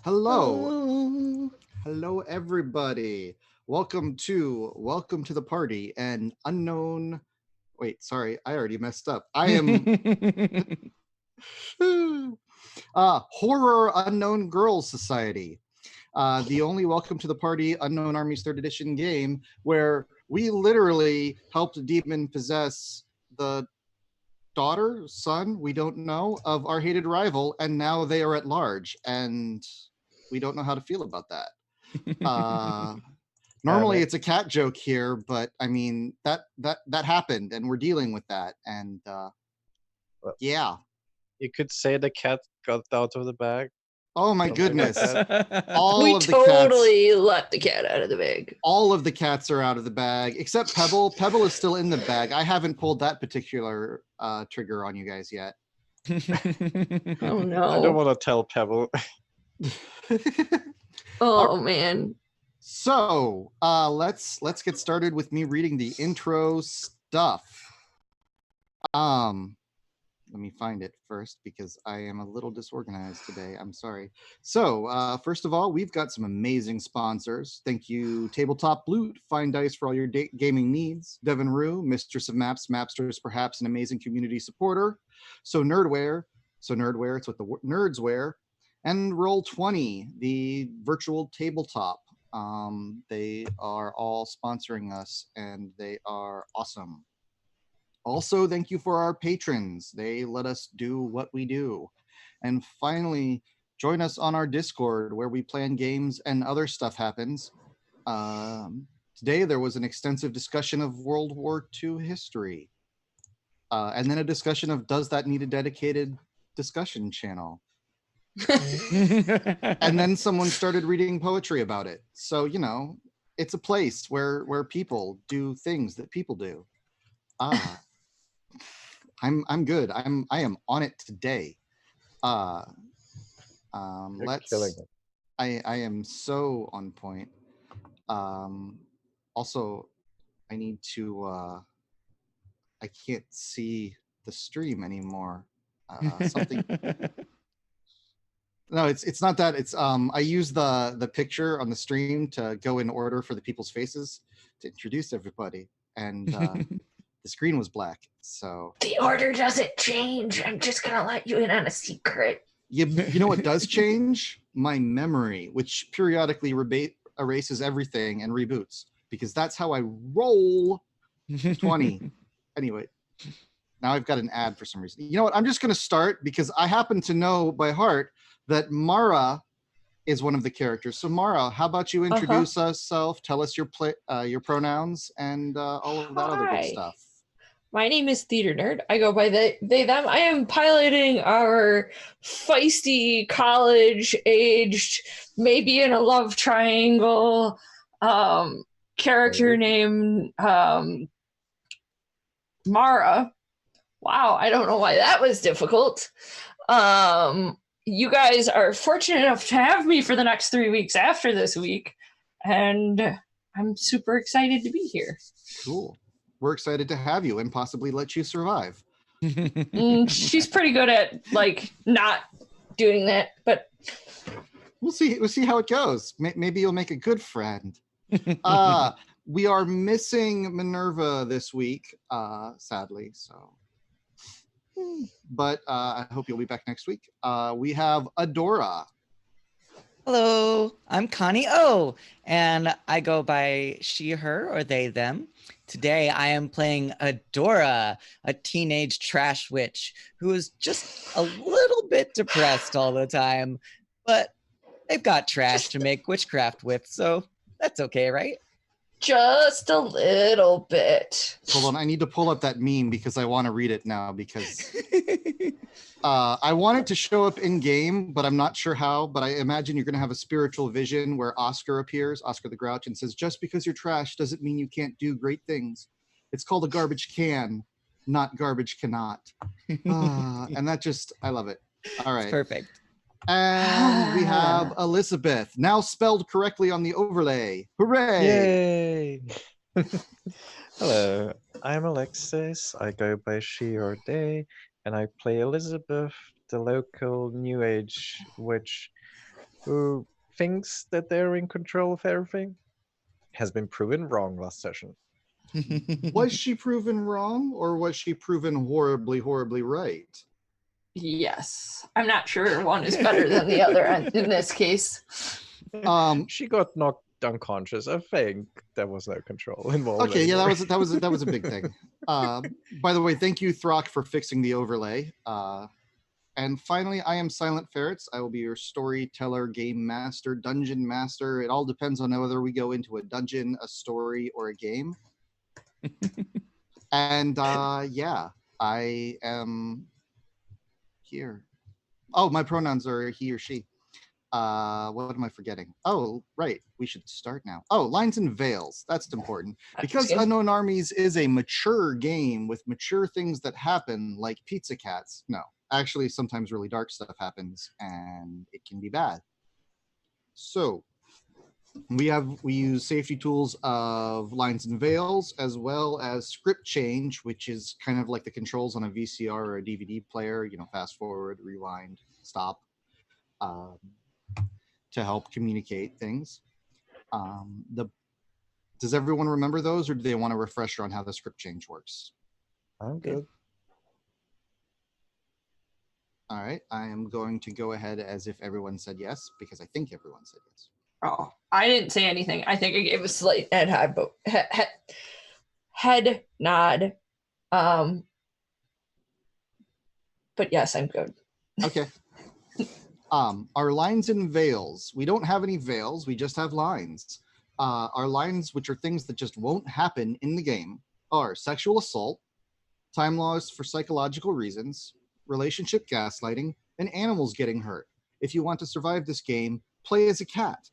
Hello. Oh. Hello everybody. Welcome to the party and unknown wait, sorry, I already messed up. I am Horror Unknown Girls Society. The only Welcome to the Party Unknown Armies 3rd Edition game where we literally helped demon possess the daughter, son, we don't know, of our hated rival, and now they are at large, and we don't know how to feel about that. Uh, normally It, it's a cat joke here, but I mean that happened, and we're dealing with that, and well, yeah. you could say the cat got out of the bag. Oh my Something like goodness! that. All We of the cats, totally let the cat out of the bag. all of the cats are out of the bag except Pebble. Pebble is still in the bag. I haven't pulled that particular trigger on you guys yet. Oh I don't no. want to tell Pebble. Oh man. So let's get started with me reading the intro stuff. Let me find it first because I am a little disorganized today. I'm sorry. So first of all, we've got some amazing sponsors. Thank you, Tabletop Loot, Fine Dice for all your gaming needs. Devin Rue, Mistress of Maps, Mapsters, perhaps an amazing community supporter. So Nerdware, it's what the nerds wear. And Roll20, the virtual tabletop. They are all sponsoring us, and they are awesome. Also, thank you for our patrons. They let us do what we do. And finally, join us on our Discord where we plan games and other stuff happens. Today, there was an extensive discussion of World War II history. And then a discussion of does that need a dedicated discussion channel? And then someone started reading poetry about it. So, you know, it's a place where people do things that people do. I'm good. I am on it today. You're killing it. I am so on point. Also, I need to I can't see the stream anymore. Something No, it's not that. It's I use the picture on the stream to go in order for the people's faces to introduce everybody. And the screen was black. So The order doesn't change. I'm just gonna let you in on a secret. you know what does change? My memory, which periodically erases everything and reboots, because that's how I roll. 20. Anyway, now I've got an ad for some reason. You know what? I'm just going to start because I happen to know by heart that Mara is one of the characters. So Mara, how about you introduce yourself, tell us your pronouns, and all of that other good Hi. stuff. My name is Theater Nerd. I go by they, them. I am piloting our feisty, college-aged, maybe in a love triangle, character named Mara. Wow, I don't know why that was difficult. You guys are fortunate enough to have me for the next 3 weeks after this week, and I'm super excited to be here. Cool. We're excited to have you and possibly let you survive. She's pretty good at not doing that, but we'll see how it goes. Maybe you'll make a good friend. We are missing Minerva this week, sadly. So, but I hope you'll be back next week. We have Adora. Hello, I'm Connie O, and I go by she, her, or they, them. Today, I am playing Adora, a teenage trash witch who is just a little bit depressed all the time, but they've got trash to make witchcraft with, so that's okay, right? Just a little bit. Hold on, I need to pull up that meme because I want to read it now because I want it to show up in game, but I'm not sure how. But I imagine you're going to have a spiritual vision where Oscar appears, Oscar the Grouch, and says, "Just because you're trash doesn't mean you can't do great things. It's called a garbage can, not garbage cannot." And that just, I love it. All right. It's perfect. And we have Elizabeth, now spelled correctly on the overlay. Hooray! Yay! Hello, I'm Alexis. I go by she or they, and I play Elizabeth, the local new age witch who thinks that they're in control of everything, has been proven wrong last session. Was she proven wrong, or was she proven horribly, horribly right? Yes. I'm not sure one is better than the other in this case. She got knocked unconscious. I think there was no control involved. Okay, yeah, anymore. that was a big thing. By the way, thank you, Throck, for fixing the overlay. And finally, I am Silent Ferrets. I will be your storyteller, game master, dungeon master. It all depends on whether we go into a dungeon, a story, or a game. And yeah, I am here. Oh, my pronouns are he or she. What am I forgetting? Oh, right. We should start now. Oh, lines and veils. That's important. Because Unknown Armies is a mature game with mature things that happen, like pizza cats. No, actually, sometimes really dark stuff happens, and it can be bad. So we use safety tools of lines and veils, as well as script change, which is kind of like the controls on a VCR or a DVD player. You know, fast forward, rewind, stop. To help communicate things. Does everyone remember those, or do they want a refresher on how the script change works? I'm good. All right, I am going to go ahead as if everyone said yes, because I think everyone said yes. Oh, I didn't say anything. I think I gave a slight head nod. But yes, I'm good. Okay. Our lines and veils. We don't have any veils. We just have lines. Our lines, which are things that just won't happen in the game, are sexual assault, time loss for psychological reasons, relationship gaslighting, and animals getting hurt. If you want to survive this game, play as a cat.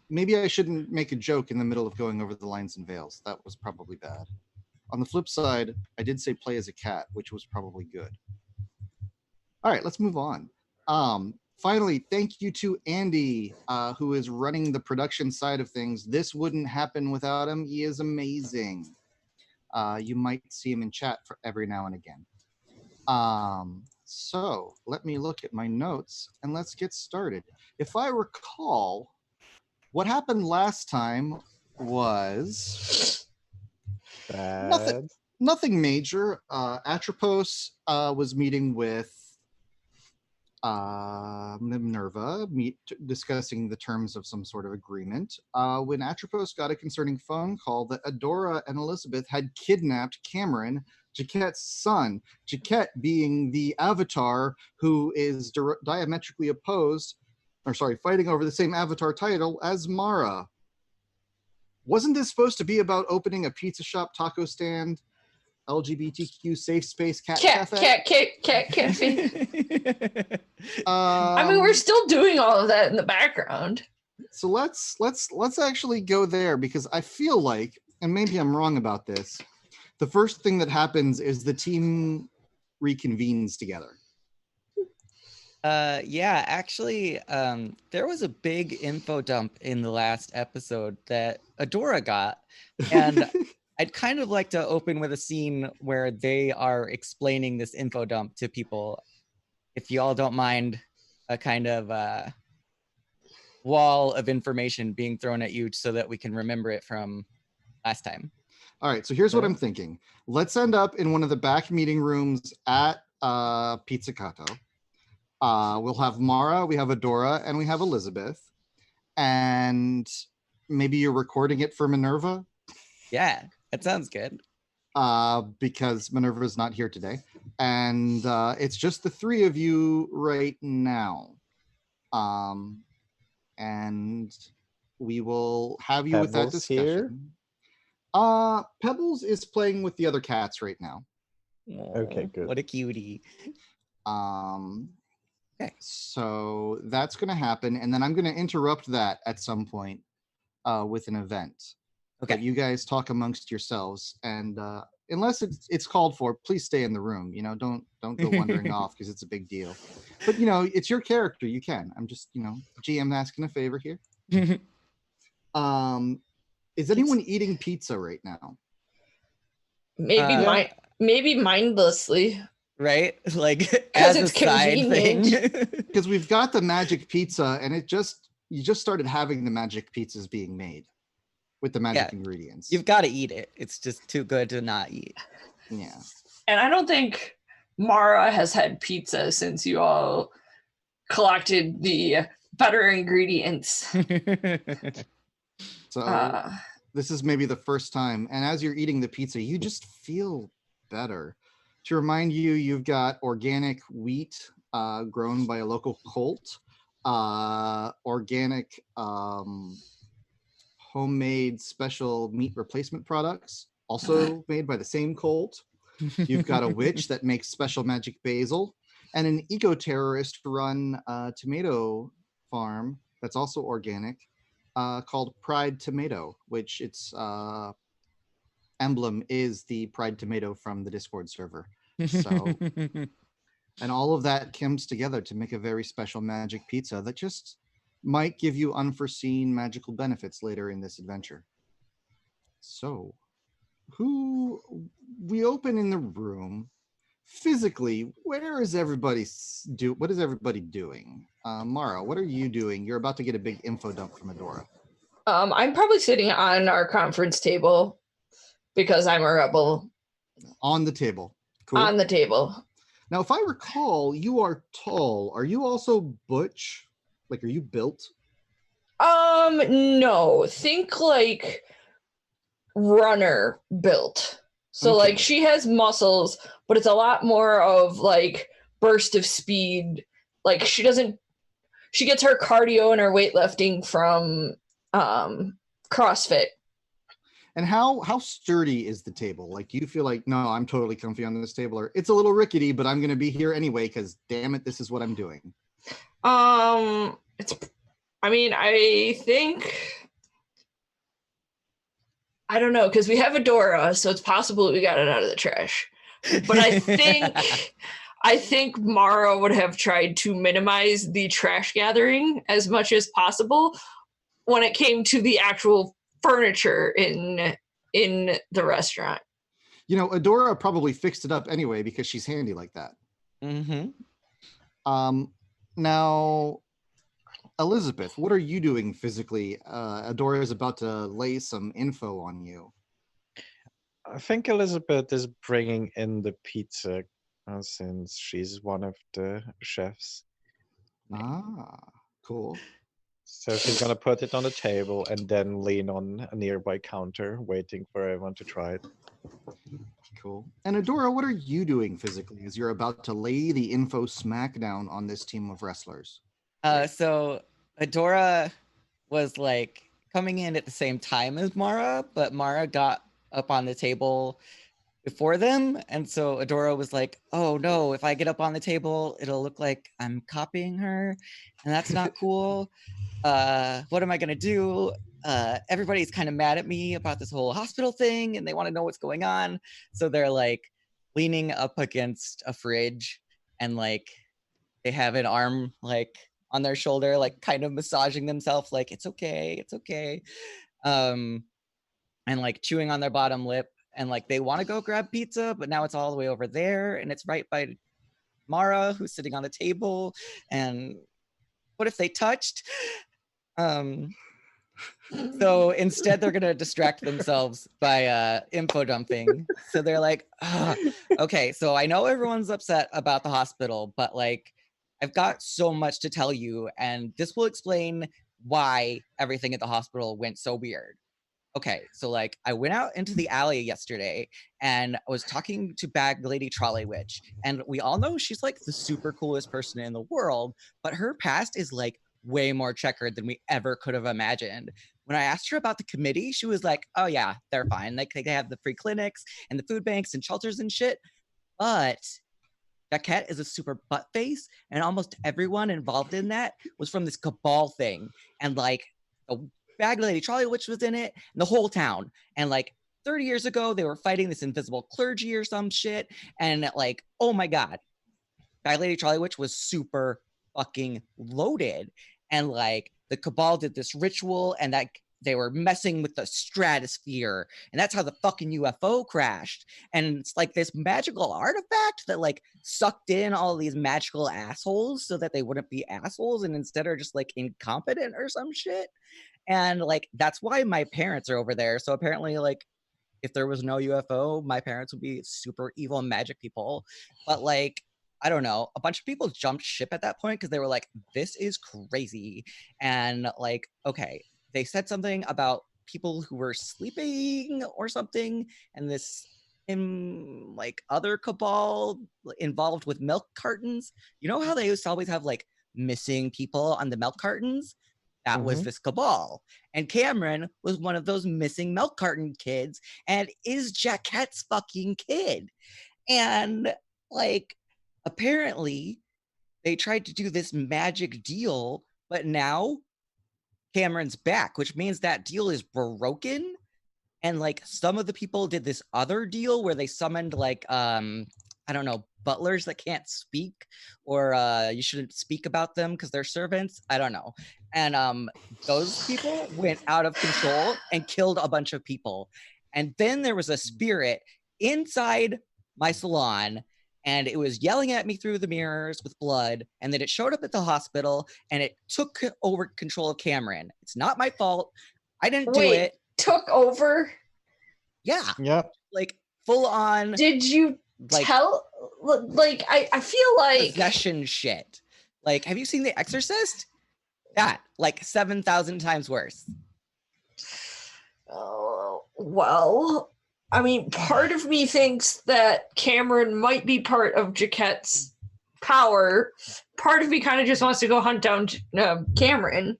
Maybe I shouldn't make a joke in the middle of going over the lines and veils. That was probably bad. On the flip side, I did say play as a cat, which was probably good. All right, let's move on. Finally, thank you to Andy, who is running the production side of things. This wouldn't happen without him. He is amazing. You might see him in chat for every now and again. So let me look at my notes and let's get started. If I recall, what happened last time was nothing major. Atropos was meeting with Minerva, discussing the terms of some sort of agreement. When Atropos got a concerning phone call that Adora and Elizabeth had kidnapped Cameron, Jaquette's son, Jaquette being the avatar who is diametrically opposed, or sorry, fighting over the same avatar title as Mara. Wasn't this supposed to be about opening a pizza shop, taco stand, LGBTQ safe space cafe? Cat cafe. I mean, we're still doing all of that in the background. So let's actually go there, because I feel like, and maybe I'm wrong about this, the first thing that happens is the team reconvenes together. Yeah, actually, there was a big info dump in the last episode that Adora got, and I'd kind of like to open with a scene where they are explaining this info dump to people. If you all don't mind, a kind of wall of information being thrown at you so that we can remember it from last time. All right, so here's what I'm thinking. Let's end up in one of the back meeting rooms at Pizzicato. We'll have Mara, we have Adora, and we have Elizabeth. And maybe you're recording it for Minerva? Yeah, that sounds good. Because Minerva's not here today. And it's just the three of you right now. And we will have you with that discussion. Here? Pebbles is playing with the other cats right now. Okay, good. What a cutie. Okay, so that's going to happen, and then I'm going to interrupt that at some point with an event. Okay, but you guys talk amongst yourselves, and unless it's called for, please stay in the room. You know, don't go wandering off, because it's a big deal. But you know, it's your character. You can. I'm just, you know, GM asking a favor here. Is anyone eating pizza right now? Maybe mindlessly. right? Like Because as a it's side thing. Because we've got the magic pizza, and you just started having the magic pizzas being made with the magic ingredients. You've got to eat it. It's just too good to not eat. Yeah. And I don't think Mara has had pizza since you all collected the better ingredients. So this is maybe the first time. And as you're eating the pizza, you just feel better. To remind you, you've got organic wheat grown by a local cult, organic homemade special meat replacement products, also made by the same cult. You've got a witch that makes special magic basil, and an eco-terrorist run tomato farm that's also organic called Pride Tomato, which its emblem is the Pride Tomato from the Discord server. So, and all of that comes together to make a very special magic pizza that just might give you unforeseen magical benefits later in this adventure. So, we open in the room physically. Where is everybody what is everybody doing? Mara, what are you doing? You're about to get a big info dump from Adora. I'm probably sitting on our conference table because I'm a rebel. On the table. Cool. On the table. Now, if I recall, you are tall. Are you also butch? Like, are you built? No. Think like runner built. So Okay. like she has muscles, but it's a lot more of like burst of speed. Like she gets her cardio and her weightlifting from CrossFit. And how sturdy is the table? Like, do you feel like, no, I'm totally comfy on this table, or it's a little rickety, but I'm going to be here anyway because damn it, this is what I'm doing? I don't know, because we have Adora, so it's possible we got it out of the trash. But I think Mara would have tried to minimize the trash gathering as much as possible when it came to the actual furniture in the restaurant. You know, Adora probably fixed it up anyway because she's handy like that. Mm-hmm. Now, Elizabeth, what are you doing physically? Adora is about to lay some info on you. I think Elizabeth is bringing in the pizza since she's one of the chefs. Ah, cool. So she's gonna put it on the table and then lean on a nearby counter, waiting for everyone to try it. Cool. And Adora, what are you doing physically as you're about to lay the info smackdown on this team of wrestlers? So Adora was like coming in at the same time as Mara, but Mara got up on the table before them. And so Adora was like, oh no, if I get up on the table, it'll look like I'm copying her. And that's not cool. What am I going to do? Everybody's kind of mad at me about this whole hospital thing and they want to know what's going on. So they're like leaning up against a fridge and like they have an arm like on their shoulder, like kind of massaging themselves like, it's okay, it's okay. And like chewing on their bottom lip and like they want to go grab pizza, but now it's all the way over there and it's right by Mara who's sitting on the table. And what if they touched? So instead they're gonna distract themselves by info dumping. So they're like, okay, so I know everyone's upset about the hospital, but like I've got so much to tell you and this will explain why everything at the hospital went so weird. Okay, so like I went out into the alley yesterday and I was talking to Bag Lady Trolley Witch, and we all know she's like the super coolest person in the world, but her past is like way more checkered than we ever could have imagined. When I asked her about the committee, she was like, oh yeah, they're fine. Like they have the free clinics and the food banks and shelters and shit. But Jaquette is a super butt face, and almost everyone involved in that was from this cabal thing. And like the Bag Lady Trolley Witch was in it, and the whole town. And like 30 years ago, they were fighting this invisible clergy or some shit. And like, oh my God, Bag Lady Trolley Witch was super fucking loaded. And like the cabal did this ritual and that they were messing with the stratosphere, and that's how the fucking UFO crashed. And it's like this magical artifact that like sucked in all these magical assholes so that they wouldn't be assholes and instead are just like incompetent or some shit. And like that's why my parents are over there. So apparently, like, if there was no UFO, my parents would be super evil magic people. But like, I don't know, a bunch of people jumped ship at that point because they were like, this is crazy. And like, okay, they said something about people who were sleeping or something, and this like other cabal involved with milk cartons. You know how they used to always have like missing people on the milk cartons? That was this cabal. And Cameron was one of those missing milk carton kids and is Jaquette's fucking kid. And like, apparently they tried to do this magic deal, but now Cameron's back, which means that deal is broken. And like some of the people did this other deal where they summoned like I don't know, butlers that can't speak, or you shouldn't speak about them because they're servants. I don't know. And those people went out of control and killed a bunch of people. And then there was a spirit inside my salon, and it was yelling at me through the mirrors with blood, and then it showed up at the hospital and it took over control of Cameron. It's not my fault. I didn't do it. Took over? Yeah. Yep. Like full on. Did you like, tell? Like, I feel like possession shit. Like, have you seen The Exorcist? That, like 7,000 times worse. Oh, well, I mean, part of me thinks that Cameron might be part of Jaquette's power. Part of me kind of just wants to go hunt down Cameron.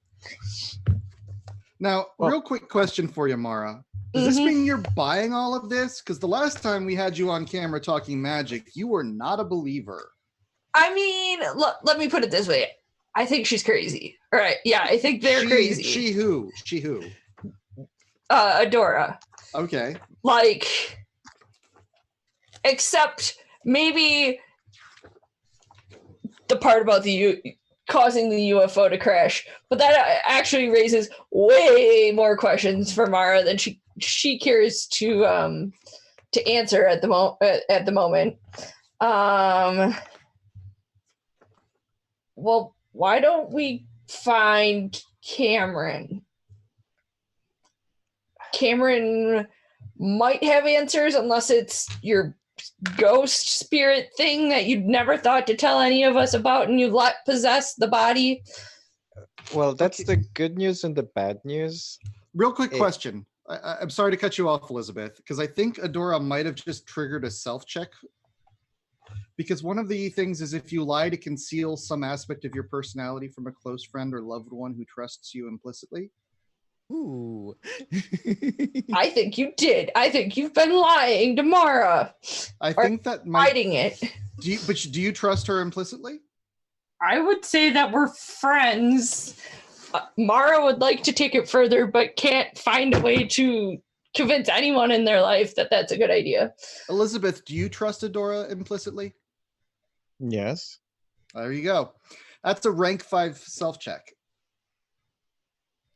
Now, real quick question for you, Mara. Does this mean you're buying all of this? Because the last time we had you on camera talking magic, you were not a believer. I mean, let me put it this way. I think she's crazy. All right. Yeah, I think they're crazy. She who? Adora. Okay. Like, except maybe the part about causing the UFO to crash, but that actually raises way more questions for Mara than she cares to answer at the moment. Well, why don't we find Cameron? Cameron might have answers, unless it's your ghost spirit thing that you'd never thought to tell any of us about, and you let possess the body. Well, that's the good news and the bad news. Real quick question. I'm sorry to cut you off, Elizabeth, because I think Adora might have just triggered a self-check. Because one of the things is if you lie to conceal some aspect of your personality from a close friend or loved one who trusts you implicitly. Ooh. I think you did. I think you've been lying to Mara. I think that might... hiding it. Do you trust her implicitly? I would say that we're friends. Mara would like to take it further, but can't find a way to convince anyone in their life that that's a good idea. Elizabeth, do you trust Adora implicitly? Yes. There you go. That's a rank 5 self-check.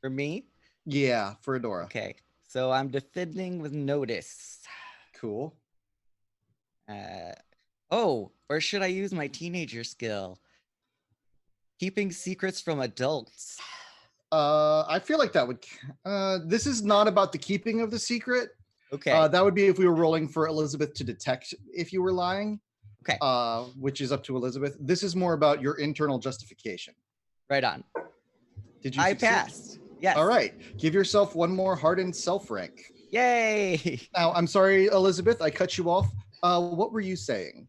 For me? Yeah, for Adora. Okay, so I'm defending with notice. Cool. Oh, or should I use my teenager skill? Keeping secrets from adults. I feel like that would... this is not about the keeping of the secret. Okay. That would be if we were rolling for Elizabeth to detect if you were lying. Okay. Which is up to Elizabeth. This is more about your internal justification. Right on. Did you I succeed? passed. Yes. All right. Give yourself one more hardened self rank. Yay. Now, I'm sorry, Elizabeth, I cut you off. What were you saying?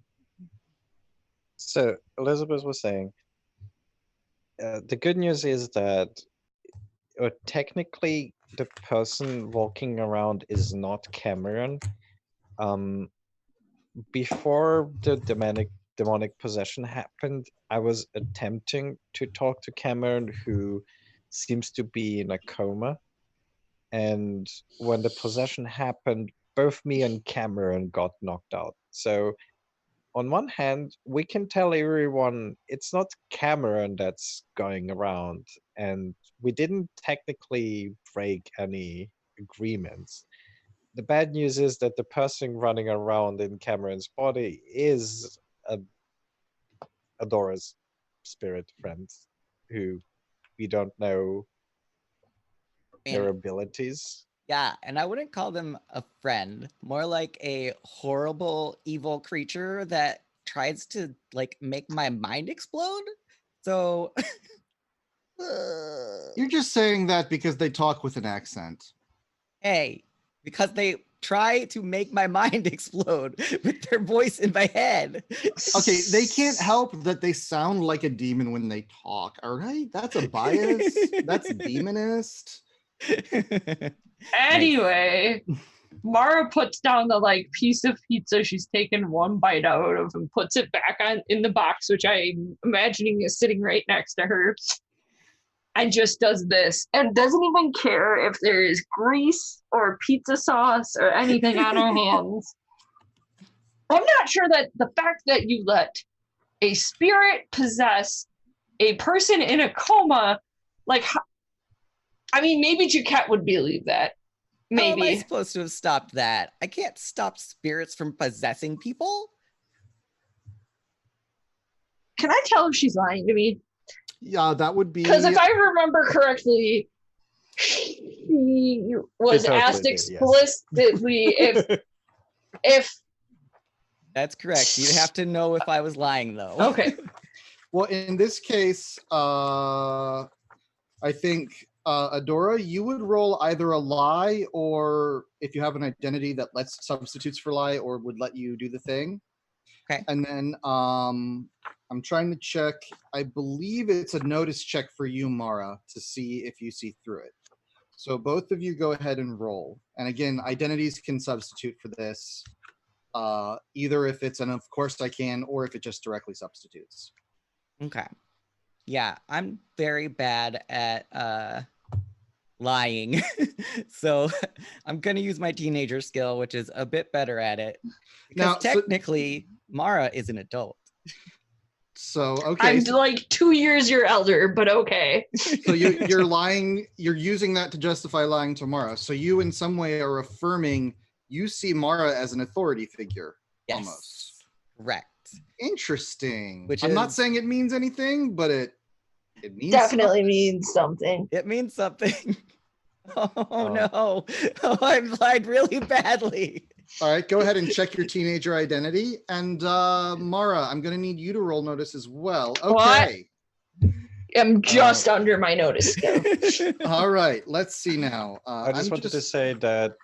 So Elizabeth was saying, the good news is that technically the person walking around is not Cameron. Before the demonic possession happened, I was attempting to talk to Cameron, who seems to be in a coma. And when the possession happened, both me and Cameron got knocked out. So on one hand, we can tell everyone it's not Cameron that's going around, and we didn't technically break any agreements. The bad news is that the person running around in Cameron's body is a Adora's spirit friend who we don't know their And abilities. yeah, and I wouldn't call them a friend, more like a horrible, evil creature that tries to like make my mind explode. So You're just saying that because they talk with an accent. hey, because they try to make my mind explode with their voice in my head. Okay, they can't help that they sound like a demon when they talk, all right? That's a bias. That's demonist. Anyway, Mara puts down the like piece of pizza she's taken one bite out of and puts it back on in the box, which I'm imagining is sitting right next to her, and just does this and doesn't even care if there is grease or pizza sauce or anything on her hands. I'm not sure that the fact that you let a spirit possess a person in a coma, like, I mean, maybe Jaquette would believe that. How am I Maybe. supposed to have stopped that? I can't stop spirits from possessing people. Can I tell if she's lying to me? Yeah, that would be. Because if I remember correctly, she was totally asked did, yes. explicitly if That's correct. You'd have to know if I was lying, though. okay. Well, in this case, I think Adora, you would roll either a lie, or if you have an identity that lets substitutes for lie or would let you do the thing. Okay. And then I'm trying to check. I believe it's a notice check for you, Mara, to see if you see through it. So both of you go ahead and roll. And again, identities can substitute for this, either if it's an of course I can, or if it just directly substitutes. Okay. Yeah, I'm very bad at lying. So I'm going to use my teenager skill, which is a bit better at it. Because Now, technically, Mara is an adult. So okay, I'm like 2 years your elder, but okay. so you're lying. You're using that to justify lying to Mara. So you, in some way, are affirming you see Mara as an authority figure. Yes. Almost. Correct. Interesting. Which I'm not is- saying it means anything, but it means Definitely means something. It means something. Oh, Oh. no. Oh, I've lied really badly. All right, go ahead and check your teenager identity. And Mara, I'm going to need you to roll notice as well. Okay. I'm just under my notice skill. All right, let's see now. I just wanted to say that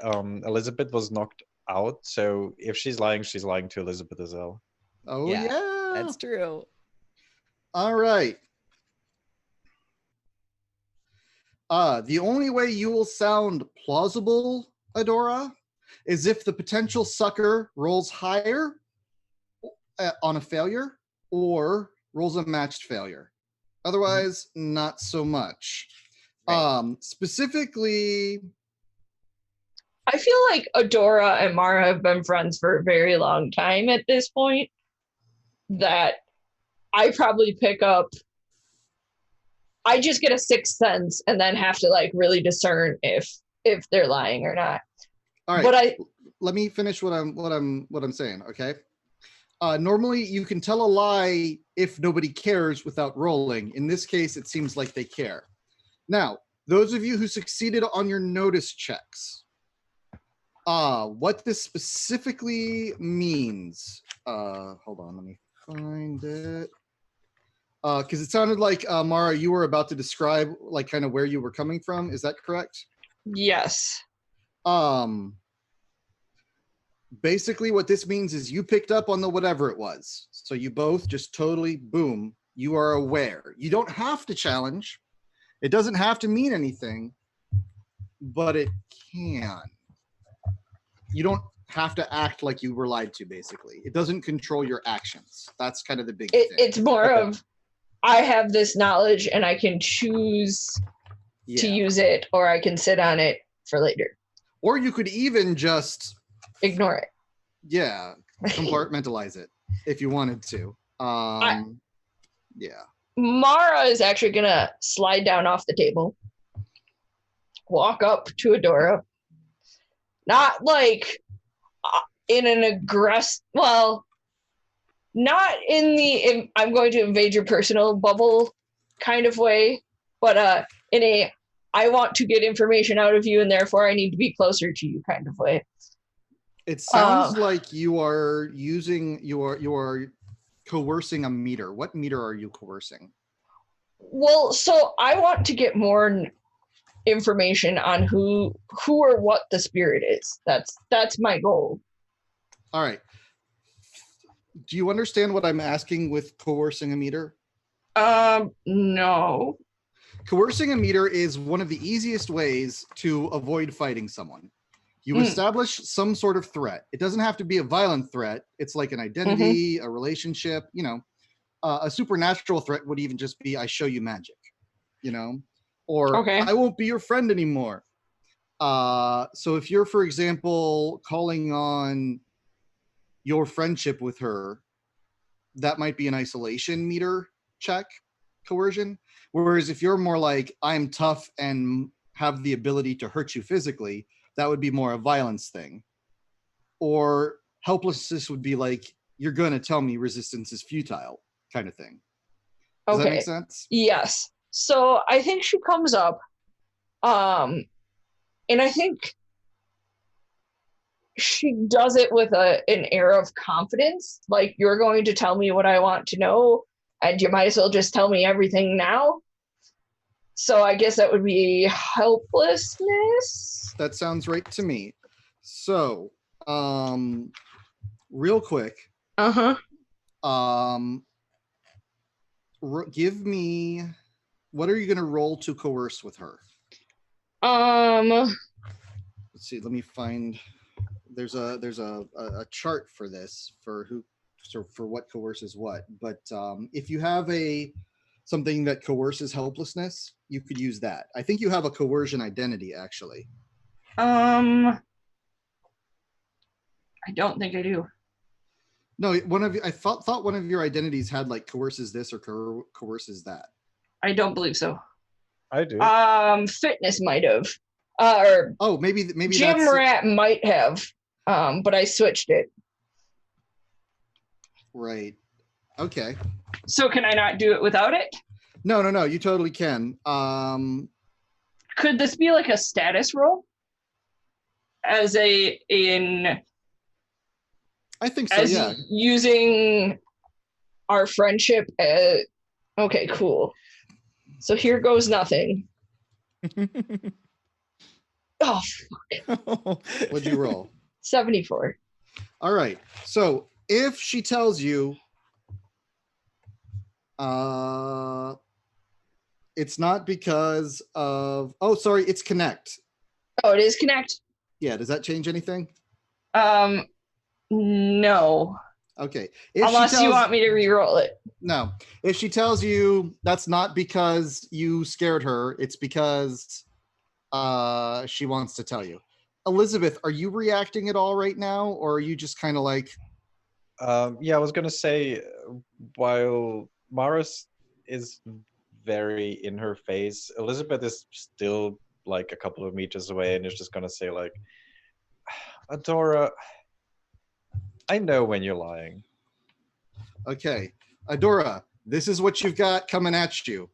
Elizabeth was knocked out, so if she's lying to Elizabeth as well. Oh, Yeah, yeah. That's true. All right. The only way you will sound plausible, Adora, is if the potential sucker rolls higher on a failure or rolls a matched failure. Otherwise, not so much. Right. Specifically, I feel like Adora and Mara have been friends for a very long time at this point. That I probably pick up. I just get a sixth sense and then have to like really discern if they're lying or not. all right. But Let me finish what I'm saying. Okay. Normally, you can tell a lie if nobody cares without rolling. In this case, it seems like they care. Now, those of you who succeeded on your notice checks, what this specifically means. Hold on, let me find it. Because it sounded like Mara, you were about to describe like kind of where you were coming from. Is that correct? yes. Basically what this means is you picked up on the whatever it was. So you both just totally, boom, you are aware. You don't have to challenge. It doesn't have to mean anything, but it can. You don't have to act like you were lied to, basically. It doesn't control your actions. That's kind of the big thing. It's more Okay. of I have this knowledge and I can choose to use it, or I can sit on it for later. Or you could even just, Ignore it. yeah, compartmentalize it if you wanted to. Yeah. Mara is actually gonna slide down off the table, walk up to Adora, not like in an aggressive, well, not in the I'm going to invade your personal bubble kind of way, but in a I want to get information out of you and therefore I need to be closer to you kind of way. It sounds like you are coercing a meter. What meter are you coercing? Well, so I want to get more information on who or what the spirit is. That's my goal. All right. Do you understand what I'm asking with coercing a meter? No. Coercing a meter is one of the easiest ways to avoid fighting someone. You establish some sort of threat. It doesn't have to be a violent threat. It's like an identity, a relationship, you know. A supernatural threat would even just be, I show you magic, you know, or I won't be your friend anymore. So if you're, for example, calling on your friendship with her, that might be an isolation meter check, coercion. Whereas if you're more like, I'm tough and have the ability to hurt you physically, that would be more a violence thing. Or helplessness would be like, you're going to tell me resistance is futile kind of thing. Does that make sense? Yes. So I think she comes up, and I think she does it with an air of confidence. Like, you're going to tell me what I want to know, and you might as well just tell me everything now. So I guess that would be helplessness. That sounds right to me. So, real quick. Give me, what are you going to roll to coerce with her? Let's see. Let me find. There's a chart for this for what coerces what. But if you have something that coerces helplessness, you could use that. I think you have a coercion identity actually. I don't think I do. No, I thought one of your identities had like coerces this or coerces that. I don't believe so. I do. Fitness might have. Or maybe Jim Rat might have. But I switched it. Right. Okay. So can I not do it without it? No. You totally can. Could this be like a status roll? I think so, yeah. Using our friendship as... Okay, cool. So here goes nothing. Oh, fuck. What'd you roll? 74. All right. So if she tells you it's not because of... Oh, sorry, it's connect. Oh, it is connect? Yeah, does that change anything? No. Okay. Unless you want me to re-roll it. No. If she tells you that's not because you scared her, it's because she wants to tell you. Elizabeth, are you reacting at all right now, or are you just kind of like... Yeah, I was going to say, while Maris is very in her face, Elizabeth is still like a couple of meters away and is just going to say like, Adora, I know when you're lying. Okay. Adora, this is what you've got coming at you.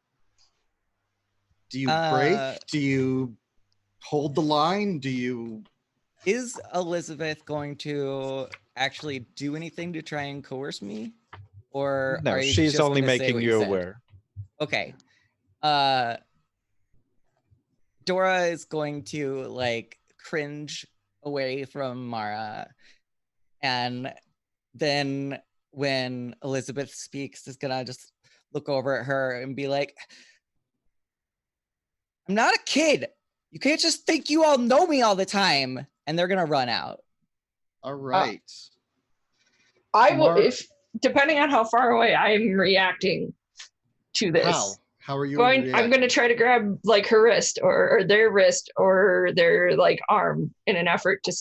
Do you break? Do you hold the line? Do you... Is Elizabeth going to actually do anything to try and coerce me? Or no, she's only making you aware. Okay. Dora is going to like cringe away from Mara, and then when Elizabeth speaks, is gonna just look over at her and be like, I'm not a kid. You can't just think you all know me all the time. And they're gonna run out. All right. I will, if depending on how far away I'm reacting to this. How are you reacting? I'm going to try to grab like her wrist or their wrist or their like arm in an effort to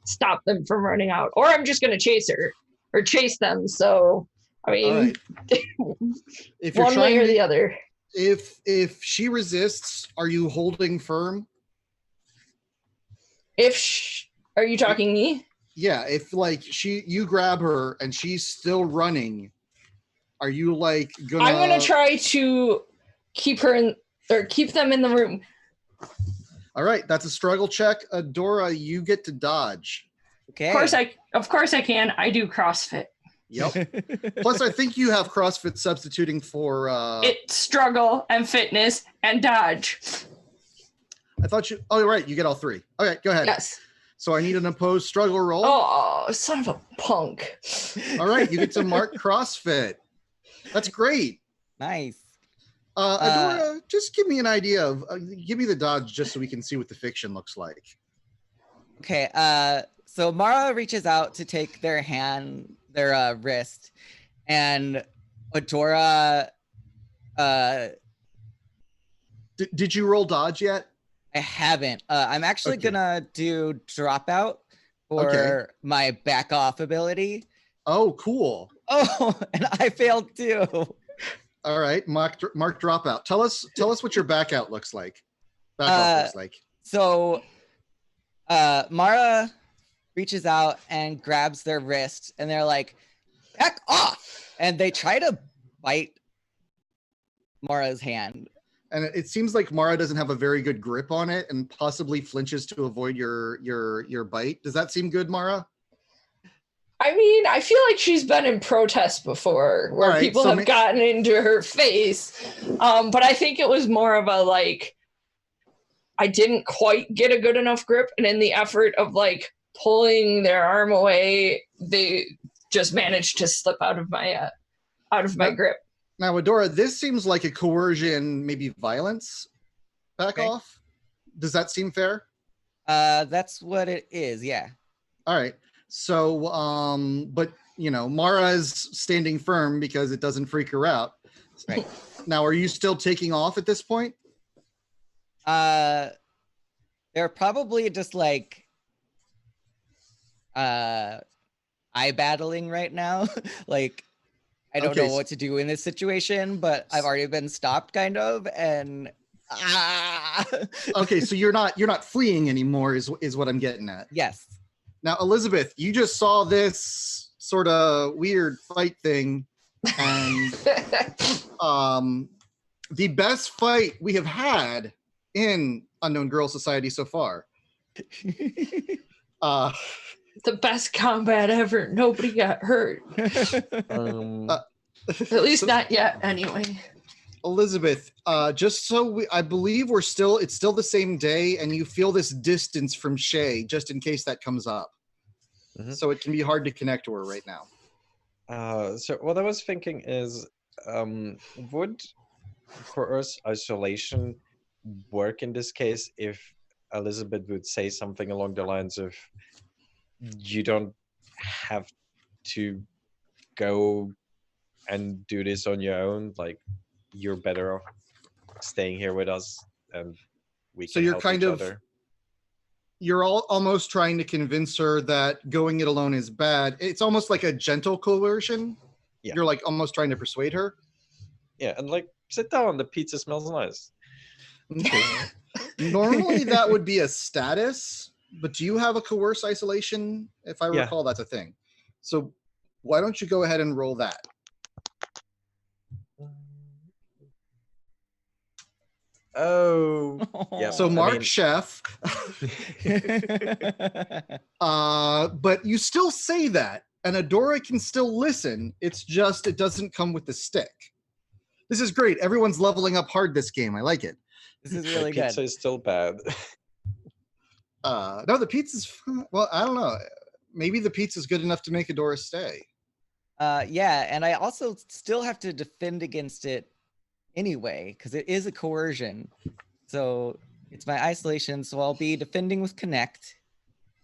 stop them from running out, or I'm just gonna chase her or chase them. So I mean, All right. If you're one way trying or to, the other. if she resists, are you holding firm? Are you talking me? Yeah, if like you grab her and she's still running, are you like gonna? I'm gonna try to keep her in or keep them in the room. All right, that's a struggle check. Adora, you get to dodge. Okay. Of course I can. I do CrossFit. Yep. Plus, I think you have CrossFit substituting for. It's struggle and fitness and dodge. I thought you. Oh, right. You get all three. Okay, go ahead. Yes. So I need an opposed struggle roll. Oh, son of a punk. All right, you get to mark CrossFit. That's great. Nice. Adora, just give me an idea of. Give me the dodge just so we can see what the fiction looks like. Okay. So Mara reaches out to take their wrist, and Adora. Did you roll dodge yet? I haven't. I'm actually Okay. gonna do dropout for Okay. my back off ability. Oh, cool. Oh, and I failed too. All right, mark dropout. Tell us what your back out looks like. Back off looks like. So, Mara reaches out and grabs their wrist, and they're like, "Back off!" And they try to bite Mara's hand. And it seems like Mara doesn't have a very good grip on it, and possibly flinches to avoid your bite. Does that seem good, Mara? I mean, I feel like she's been in protests before where Right, people so have gotten into her face. But I think it was more of a like, I didn't quite get a good enough grip. And in the effort of like pulling their arm away, they just managed to slip out of my grip. Now, Adora, this seems like a coercion, maybe violence. Back Okay. off. Does that seem fair? That's what it is. Yeah. All right. So, but Mara's standing firm because it doesn't freak her out. Right. Now, are you still taking off at this point? They're probably just like eye battling right now. Like, I don't know what to do in this situation, but I've already been stopped, kind of, and Okay, so you're not fleeing anymore, is what I'm getting at. Yes. Now, Elizabeth, you just saw this sort of weird fight thing, and the best fight we have had in Unknown Girl Society so far. The best combat ever. Nobody got hurt. At least not yet, anyway. Elizabeth, just so I believe it's still the same day, and you feel this distance from Shay, just in case that comes up. Mm-hmm. So it can be hard to connect to her right now. So what I was thinking is, would coerced isolation work in this case if Elizabeth would say something along the lines of, "You don't have to go and do this on your own, like you're better off staying here with us and we can help each other." You're almost trying to convince her that going it alone is bad. It's almost like a gentle coercion. Yeah. You're like almost trying to persuade her. Yeah, and like, sit down, the pizza smells nice. Okay. Normally that would be a status, but do you have a coerced isolation? If I recall, that's a thing. So why don't you go ahead and roll that? Oh, yeah. So Mark Chef, but you still say that, and Adora can still listen. It's just it doesn't come with the stick. This is great. Everyone's leveling up hard this game. I like it. This is really good. Pizza is still bad. No, the pizza's well. I don't know. Maybe the pizza's good enough to make Adora stay. Yeah, and I also still have to defend against it anyway, because it is a coercion. So it's my isolation, so I'll be defending with connect.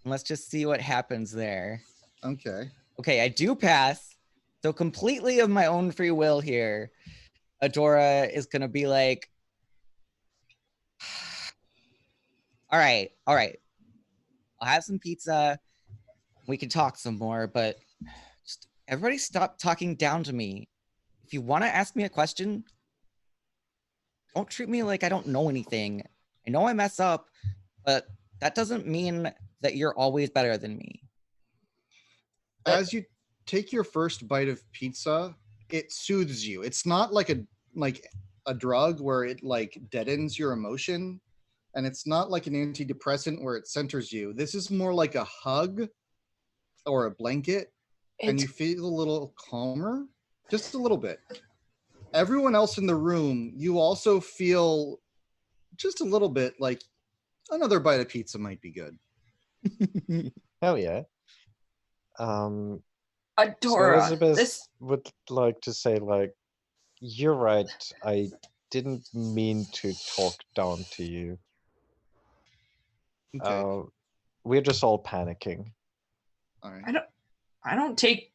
And let's just see what happens there. Okay. Okay, I do pass. So completely of my own free will here, Adora is gonna be like, all right. I'll have some pizza We can talk some more, but just everybody stop talking down to me. If you want to ask me a question, don't treat me like I don't know anything. I know I mess up, but that doesn't mean that you're always better than me. As you take your first bite of pizza, it soothes you. It's not like a drug where it like deadens your emotion, and it's not like an antidepressant where it centers you. This is more like a hug or a blanket, and you feel a little calmer, just a little bit. Everyone else in the room, you also feel just a little bit like another bite of pizza might be good. Hell yeah. So Adora, Elizabeth this would like to say, like, you're right. I didn't mean to talk down to you. Okay. We're just all panicking. All right. I don't take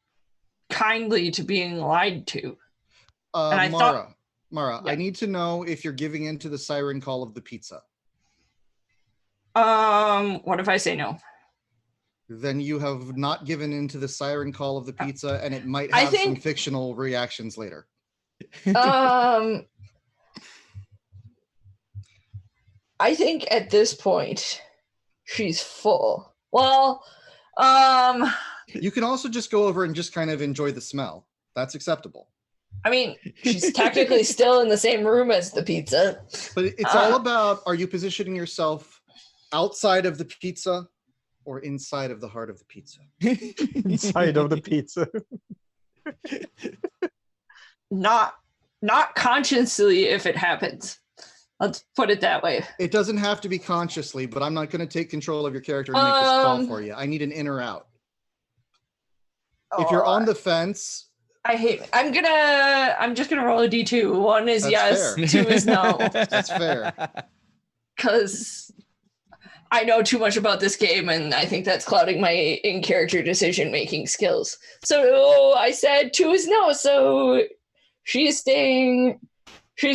kindly to being lied to. And I Mara, Yeah. I need to know if you're giving in to the siren call of the pizza. What if I say no? Then you have not given in to the siren call of the pizza, and it might I have some think- fictional reactions later. I think at this point she's full. Well, You can also just go over and just kind of enjoy the smell. That's acceptable. I mean, she's technically still in the same room as the pizza. But it's all about, are you positioning yourself outside of the pizza or inside of the heart of the pizza? Inside of the pizza. Not consciously if it happens. Let's put it that way. It doesn't have to be consciously, but I'm not going to take control of your character and make this call for you. I need an in or out. If you're on the fence, I hate it. I'm just gonna roll a D2. 1 is That's yes, fair. 2 is no. that's fair. Because I know too much about this game and I think that's clouding my in-character decision-making skills. So I said 2 is no, so she's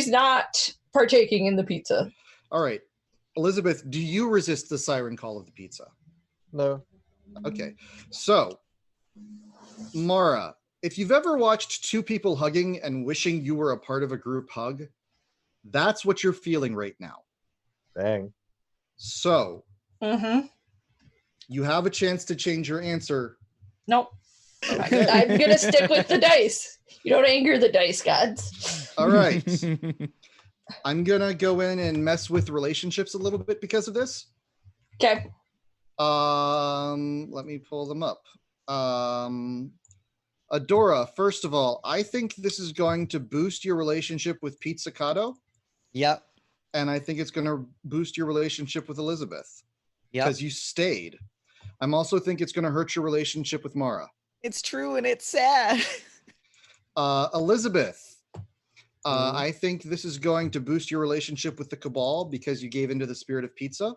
not partaking in the pizza. All right. Elizabeth, do you resist the siren call of the pizza? No. Okay. So, Mara, if you've ever watched two people hugging and wishing you were a part of a group hug, that's what you're feeling right now. Dang. So, you have a chance to change your answer. Nope. Okay. I'm gonna stick with the dice. You don't anger the dice gods. All right. I'm gonna go in and mess with relationships a little bit because of this. Okay. Let me pull them up. Adora, first of all, I think this is going to boost your relationship with Pizzicato. Yep. And I think it's going to boost your relationship with Elizabeth. Yep. Because you stayed. I'm also think it's going to hurt your relationship with Mara. It's true and it's sad. Elizabeth, I think this is going to boost your relationship with the Cabal because you gave into the spirit of pizza.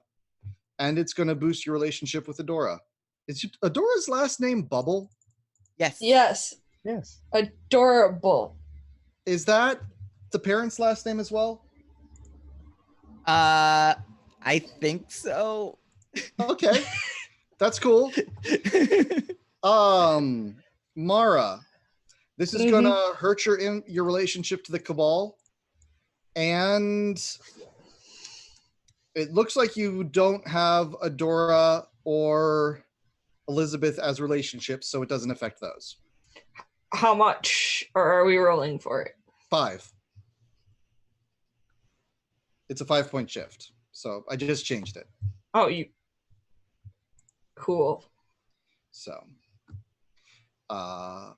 And it's going to boost your relationship with Adora. Is Adora's last name Bubble? Yes. Yes. Yes. Adorable. Is that the parents' last name as well? I think so. Okay. That's cool. Mara, this is gonna hurt your relationship to the Cabal. And it looks like you don't have Adora or Elizabeth as relationships, so it doesn't affect those. How much are we rolling for it? 5. It's a 5-point shift. So I just changed it. Oh, you cool. So I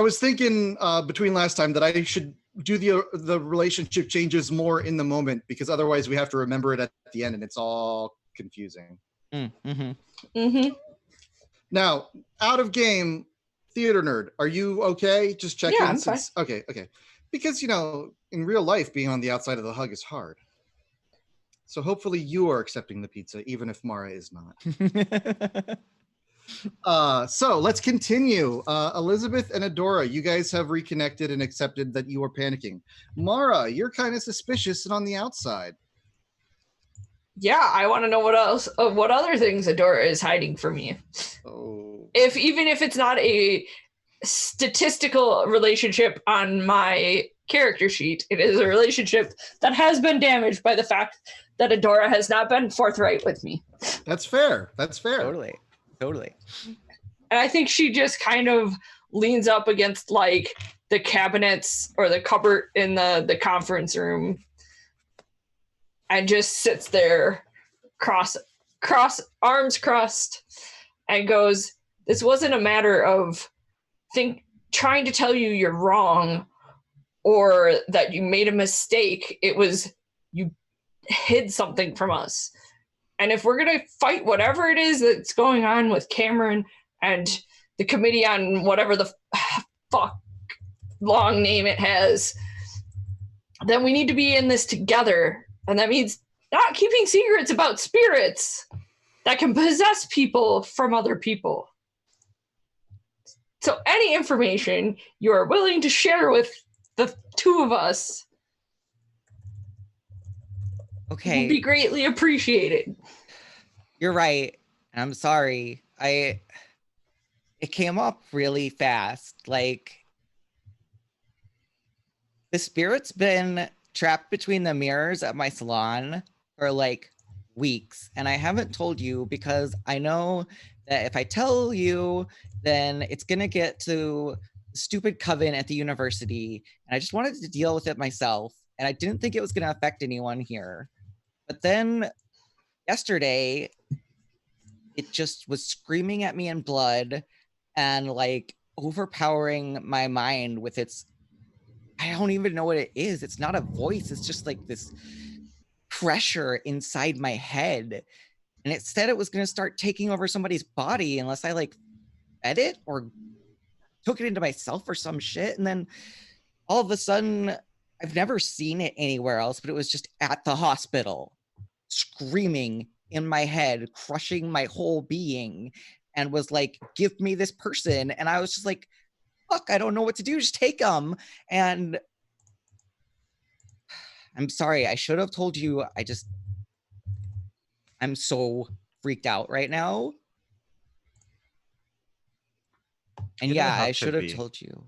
was thinking between last time that I should do the relationship changes more in the moment, because otherwise we have to remember it at the end and it's all confusing. Now, out of game, Theater Nerd, are you okay? Just checking. Yeah, I'm fine. Okay. Because, in real life, being on the outside of the hug is hard. So hopefully you are accepting the pizza, even if Mara is not. So let's continue. Elizabeth and Adora, you guys have reconnected and accepted that you are panicking. Mara, you're kind of suspicious and on the outside. Yeah, I want to know what other things Adora is hiding from me. Oh. Even if it's not a statistical relationship on my character sheet, it is a relationship that has been damaged by the fact that Adora has not been forthright with me. That's fair. That's fair. Totally. And I think she just kind of leans up against like the cabinets or the cupboard in the conference room and just sits there arms crossed and goes, this wasn't a matter of trying to tell you you're wrong or that you made a mistake. It was you hid something from us. And if we're going to fight whatever it is that's going on with Cameron and the committee on whatever the fuck long name it has, then we need to be in this together. And that means not keeping secrets about spirits that can possess people from other people. So any information you are willing to share with the two of us will be greatly appreciated. You're right. I'm sorry. It came up really fast. Like, the spirit's been trapped between the mirrors at my salon for like weeks, and I haven't told you because I know that if I tell you, then it's gonna get to the stupid coven at the university, and I just wanted to deal with it myself, and I didn't think it was gonna affect anyone here. But then yesterday, it just was screaming at me in blood and like overpowering my mind with its, I don't even know what it is. It's not a voice. It's just like this pressure inside my head. And it said it was going to start taking over somebody's body unless I like fed it or took it into myself or some shit. And then all of a sudden, I've never seen it anywhere else, but it was just at the hospital, screaming in my head, crushing my whole being, and was like, give me this person. And I was just like, fuck, I don't know what to do. Just take them. And I'm sorry. I should have told you. I'm so freaked out right now. And yeah, I should have told you.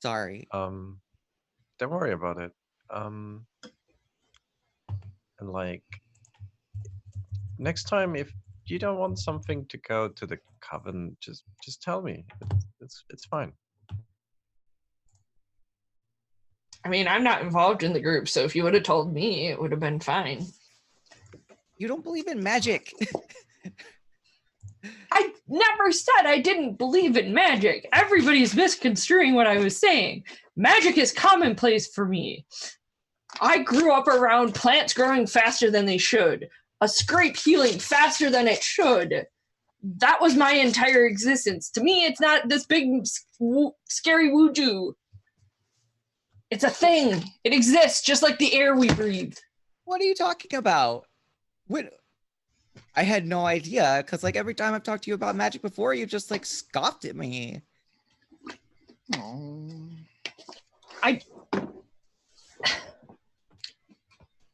Sorry. Don't worry about it. And like, next time, if you don't want something to go to the coven, just tell me. It's fine. I mean, I'm not involved in the group, so if you would have told me, it would have been fine. You don't believe in magic. I never said I didn't believe in magic. Everybody's misconstruing what I was saying. Magic is commonplace for me. I grew up around plants growing faster than they should, a scrape healing faster than it should. That was my entire existence. To me, it's not this big, scary woojoo. It's a thing. It exists just like the air we breathe. What are you talking about? What? I had no idea, because like every time I've talked to you about magic before, you just like scoffed at me. Oh.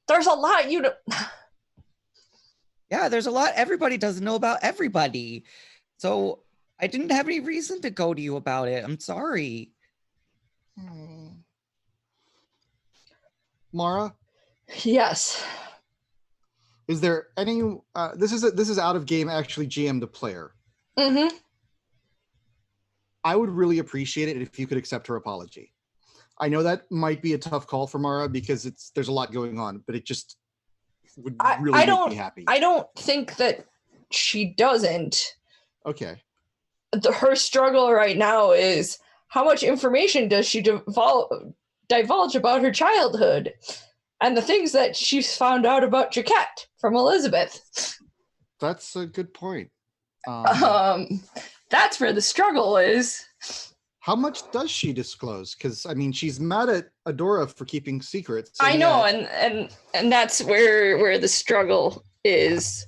There's a lot you don't... Yeah, there's a lot everybody doesn't know about everybody. So I didn't have any reason to go to you about it. I'm sorry. Mara? Yes. Is there any this is out of game actually GM to player. Mm-hmm. I would really appreciate it if you could accept her apology. I know that might be a tough call for Mara because there's a lot going on, but it just would really make me happy. I don't think that she doesn't. Okay. Her struggle right now is how much information does she divulge about her childhood and the things that she's found out about Jaquette from Elizabeth. That's a good point. That's where the struggle is. How much does she disclose? Because I mean, she's mad at Adora for keeping secrets. I know, and that's where the struggle is.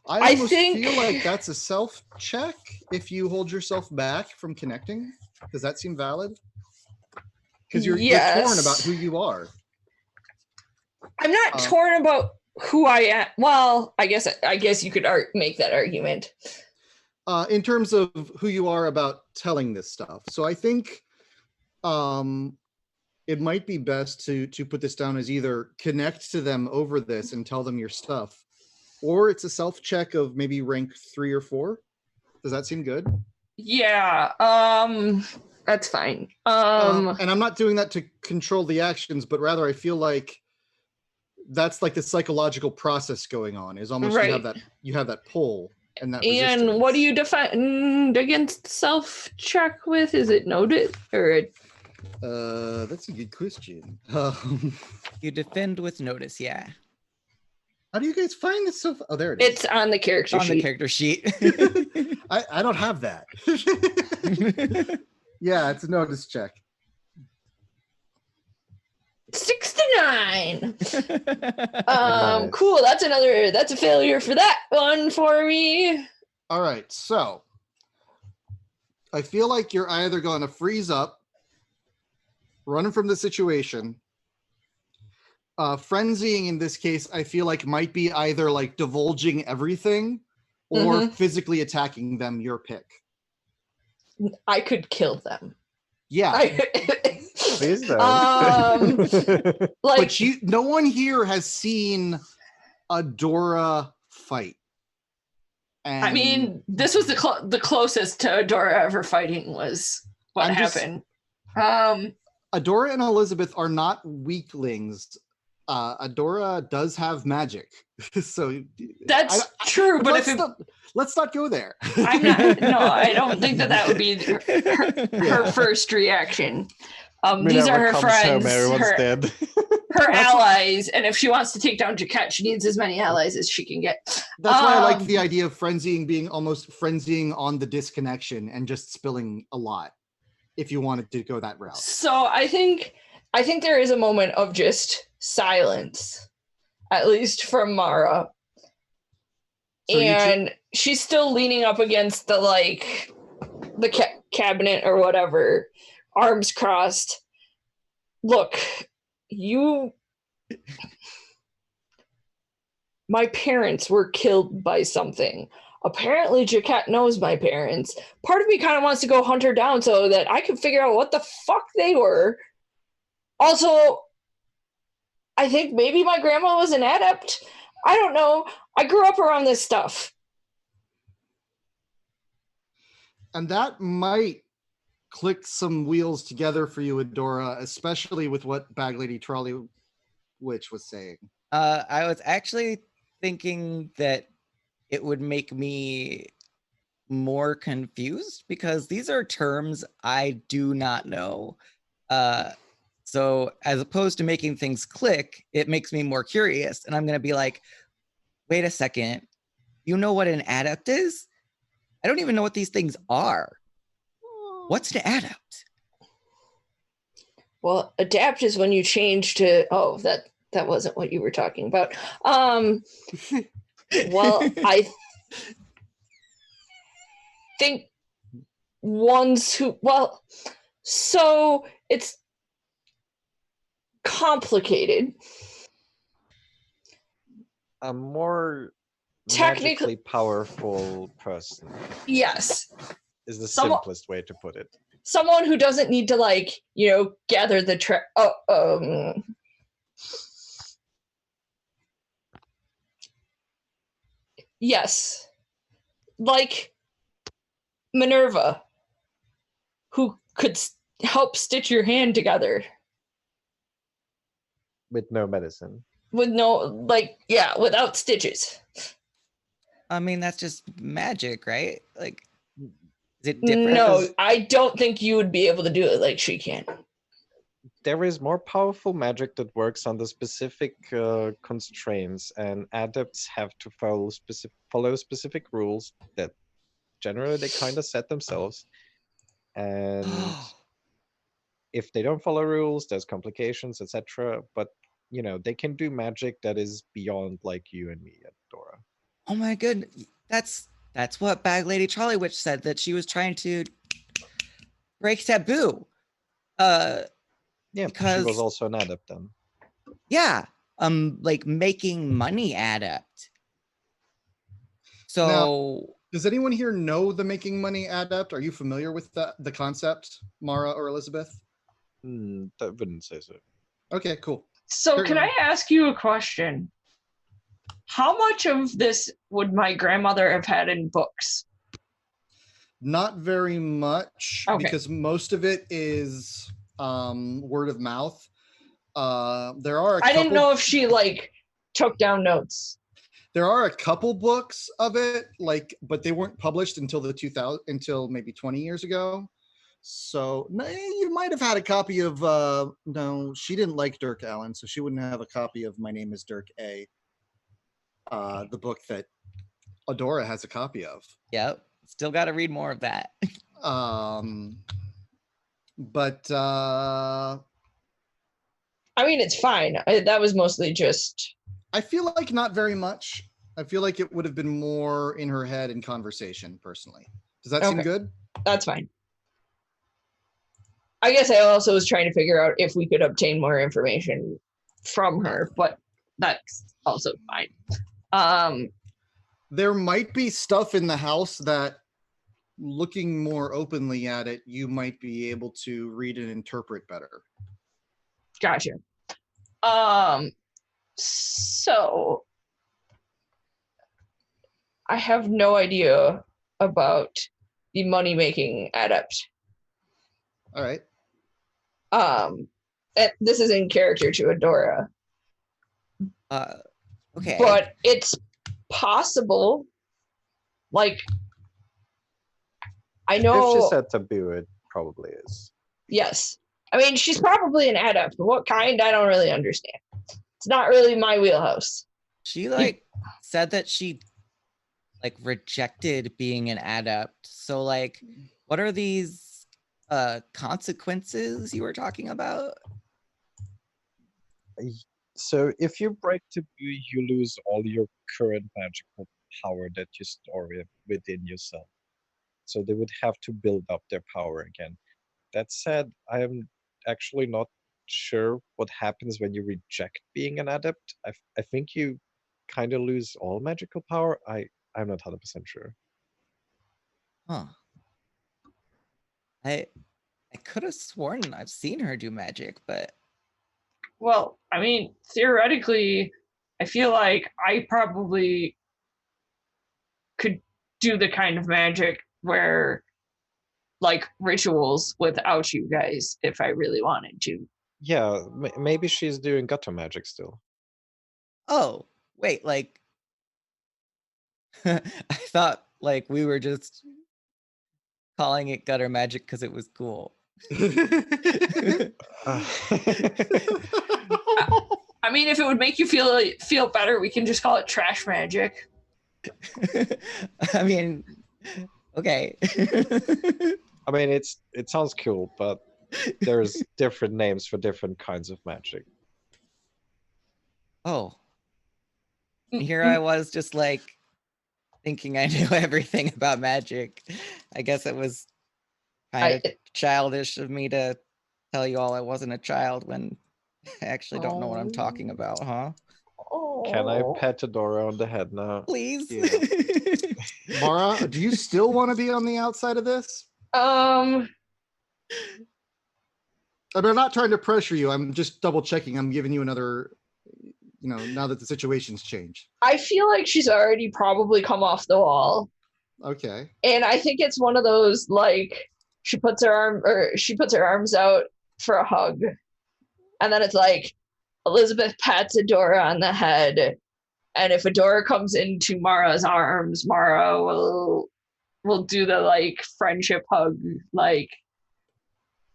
I think feel like that's a self-check if you hold yourself back from connecting. Does that seem valid? Because you're torn about who you are. I'm not torn about who I am. Well, I guess you could make that argument. In terms of who you are about telling this stuff. So I think it might be best to put this down as either connect to them over this and tell them your stuff, or it's a self-check of maybe rank 3 or 4. Does that seem good? Yeah, that's fine. And I'm not doing that to control the actions, but rather I feel like that's like the psychological process going on, is almost right. you have that pull and that And resistance. what do you defend against self-check with? Is it noted or that's a good question. You defend with notice, yeah. How do you guys find this so? Oh, there it is. It's on the character On sheet. the character sheet. I don't have that. Yeah, it's a notice check. 69. Nice. Cool. That's a failure for that one for me. All right, so I feel like you're either going to freeze up, running from the situation. Frenzying in this case, I feel like might be either like divulging everything or physically attacking them, your pick. I could kill them. Yeah. Please don't. Like, But no one here has seen a Dora fight. And I mean, this was the closest to Adora ever fighting was what happened. Adora and Elizabeth are not weaklings. Adora does have magic, so that's true. But let's not go there. I'm not. No, I don't think that would be her first reaction. These are her friends, dead. her allies, and if she wants to take down Jaquette, she needs as many allies as she can get. That's why I like the idea of frenzying being almost frenzying on the disconnection and just spilling a lot, if you wanted to go that route. So I think there is a moment of just silence, at least from Mara. So and she's still leaning up against the cabinet or whatever, arms crossed. Look, my parents were killed by something. Apparently Jaquette knows my parents. Part of me kind of wants to go hunt her down so that I can figure out what the fuck they were. Also, I think maybe my grandma was an adept. I don't know. I grew up around this stuff. And that might click some wheels together for you, Adora, especially with what Bag Lady Trolley Witch was saying. I was actually thinking that it would make me more confused because these are terms I do not know. So as opposed to making things click, it makes me more curious. And I'm going to be like, wait a second, you know what an adept is? I don't even know what these things are. What's an adept? Well, adapt is when you change to, that wasn't what you were talking about. Well, I think so it's complicated. A more Technically magically powerful person. Yes. Is the simplest way to put it. Someone who doesn't need to gather the yes. Like Minerva, who could help stitch your hand together. With no medicine. With without stitches. I mean, that's just magic, right? Like, is it different? No, I don't think you would be able to do it like she can. There is more powerful magic that works under specific constraints, and adepts have to follow specific rules that generally they kind of set themselves. And if they don't follow rules, there's complications, etc. But they can do magic that is beyond like you and me, Dora. Oh my goodness, that's what Bag Lady Trolley Witch said, that she was trying to break taboo. Yeah, because she was also an adept then. Yeah, like making money adept. So Now, does anyone here know the making money adept? Are you familiar with the concept, Mara or Elizabeth? That wouldn't say so. Okay, cool. So Carry can on. I ask you a question? How much of this would my grandmother have had in books? Not very much, Okay. because most of it is word of mouth. There are I didn't know if she like took down notes. There are a couple books of it, like, but they weren't published until the 2000, until maybe 20 years ago. So you might have had a copy of. No, she didn't like Dirk Allen, so she wouldn't have a copy of My Name Is Dirk A. The book that Adora has a copy of. yep, still got to read more of that. But I mean, it's fine. That was mostly just. I feel like not very much. I feel like it would have been more in her head in conversation, personally. Does that seem Okay. good? That's fine. I guess I also was trying to figure out if we could obtain more information from her, but that's also fine. There might be stuff in the house that, looking more openly at it, you might be able to read and interpret better. Gotcha. So I have no idea about the money-making adept. All right. This is in character to Adora, Okay. but it's possible. Like, I know. If she said taboo, it probably is. Yes. I mean, she's probably an adept, but what kind, I don't really understand. It's not really my wheelhouse. She like said that she like rejected being an adept. So like, what are these consequences you were talking about? So if you break taboo, you lose all your current magical power that you store within yourself. So they would have to build up their power again. That said, I am actually not sure what happens when you reject being an adept. I think you kind of lose all magical power. I'm not 100% sure. Huh. I could have sworn I've seen her do magic, but Well, I mean, theoretically, I feel like I probably could do the kind of magic where, like, rituals without you guys if I really wanted to. Yeah, maybe she's doing gutter magic still. oh, wait, like I thought like we were just calling it gutter magic because it was cool. I mean, if it would make you feel better, we can just call it trash magic. I mean, okay. I mean, it sounds cool, but there's different names for different kinds of magic. Oh. And here I was just like thinking I knew everything about magic. I guess it was kind of childish of me to tell you all I wasn't a child when I actually don't know what I'm talking about, huh? Can I pet Adora on the head now? Please. Yeah. Mara, do you still want to be on the outside of this? Um, And I'm not trying to pressure you. I'm just double checking. I'm giving you another, now that the situation's changed. I feel like she's already probably come off the wall. Okay. And I think it's one of those, like, she puts her arms out for a hug. And then it's like Elizabeth pats Adora on the head. And if Adora comes into Mara's arms, Mara will do the like friendship hug, like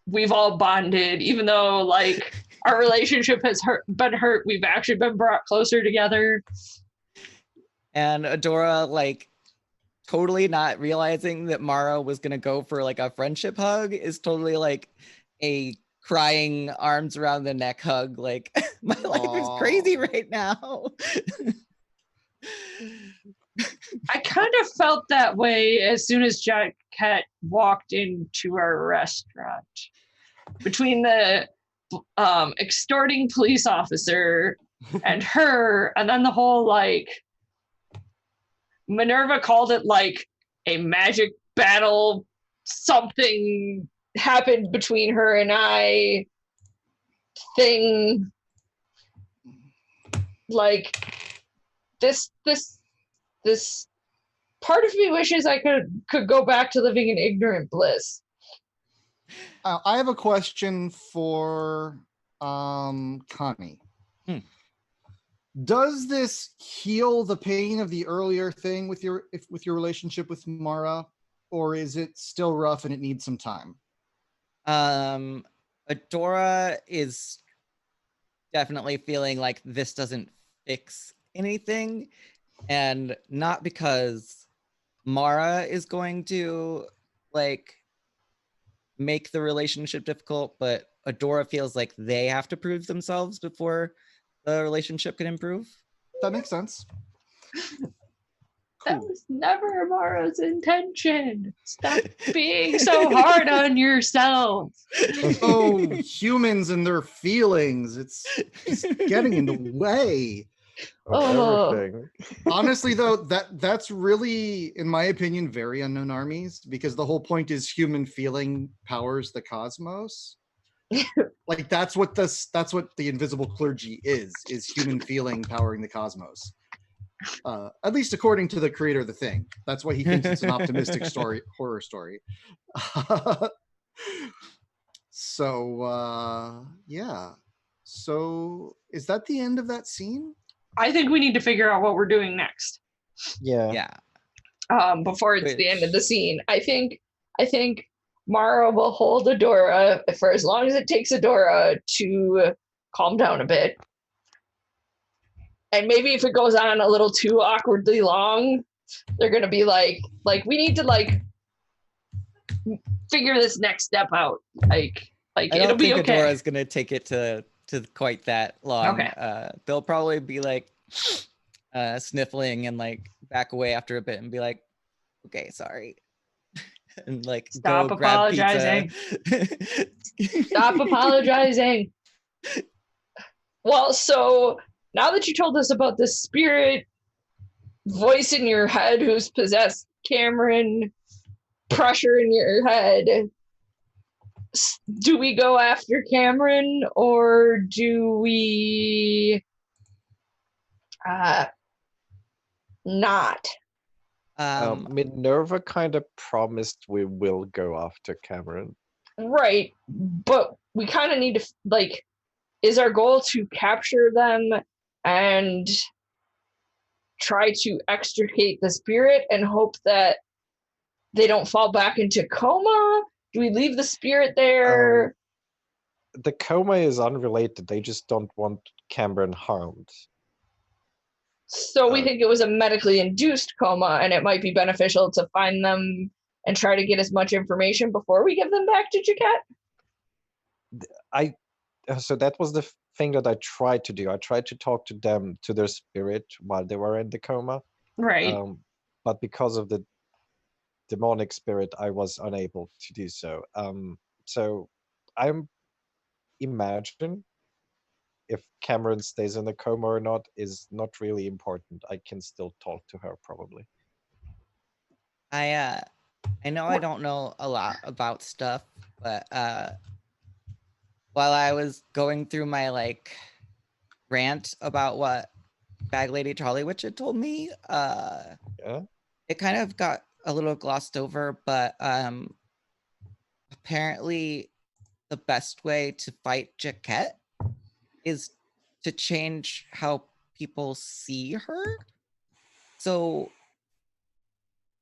we've all bonded, even though like our relationship has been hurt, we've actually been brought closer together. And Adora, like, totally not realizing that Mara was gonna go for like a friendship hug, is totally like a crying arms around the neck hug, like my life is crazy right now. I kind of felt that way as soon as Jacket walked into our restaurant. Between the extorting police officer and her, and then the whole like Minerva called it like a magic battle, something happened between her and I thing. Like this part of me wishes I could go back to living in ignorant bliss. I have a question for Connie. Does this heal the pain of the earlier thing with your relationship with Mara, or is it still rough and it needs some time? Adora is definitely feeling like this doesn't fix anything, and not because Mara is going to like make the relationship difficult, but Adora feels like they have to prove themselves before the relationship can improve. That makes sense. That was never Mara's intention. Stop being so hard on yourself. Oh, humans and their feelings. It's just getting in the way. Of everything. Honestly, though, that's really, in my opinion, very Unknown Armies, because the whole point is human feeling powers the cosmos. Like that's what the invisible clergy is human feeling powering the cosmos. At least according to the creator of the thing. That's why he thinks it's an optimistic horror story. So yeah. So is that the end of that scene? I think we need to figure out what we're doing next. Yeah. Before it's the end of the scene. I think Mara will hold Adora for as long as it takes Adora to calm down a bit. And maybe if it goes on a little too awkwardly long, they're gonna be like we need to like figure this next step out. Like I it'll don't be think okay. Adora's gonna take it to quite that long. Okay. They'll probably be like sniffling and like back away after a bit and be like, okay, sorry. And like Stop go grab apologizing. pizza. Stop apologizing. Well, so now that you told us about the spirit voice in your head who's possessed Cameron, pressure in your head, do we go after Cameron or do we not? Minerva kind of promised we will go after Cameron. Right, but we kind of need to like, is our goal to capture them and try to extricate the spirit and hope that they don't fall back into coma? Do we leave the spirit there? The coma is unrelated. They just don't want Cameron harmed. So we think it was a medically induced coma, and it might be beneficial to find them and try to get as much information before we give them back to Jaquette? So that was the thing that I tried to do. I tried to talk to them, to their spirit, while they were in the coma. Right. But because of the demonic spirit, I was unable to do so. So I'm imagine if Cameron stays in the coma or not is not really important. I can still talk to her probably. I know I don't know a lot about stuff, but while I was going through my like rant about what Bag Lady Trolley Witch had told me, it kind of got a little glossed over, but apparently the best way to fight Jaquette is to change how people see her. So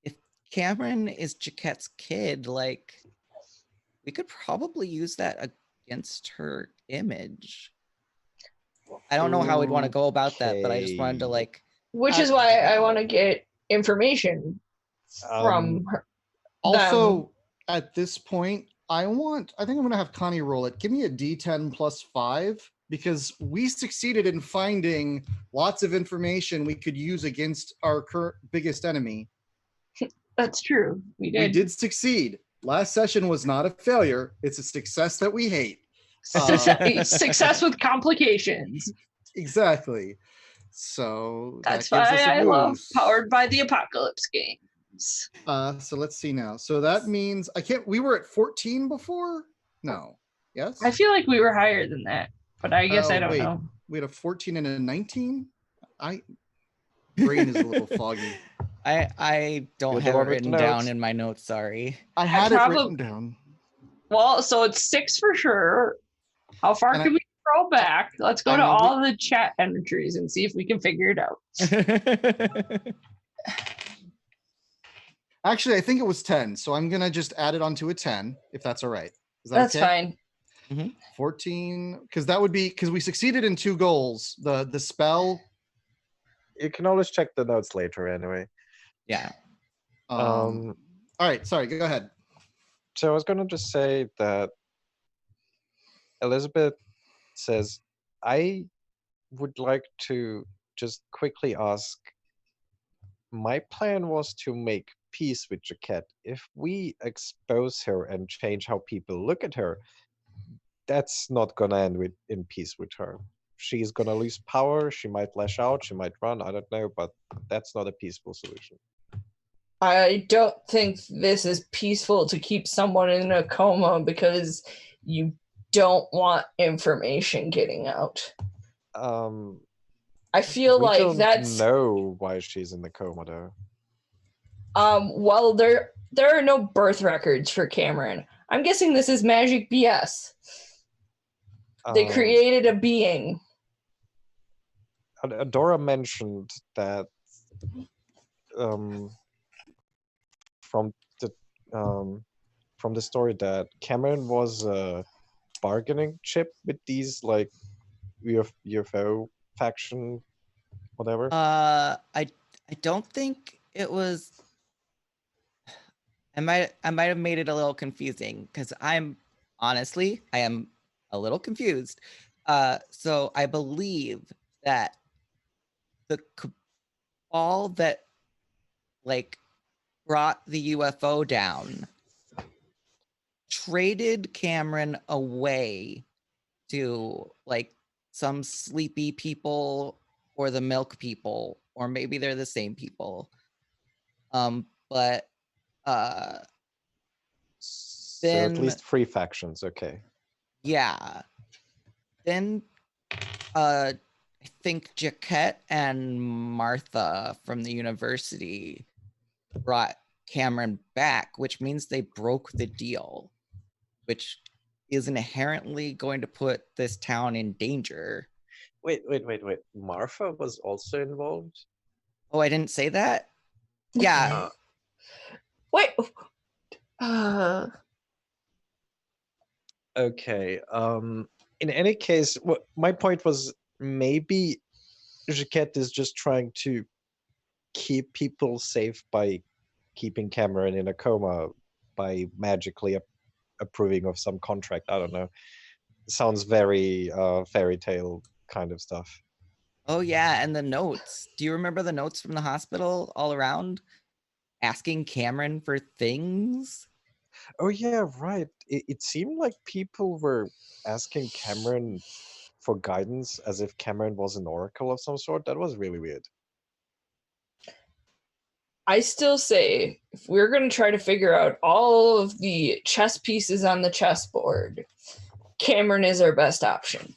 if Cameron is Jaquette's kid, like we could probably use that against her image. I don't know how we'd want to go about that, but I just wanted to like. Which is why I want to get information from her. Also, at this point, I think I'm going to have Connie roll it. Give me a D10 plus 5, because we succeeded in finding lots of information we could use against our current biggest enemy. That's true. We did. We did succeed. Last session was not a failure. It's a success that we hate. Success with complications. Exactly. So That's that gives why us a I love boost. Powered by the Apocalypse games. So let's see now. So that means I can't. We were at 14 before. No. Yes. I feel like we were higher than that, but I guess I don't Wait. know. We had a 14 and a 19. I brain is a little foggy. I don't You're the have it one with the written down notes. in my notes. Sorry. I had it probably- written down. Well, so it's 6 for sure. How far And can we scroll back? Let's go I to mean, all the chat entries and see if we can figure it out. Actually, I think it was 10. So I'm gonna just add it onto a 10, if that's all right. Is that That's okay? fine. 14, because that would be because we succeeded in 2 goals. The spell. You can always check the notes later anyway. Yeah. All right, sorry, go ahead. So I was gonna just say that Elizabeth says, I would like to just quickly ask, my plan was to make peace with Jaquette. If we expose her and change how people look at her, that's not gonna end in peace with her. She's gonna lose power, she might lash out, she might run, I don't know, but that's not a peaceful solution. I don't think this is peaceful to keep someone in a coma because you don't want information getting out. I feel We like don't that's know why she's in the coma though. well, there are no birth records for Cameron. I'm guessing this is magic BS. They created a being. Adora mentioned that from the story that Cameron was a bargaining chip with these like UFO faction, whatever. I don't think it was. I might have made it a little confusing because I am a little confused. So I believe that the cabal that like brought the UFO down traded Cameron away to like some sleepy people or the milk people, or maybe they're the same people. But So at then least 3 factions, okay. yeah. Then I think Jaquette and Martha from the university brought Cameron back, which means they broke the deal, which is inherently going to put this town in danger. Wait. Martha was also involved? Oh, I didn't say that? Yeah. Wait. Okay. In any case, my point was maybe Jaquette is just trying to keep people safe by keeping Cameron in a coma by magically approving of some contract. I don't know. Sounds very fairy tale kind of stuff. Oh, yeah. And the notes. Do you remember the notes from the hospital all around asking Cameron for things? Oh, yeah, right. It seemed like people were asking Cameron for guidance as if Cameron was an oracle of some sort. That was really weird. I still say if we're going to try to figure out all of the chess pieces on the chessboard, Cameron is our best option.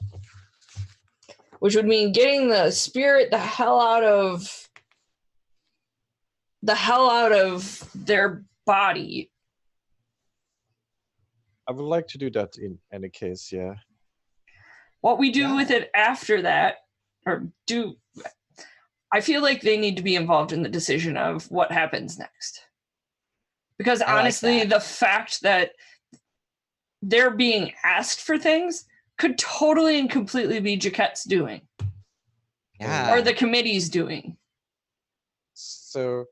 Which would mean getting the spirit the hell out of their body. I would like to do that in any case, yeah. What we do with it after that, I feel like they need to be involved in the decision of what happens next. Because honestly, the fact that they're being asked for things could totally and completely be Jaquette's doing. Yeah. Or the committee's doing. So,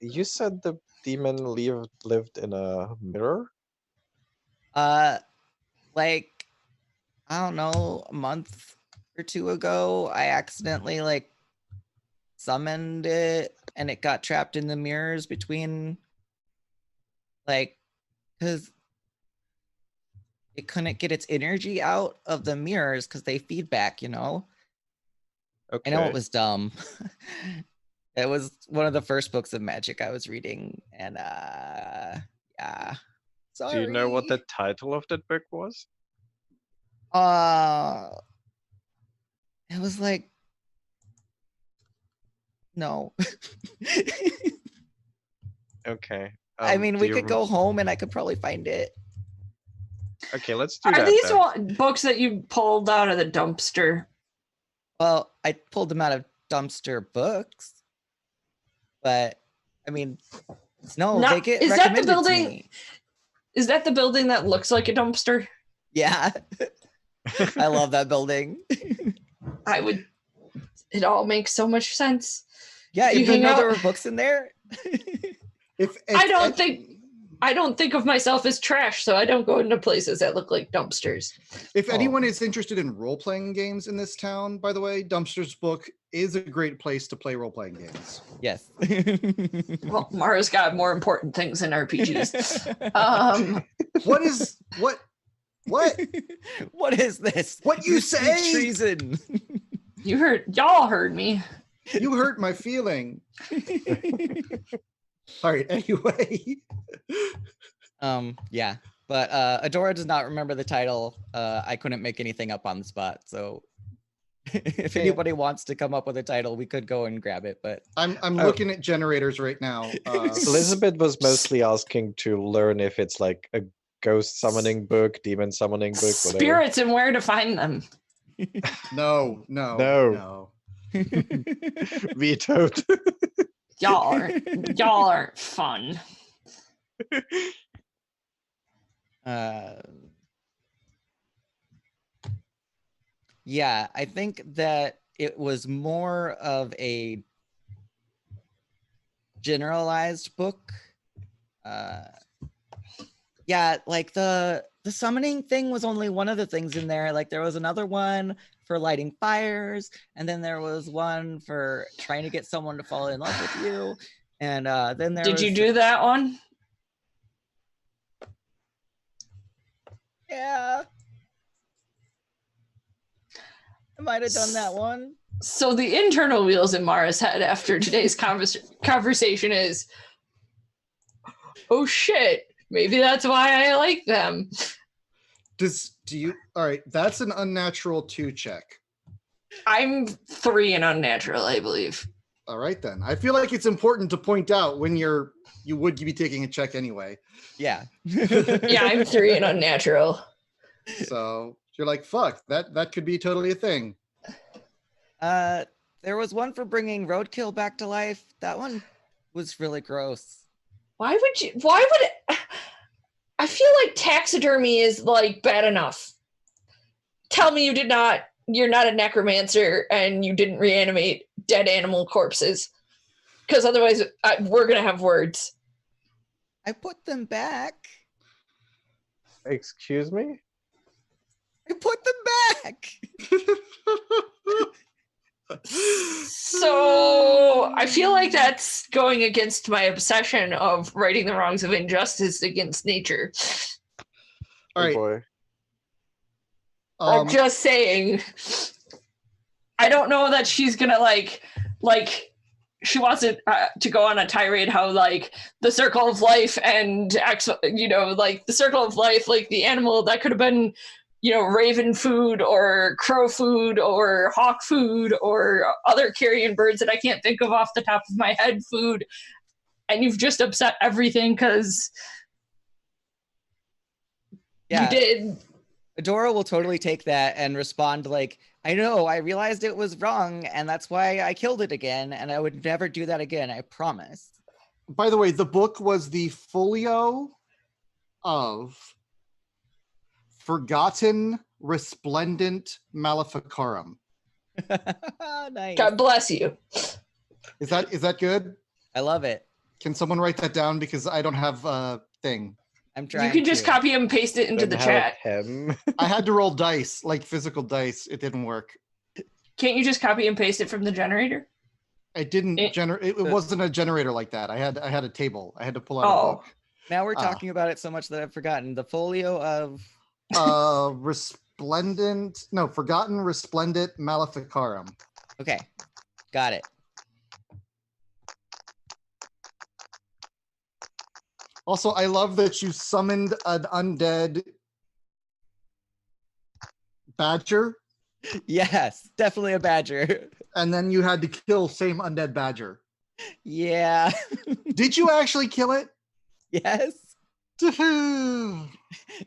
you said the demon lived in a mirror? Like, I don't know, a month or 2 ago, I accidentally like summoned it and it got trapped in the mirrors between because it couldn't get its energy out of the mirrors because they feedback, Okay. I know it was dumb. It was one of the first books of magic I was reading, and yeah. Sorry. Do you know what the title of that book was? It was like no. Okay. I mean, do we you could go home and I could probably find it. Okay, let's do Are that these then. books that you pulled out of the dumpster? Well, I pulled them out of dumpster books, but I mean, no, they get Is that the recommended to building? me. Is that the building that looks like a dumpster? Yeah. I love that building. I would. It all makes so much sense. Yeah, You you didn't hang know there out- were books in there? I don't think of myself as trash, so I don't go into places that look like dumpsters. If Oh. anyone is interested in role-playing games in this town, by the way, Dumpster's book is a great place to play role-playing games. Yes. Well, Mara's got more important things in RPGs. What is what? What is this? What you speak say? Treason. Y'all heard me. You hurt my feeling. All right. Anyway. Yeah. But Adora does not remember the title. I couldn't make anything up on the spot. So if anybody wants to come up with a title, we could go and grab it. But I'm looking at generators right now. Elizabeth was mostly asking to learn if it's like a ghost summoning book, demon summoning book, whatever. Spirits and where to find them. No. Vetoed. Y'all aren't fun. Yeah, I think that it was more of a generalized book. Yeah, like the summoning thing was only one of the things in there. Like there was another one for lighting fires, and then there was one for trying to get someone to fall in love with you. And then there Did was you do that one? Yeah. I might have done that one. So the internal wheels in Mara's head after today's conversation is, oh shit, maybe that's why I like them. All right, that's an unnatural 2 check. I'm 3 in unnatural, I believe. All right then. I feel like it's important to point out when you would be taking a check anyway. Yeah. Yeah, I'm 3 in unnatural. So you're like, fuck, that could be totally a thing. There was one for bringing roadkill back to life. That one was really gross. Why would I feel like taxidermy is like bad enough. Tell me you're not a necromancer and you didn't reanimate dead animal corpses. Because otherwise we're going to have words. I put them back. Excuse me? I put them back. So I feel like that's going against my obsession of righting the wrongs of injustice against nature. All right. Boy. I'm just saying. I don't know that she's gonna like she wants it to go on a tirade how like the circle of life and like the circle of life, like the animal that could have been raven food or crow food or hawk food or other carrion birds that I can't think of off the top of my head food, and you've just upset everything because you did. Adora will totally take that and respond like, I know, I realized it was wrong, and that's why I killed it again, and I would never do that again, I promise. By the way, the book was the folio of Forgotten Resplendent Maleficarum. Nice. God bless you. Is that good? I love it. Can someone write that down, because I don't have a thing. I'm trying. You can just to. copy and paste it into the chat. I had to roll dice, like physical dice. It didn't work. Can't you just copy and paste it from the generator? It didn't generate. It wasn't a generator like that. I had a table. I had to pull out a book. Now we're talking about it so much that I've forgotten. The folio of Forgotten Resplendent Maleficarum. Okay, got it. Also, I love that you summoned an undead badger, Yes, definitely a badger. and then you had to kill same undead badger. Yeah. Did you actually kill it? Yes. Oh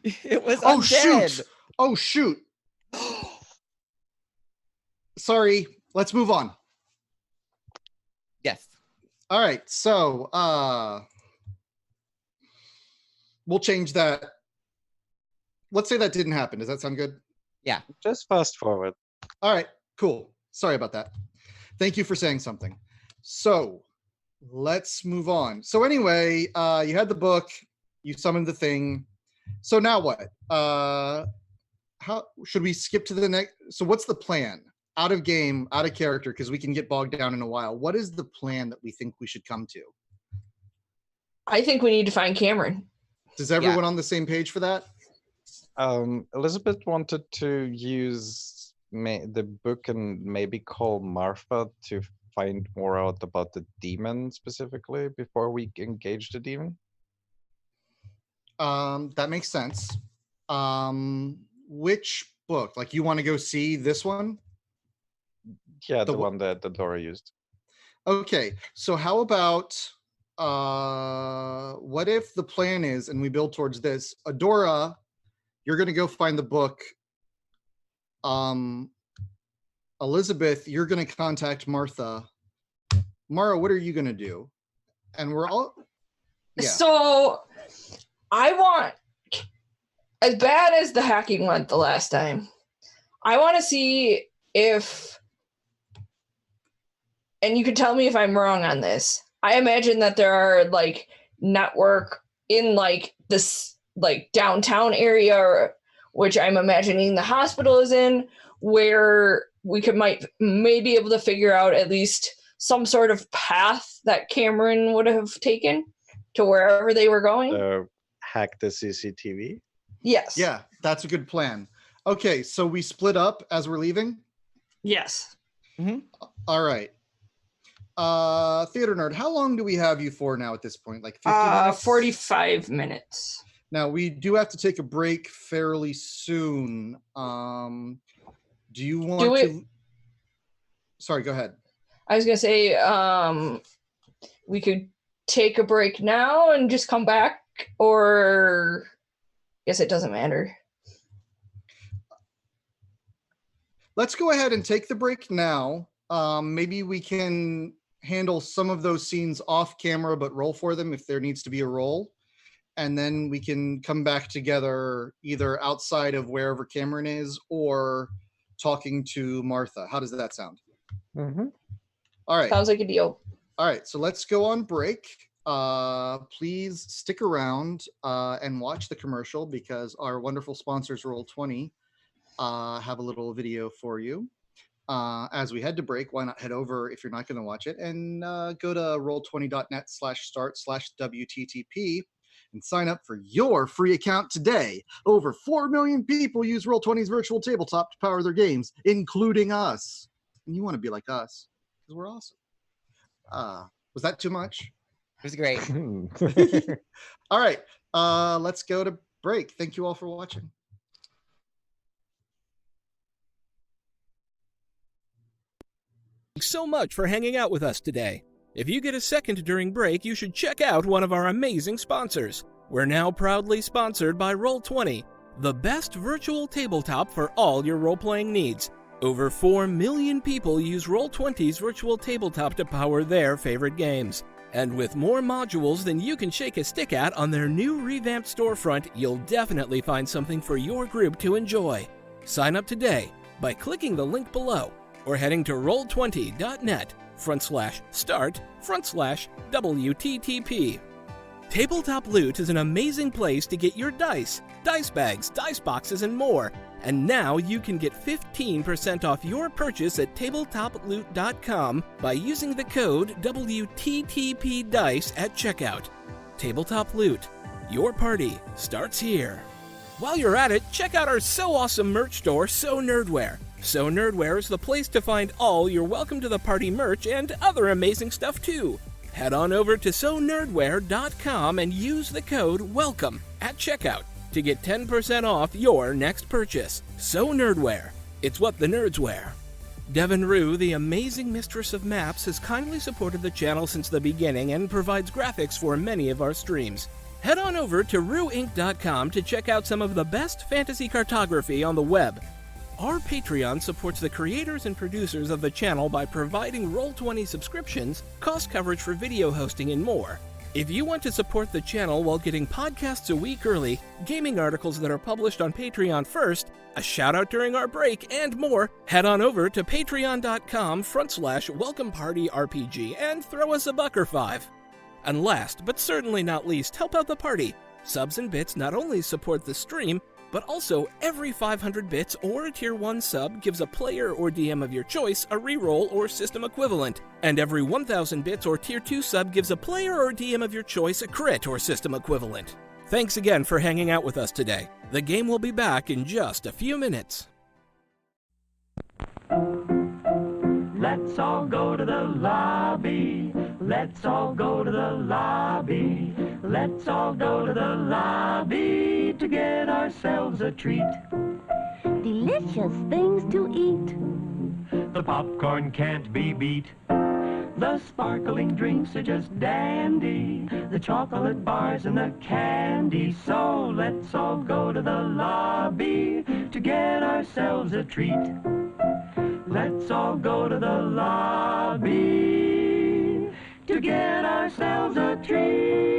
It was undead. shoot! Oh shoot! Sorry. Let's move on. Yes. All right. So, we'll change that. Let's say that didn't happen. Does that sound good? Yeah. Just fast forward. All right, cool. Sorry about that. Thank you for saying something. So let's move on. So anyway, you had the book, you summoned the thing. So now what? How should we skip to the next? So what's the plan? Out of game, out of character, because we can get bogged down in a while. What is the plan that we think we should come to? I think we need to find Cameron. Is everyone on the same page for that? Elizabeth wanted to use the book and maybe call Martha to find more out about the demon specifically before we engage the demon. That makes sense. Which book? Like, you want to go see this one? Yeah, the one that Dora used. Okay, so how about what if the plan is, and we build towards this, Adora, you're gonna go find the book. Elizabeth, you're gonna contact Martha. Mara, what are you gonna do? And we're all So I want, as bad as the hacking went the last time, I want to see if, and you can tell me if I'm wrong on this, I imagine that there are like network in like this like downtown area, which I'm imagining the hospital is in, where we might be able to figure out at least some sort of path that Cameron would have taken to wherever they were going. Hack the CCTV? Yes. Yeah, that's a good plan. Okay, so we split up as we're leaving? Yes. Mm-hmm. All right. Theater Nerd, how long do we have you for now at this point? Like 50 minutes? 45 minutes. Now, we do have to take a break fairly soon. Do you want to... Sorry, go ahead. I was going to say, we could take a break now and just come back, or I guess it doesn't matter. Let's go ahead and take the break now. Maybe we can handle some of those scenes off camera, but roll for them if there needs to be a roll. And then we can come back together either outside of wherever Cameron is or talking to Martha. How does that sound? Mm-hmm. All right. Sounds like a deal. All right, so let's go on break. Please stick around and watch the commercial because our wonderful sponsors, Roll20, have a little video for you. As we head to break, why not head over, if you're not going to watch it, and go to roll20.net/start/WTTP and sign up for your free account today. Over 4 million people use Roll20's virtual tabletop to power their games, including us. And you want to be like us because we're awesome. Was that too much? It was great. All right, let's go to break. Thank you all for watching. Thanks so much for hanging out with us today. If you get a second during break, you should check out one of our amazing sponsors. We're now proudly sponsored by Roll20, the best virtual tabletop for all your role-playing needs. Over 4 million people use Roll20's virtual tabletop to power their favorite games. And with more modules than you can shake a stick at on their new revamped storefront, you'll definitely find something for your group to enjoy. Sign up today by clicking the link below or heading to roll20.net/start/WTTP. Tabletop Loot is an amazing place to get your dice bags, dice boxes, and more. And now you can get 15% off your purchase at tabletoploot.com by using the code WTTPDICE at checkout. Tabletop Loot. Your party starts here. While you're at it, check out our so awesome merch store, So Nerdware. So Nerdware is the place to find all your Welcome to the Party merch and other amazing stuff too. Head on over to sonerdware.com and use the code WELCOME at checkout to get 10% off your next purchase. So Nerdware, it's what the nerds wear. Devin Rue, the amazing mistress of maps, has kindly supported the channel since the beginning and provides graphics for many of our streams. Head on over to rueinc.com to check out some of the best fantasy cartography on the web. Our Patreon supports the creators and producers of the channel by providing Roll20 subscriptions, cost coverage for video hosting, and more. If you want to support the channel while getting podcasts a week early, gaming articles that are published on Patreon first, a shout out during our break, and more, head on over to patreon.com/welcomepartyrpg and throw us a buck or $5. And last, but certainly not least, help out the party. Subs and bits not only support the stream, but also every 500 bits or a tier 1 sub gives a player or DM of your choice a reroll or system equivalent, and every 1000 bits or tier 2 sub gives a player or DM of your choice a crit or system equivalent. Thanks again for hanging out with us today. The game will be back in just a few minutes. Let's all go to the lobby. Let's all go to the lobby. Let's all go to the lobby to get ourselves a treat. Delicious things to eat. The popcorn can't be beat. The sparkling drinks are just dandy. The chocolate bars and the candy. So let's all go to the lobby to get ourselves a treat. Let's all go to the lobby to get ourselves a treat.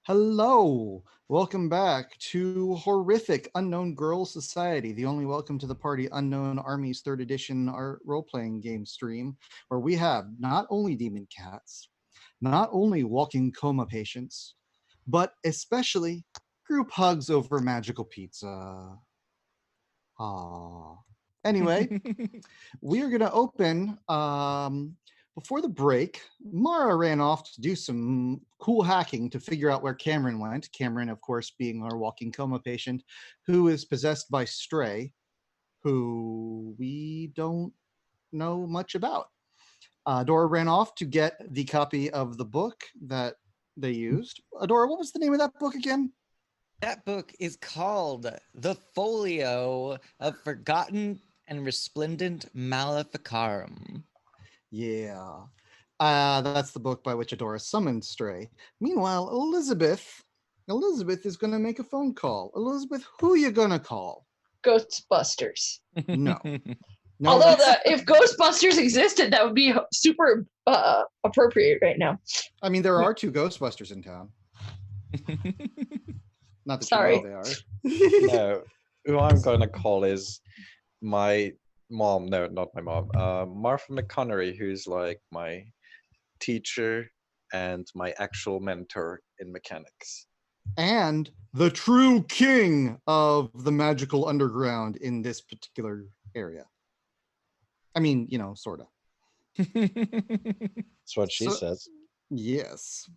Hello, welcome back to Horrific Unknown Girls Society, the only welcome to the party Unknown Armies 3rd edition art role-playing game stream, where we have not only demon cats, not only walking coma patients, but especially group hugs over magical pizza. Ah. Anyway, we are going to open before the break. Mara ran off to do some cool hacking to figure out where Cameron went. Cameron, of course, being our walking coma patient, who is possessed by Stray, who we don't know much about. Adora ran off to get the copy of the book that they used. Adora, what was the name of that book again? That book is called The Folio of Forgotten and Resplendent Maleficarum. Yeah. That's the book by which Adora summoned Stray. Meanwhile, Elizabeth is going to make a phone call. Elizabeth, who you going to call? Ghostbusters. No. No, Although that's- if Ghostbusters existed, that would be super appropriate right now. I mean, there are 2 Ghostbusters in town. Not that Sorry. you know they are. No, who I'm going to call is my mom. No, not my mom. Martha McConnery, who's like my teacher and my actual mentor in mechanics. And the true king of the magical underground in this particular area. I mean, sort of. That's what she So- says. Yes.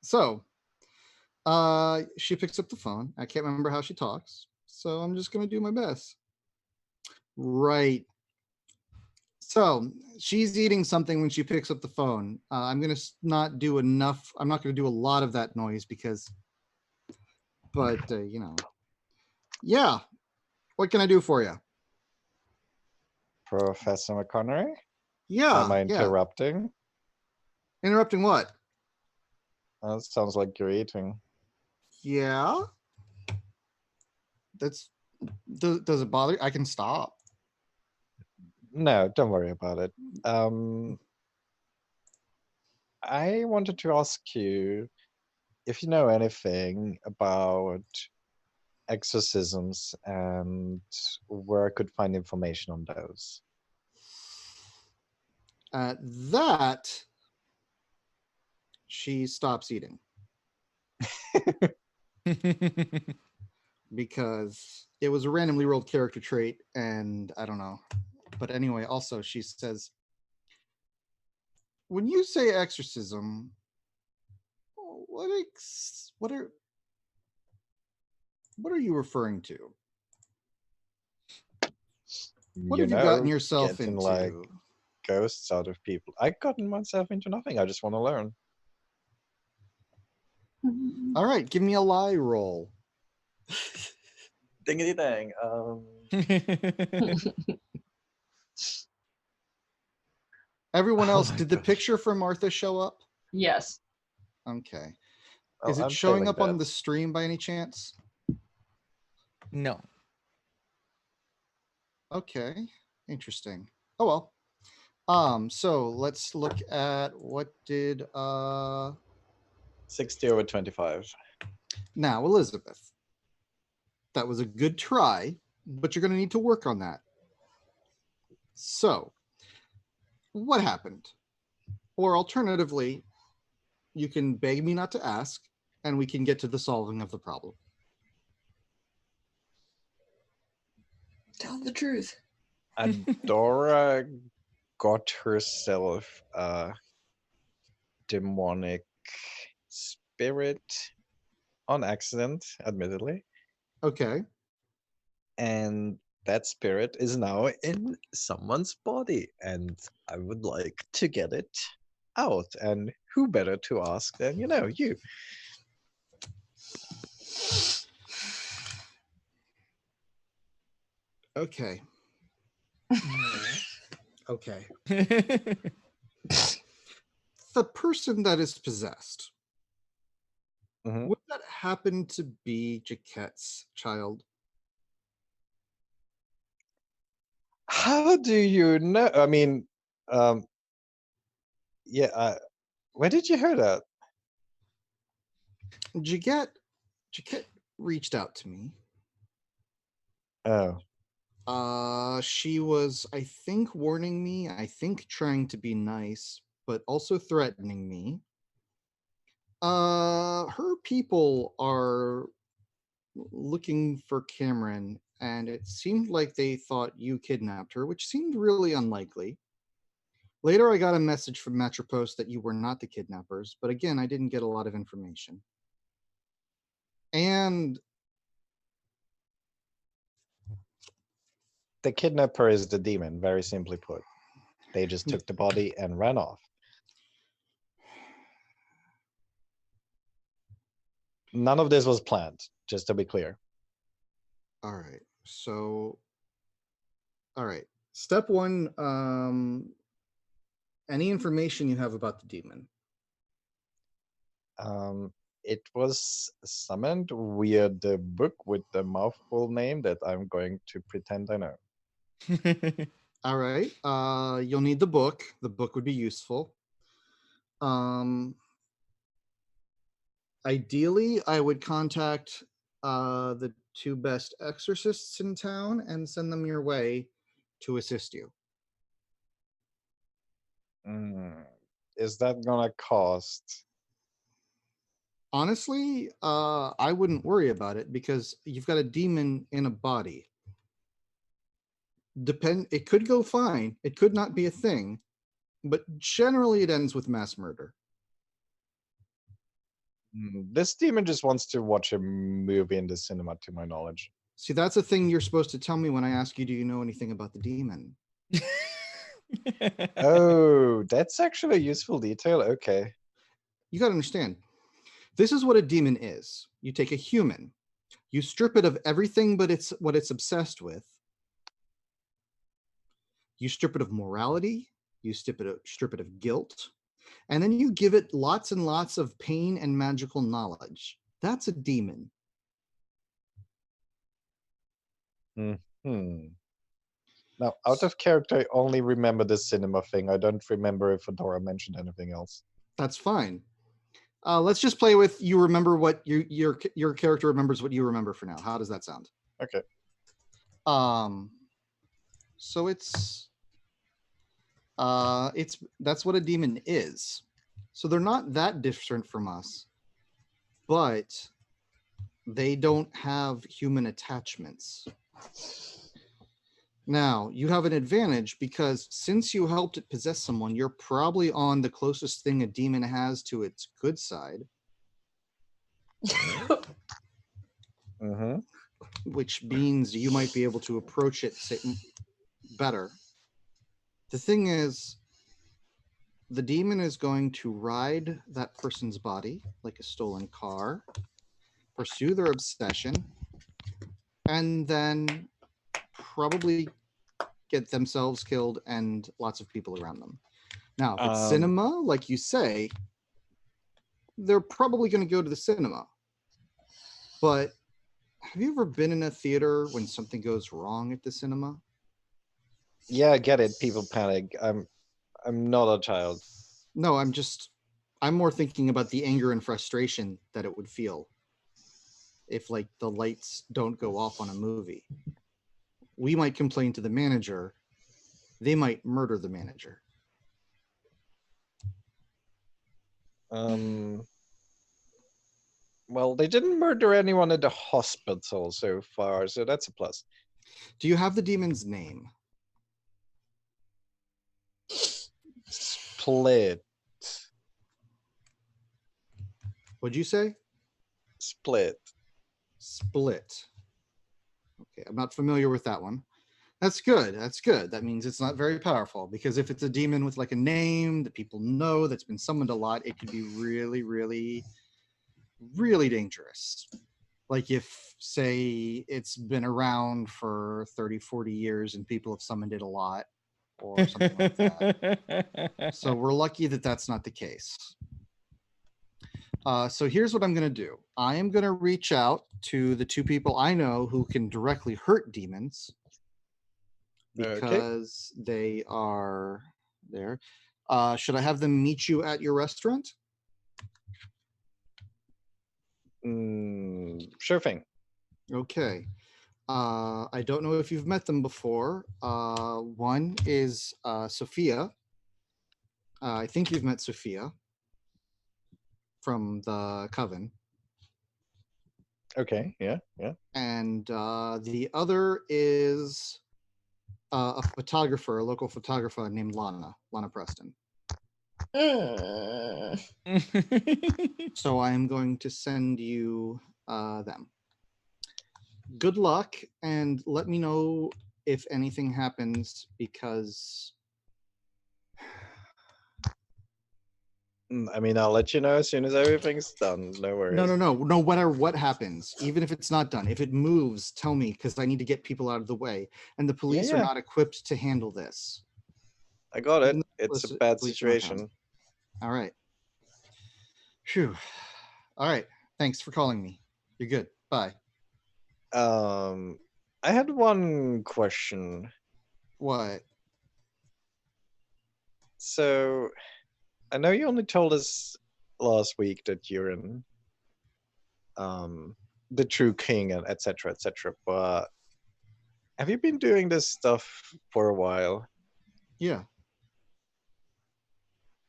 So, she picks up the phone. I can't remember how she talks, so I'm just going to do my best. Right. So, she's eating something when she picks up the phone. I'm going to not do enough. I'm not going to do a lot of that noise because, but, yeah. What can I do for you? Professor McConnery? Yeah. Am I yeah. interrupting? Interrupting what? That sounds like you're eating. Yeah. Does it bother you? I can stop. No, don't worry about it. I wanted to ask you if you know anything about exorcisms and where I could find information on those. At that, she stops eating because it was a randomly rolled character trait, and I don't know. But anyway, also she says, when you say exorcism, what are you referring to? What have you gotten yourself getting, into? like, ghosts out of people. I've gotten myself into nothing. I just want to learn. All right, give me a lie roll. Dingity dang. Everyone Oh else, my did the gosh. picture for Martha show up? Yes. Okay. Well, Is it I'm showing failing up on that. the stream by any chance? No. Okay, interesting. Oh well. So let's look at what did 60 over 25. now, Elizabeth. That was a good try, but you're gonna need to work on that. So, what happened? Or alternatively, you can beg me not to ask, and we can get to the solving of the problem. Tell the truth. Adora got herself a demonic spirit on accident, admittedly. Okay. And that spirit is now in someone's body. And I would like to get it out. And who better to ask than, you? Okay. Okay. The person that is possessed, Mhm. would that happen to be Jaquette's child? How do you know? I mean, yeah, where did you hear that? Jaquette reached out to me. Oh. She was, I think, warning me, I think trying to be nice, but also threatening me. Her people are looking for Cameron, and it seemed like they thought you kidnapped her, which seemed really unlikely. Later, I got a message from Metropost that you were not the kidnappers, but again, I didn't get a lot of information. And The kidnapper is the demon, very simply put. They just took the body and ran off. None of this was planned, just to be clear. all right, so all right. Step one, any information you have about the demon. It was summoned via the book with the mouthful name that I'm going to pretend I know. All right. You'll need the book. The book would be useful. Ideally, I would contact the two best exorcists in town and send them your way to assist you. Is that gonna cost? Honestly, I wouldn't worry about it because you've got a demon in a body. It could go fine. It could not be a thing, but generally it ends with mass murder. This demon just wants to watch a movie in the cinema, to my knowledge. See, that's a thing you're supposed to tell me when I ask you, do you know anything about the demon? Oh, that's actually a useful detail. Okay. You got to understand, this is what a demon is. You take a human, you strip it of everything but it's what it's obsessed with. You strip it of morality, you strip it of guilt, and then you give it lots and lots of pain and magical knowledge. That's a demon. Now, out of character, I only remember the cinema thing. I don't remember if Fedora mentioned anything else. That's fine. Let's just play with you remember what your character remembers what you remember for now. How does that sound? Okay. So it's that's what a demon is. So they're not that different from us, but they don't have human attachments. Now, you have an advantage because since you helped it possess someone, you're probably on the closest thing a demon has to its good side. Which means you might be able to approach it better. The thing is, the demon is going to ride that person's body like a stolen car, pursue their obsession, and then probably get themselves killed and lots of people around them. Now, if it's cinema, like you say, they're probably going to go to the cinema. But have you ever been in a theater when something goes wrong at the cinema? Yeah, I get it. People panic. I'm not a child. No, I'm more thinking about the anger and frustration that it would feel if like the lights don't go off on a movie. We might complain to the manager. They might murder the manager. Well, they didn't murder anyone at the hospital so far, so that's a plus. Do you have the demon's name? Split. What'd you say? Split. Split. Okay, I'm not familiar with that one. That's good. That's good. That means it's not very powerful because if it's a demon with like a name that people know that's been summoned a lot, it could be really, really, really dangerous. Like if, say, it's been around for 30, 40 years and people have summoned it a lot or something like that. So we're lucky that that's not the case. So here's what I'm going to do. I am going to reach out to the two people I know who can directly hurt demons because they are there. Should I have them meet you at your restaurant? Sure thing. Okay. I don't know if you've met them before. One is Sophia. I think you've met Sophia from the Coven. Okay, yeah. And the other is a photographer, a local photographer named Lana Preston. Mm. So I am going to send you them. Good luck, and let me know if anything happens, because I mean, I'll let you know as soon as everything's done. No worries. no, no matter what happens, even if it's not done, if it moves, tell me, because I need to get people out of the way, and the police are Yeah. not equipped to handle this. I got it. Even the It's a police- bad police are not situation. All right. Phew. All right. Thanks for calling me. You're good. Bye. I had one question. What? So, I know you only told us last week that you're in the true king and etc. But have you been doing this stuff for a while? Yeah.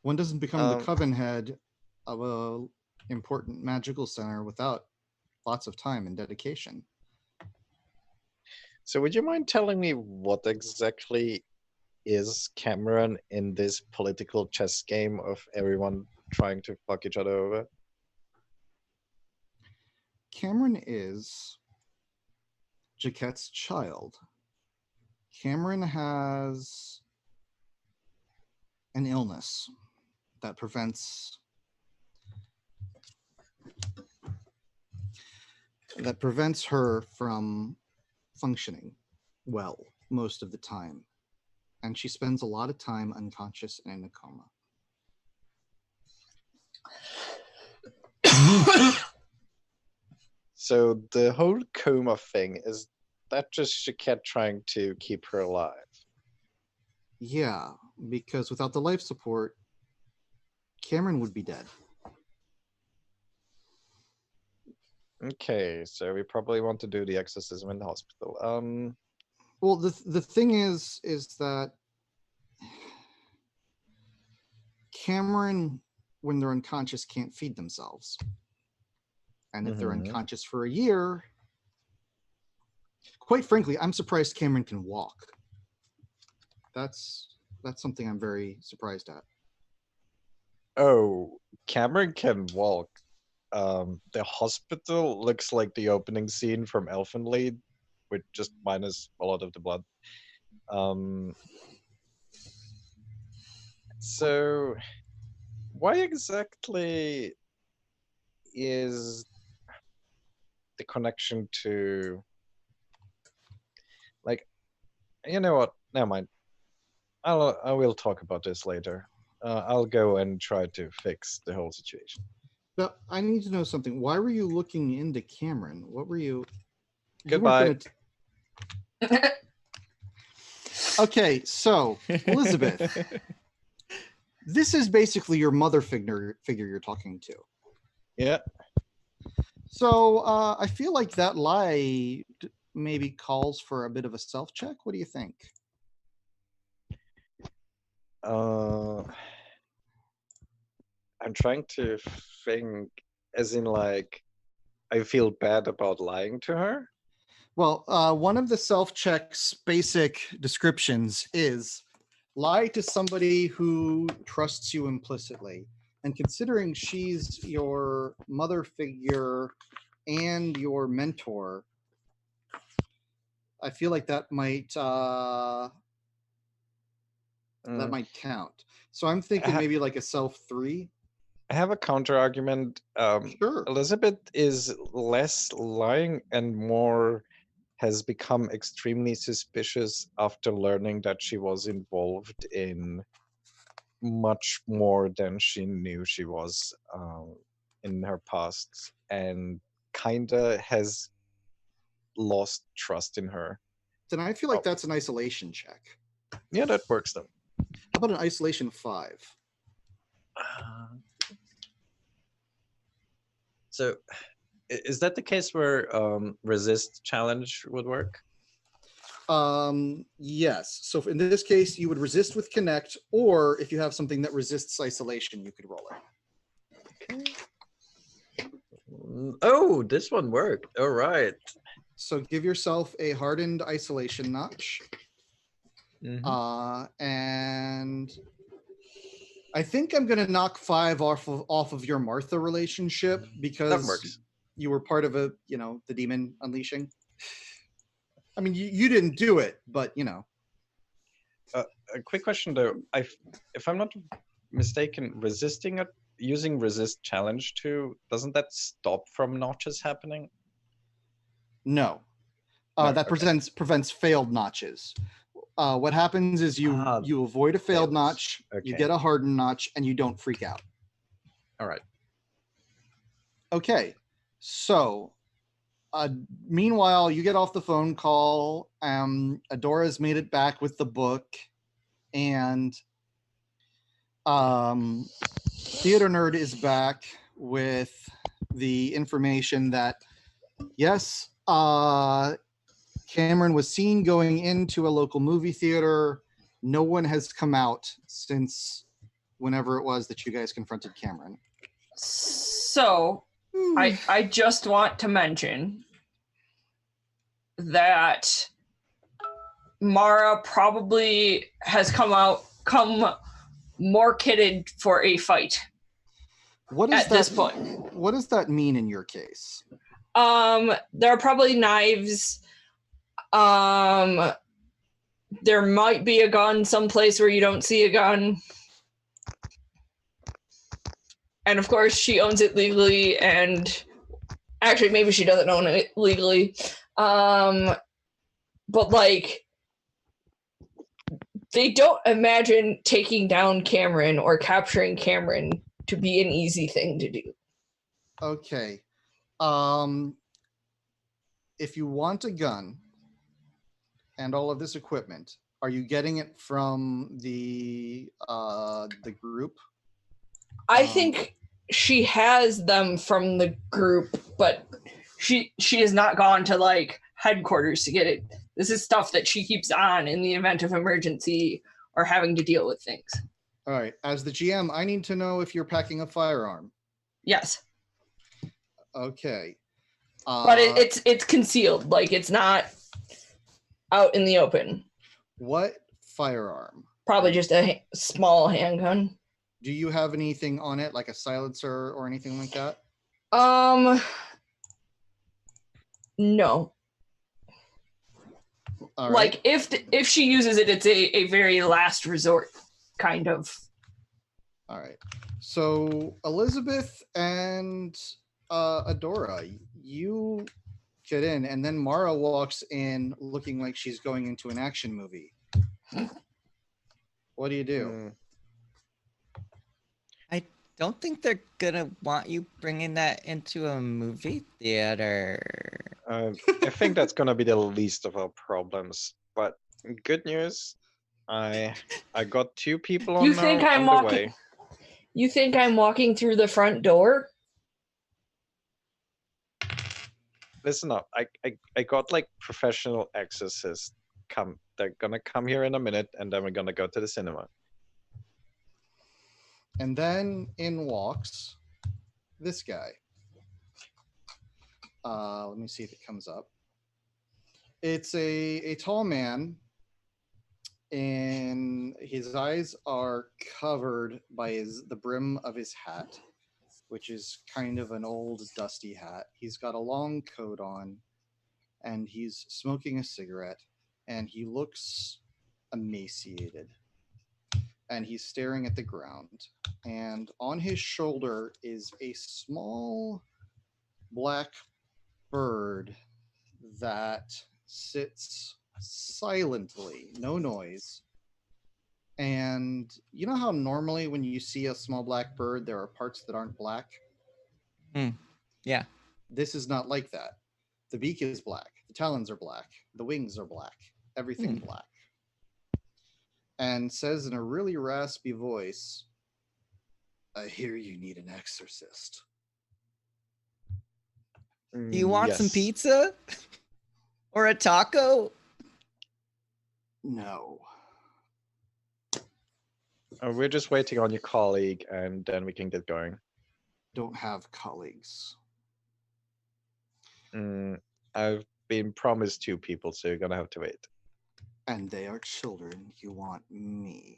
One doesn't become the coven head of a important magical center without lots of time and dedication. So would you mind telling me what exactly is Cameron in this political chess game of everyone trying to fuck each other over? Cameron is Jaquette's child. Cameron has an illness that prevents her from functioning well most of the time, and she spends a lot of time unconscious and in a coma. So the whole coma thing, is that just Jaquette trying to keep her alive? Yeah, because without the life support, Cameron would be dead. Okay, so we probably want to do the exorcism in the hospital. Well, the thing is that Cameron, when they're unconscious, can't feed themselves. And if they're unconscious for a year, quite frankly, I'm surprised Cameron can walk. That's something I'm very surprised at. Oh, Cameron can walk. The hospital looks like the opening scene from Elfenlied, with just minus a lot of the blood. So why exactly is the connection to, like, you know what? Never mind. I will talk about this later. I'll go and try to fix the whole situation. But I need to know something. Why were you looking into Cameron? What were you? Goodbye. Okay, so Elizabeth, this is basically your mother figure you're talking to. Yeah. So I feel like that lie maybe calls for a bit of a self-check. What do you think? I'm trying to think, as in, like, I feel bad about lying to her. Well, one of the self-check's basic descriptions is lie to somebody who trusts you implicitly. And considering she's your mother figure and your mentor, I feel like that might count. So I'm thinking maybe like a self 3. I have a counter argument. Sure. Elizabeth is less lying and more has become extremely suspicious after learning that she was involved in much more than she knew she was in her past, and kinda has lost trust in her. Then I feel like that's an isolation check. Yeah, that works though. How about an isolation 5? So Is that the case where resist challenge would work? Yes. So in this case, you would resist with connect, or if you have something that resists isolation, you could roll it. Oh, this one worked. All right. So give yourself a hardened isolation notch. And I think I'm gonna knock 5 off of your Martha relationship because you were part of the demon unleashing. I mean, you didn't do it, but A quick question though. If I'm not mistaken, using resist challenge doesn't that stop from notches happening? No. No, that okay. prevents failed notches. What happens is you avoid a failed notch, you Okay. get a hardened notch, and you don't freak out. All right. Okay, so meanwhile, you get off the phone call. Adora's made it back with the book, and Theater Nerd is back with the information that yes, Cameron was seen going into a local movie theater. No one has come out since whenever it was that you guys confronted Cameron. So, I just want to mention that Mara probably has come more kitted for a fight. What is at this point? What does that mean in your case? There are probably knives. There might be a gun someplace where you don't see a gun. And of course, she owns it legally, and actually, maybe she doesn't own it legally. But like, they don't imagine taking down Cameron or capturing Cameron to be an easy thing to do. Okay. If you want a gun and all of this equipment, are you getting it from the group? I think she has them from the group, but she has not gone to like headquarters to get it. This is stuff that she keeps on in the event of emergency or having to deal with things. All right. As the GM, I need to know if you're packing a firearm. Yes. Okay. But it's concealed. Like, it's not out in the open. What firearm? Probably just a small handgun. Do you have anything on it, like a silencer or anything like that? No. All like, right. if she uses it, it's a very last resort kind of. All right. So Elizabeth and Adora, you get in, and then Mara walks in looking like she's going into an action movie. What do you do? I don't think they're gonna want you bringing that into a movie theater. I think that's gonna be the least of our problems. But good news, I got 2 people on the way. You think I'm walking through the front door? Listen up, I got like professional exorcists come. They're gonna come here in a minute, and then we're gonna go to the cinema. And then in walks this guy. Let me see if it comes up. It's a tall man, and his eyes are covered by the brim of his hat, which is kind of an old dusty hat. He's got a long coat on, and he's smoking a cigarette, and he looks emaciated, and he's staring at the ground. And on his shoulder is a small black bird that sits silently, no noise. And you know how normally when you see a small black bird, there are parts that aren't black? Yeah. This is not like that. The beak is black, the talons are black, the wings are black, everything's black. And says in a really raspy voice, "I hear you need an exorcist." Do you want some Yes. pizza? Or a taco? No. We're just waiting on your colleague, and then we can get going. Don't have colleagues. I've been promised 2 people, so you're gonna have to wait. And they are children. You want me.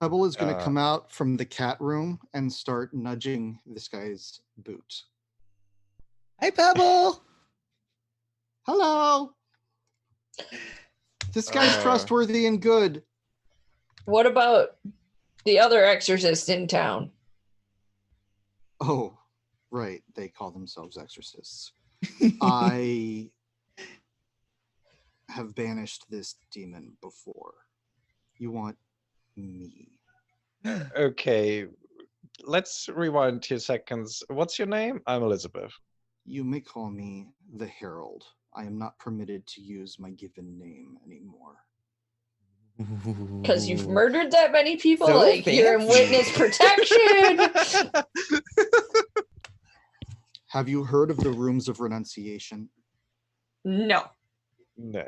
Pebble is going to come out from the cat room and start nudging this guy's boot. Hi, Pebble. Hello. This guy's trustworthy and good. What about the other exorcist in town? Oh, right. They call themselves exorcists. I have banished this demon before. You want me. Okay, let's rewind 2 seconds. What's your name? I'm Elizabeth. You may call me the Herald. I am not permitted to use my given name anymore. Because you've murdered that many people? So like, you're in witness protection? Have you heard of the Rooms of Renunciation? No. No.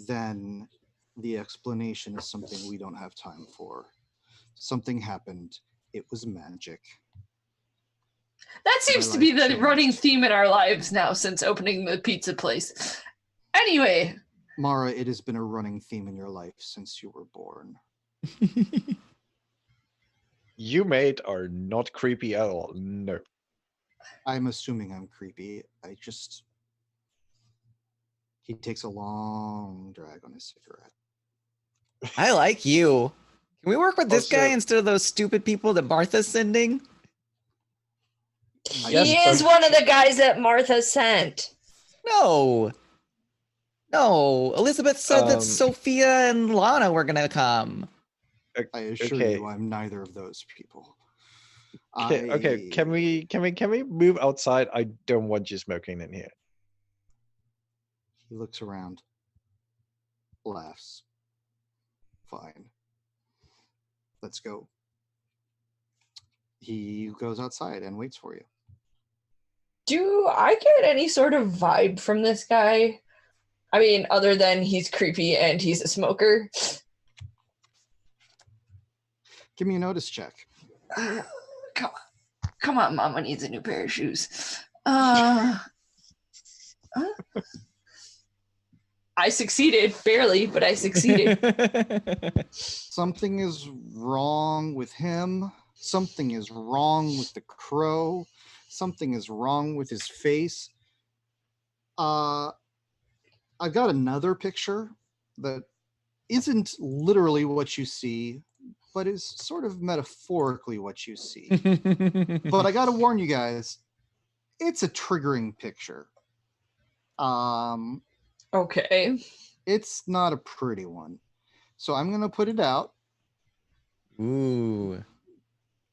Then the explanation is something we don't have time for. Something happened. It was magic. That seems to be the running theme in our lives now since opening the pizza place. Anyway. Mara, it has been a running theme in your life since you were born. You, mate, are not creepy at all. No. I'm assuming I'm creepy. He takes a long drag on his cigarette. I like you. Can we work with this Also- guy instead of those stupid people that Martha's sending? Yes, he is but- one of the guys that Martha sent. No. No. Elizabeth said that Sophia and Lana were gonna come. I assure Okay. you, I'm neither of those people. Okay, can we move outside? I don't want you smoking in here. He looks around, laughs. Fine. Let's go. He goes outside and waits for you. Do I get any sort of vibe from this guy? I mean, other than he's creepy and he's a smoker. Give me a notice check. Come on, Mama needs a new pair of shoes. I succeeded, barely, but I succeeded. Something is wrong with him. Something is wrong with the crow. Something is wrong with his face. I've got another picture that isn't literally what you see, but is sort of metaphorically what you see. But I got to warn you guys, it's a triggering picture. Okay. It's not a pretty one. So I'm going to put it out. Ooh.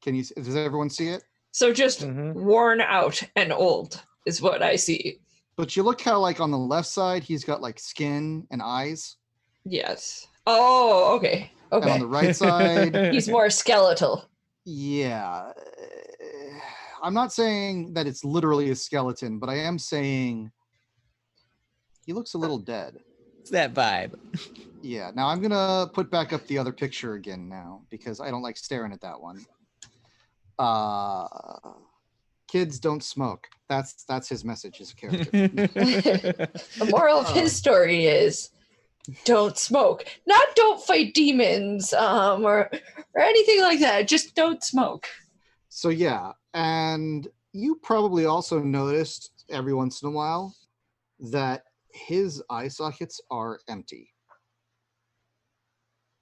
Does everyone see it? So just worn out and old is what I see. But you look how, like, on the left side, he's got like skin and eyes. Yes. Oh, okay. And on Okay. the right side, He's more skeletal. yeah. I'm not saying that it's literally a skeleton, but I am saying he looks a little dead. It's that vibe. Yeah. Now I'm gonna put back up the other picture again now because I don't like staring at that one. Kids don't smoke. That's his message as a character. The moral of his story is don't smoke. Not don't fight demons, or anything like that. Just don't smoke. So yeah, and you probably also noticed every once in a while that his eye sockets are empty.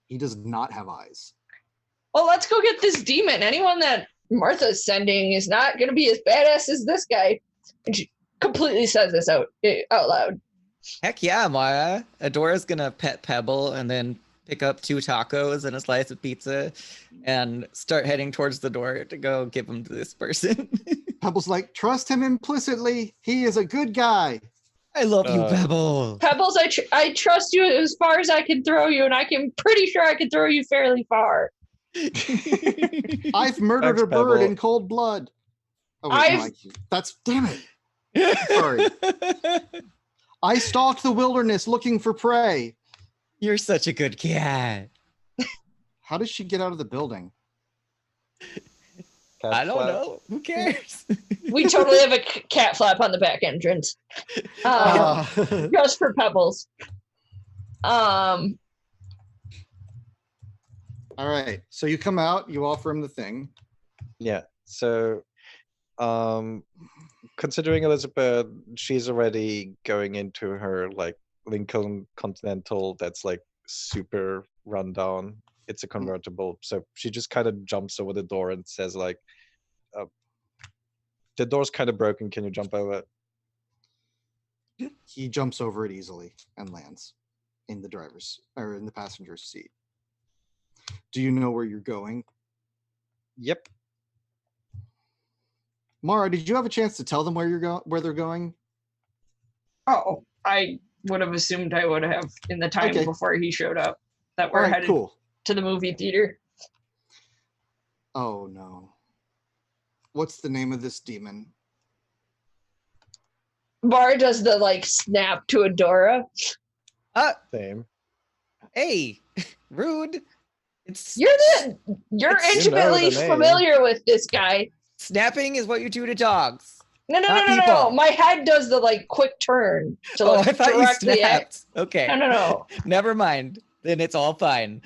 He does not have eyes. Well, let's go get this demon. Anyone that Martha's sending is not going to be as badass as this guy. And she completely says this out loud. Heck yeah, Mara. Adora's gonna pet Pebble and then pick up 2 tacos and a slice of pizza and start heading towards the door to go give them to this person. Pebble's like, trust him implicitly. He is a good guy. I love you, Pebble. Pebbles, I trust you as far as I can throw you, and pretty sure I can throw you fairly far. I've murdered Thanks, a bird Pebble. in cold blood. Oh, wait, no, that's damn it. Sorry. I stalked the wilderness looking for prey. You're such a good cat. How does she get out of the building? Cat I don't flap. know. Who cares? We totally have a cat flap on the back entrance. Just for pebbles. All right. So you come out, you offer him the thing. Yeah. So, considering Elizabeth, she's already going into her like Lincoln Continental that's like super rundown. It's a convertible, so she just kind of jumps over the door and says like, "The door's kind of broken. Can you jump over it?" He jumps over it easily and lands in the passenger's seat. Do you know where you're going? Yep. Mara, did you have a chance to tell them where they're going? Oh, I would have assumed I would have in the time before he showed up that we're headed to the movie theater. Oh no. What's the name of this demon? Mara does the like snap to Adora. Same. Hey, rude. You're intimately familiar with this guy. Snapping is what you do to dogs. No. My head does the like quick turn to like I thought you snapped. Okay. No. Never mind. Then it's all fine.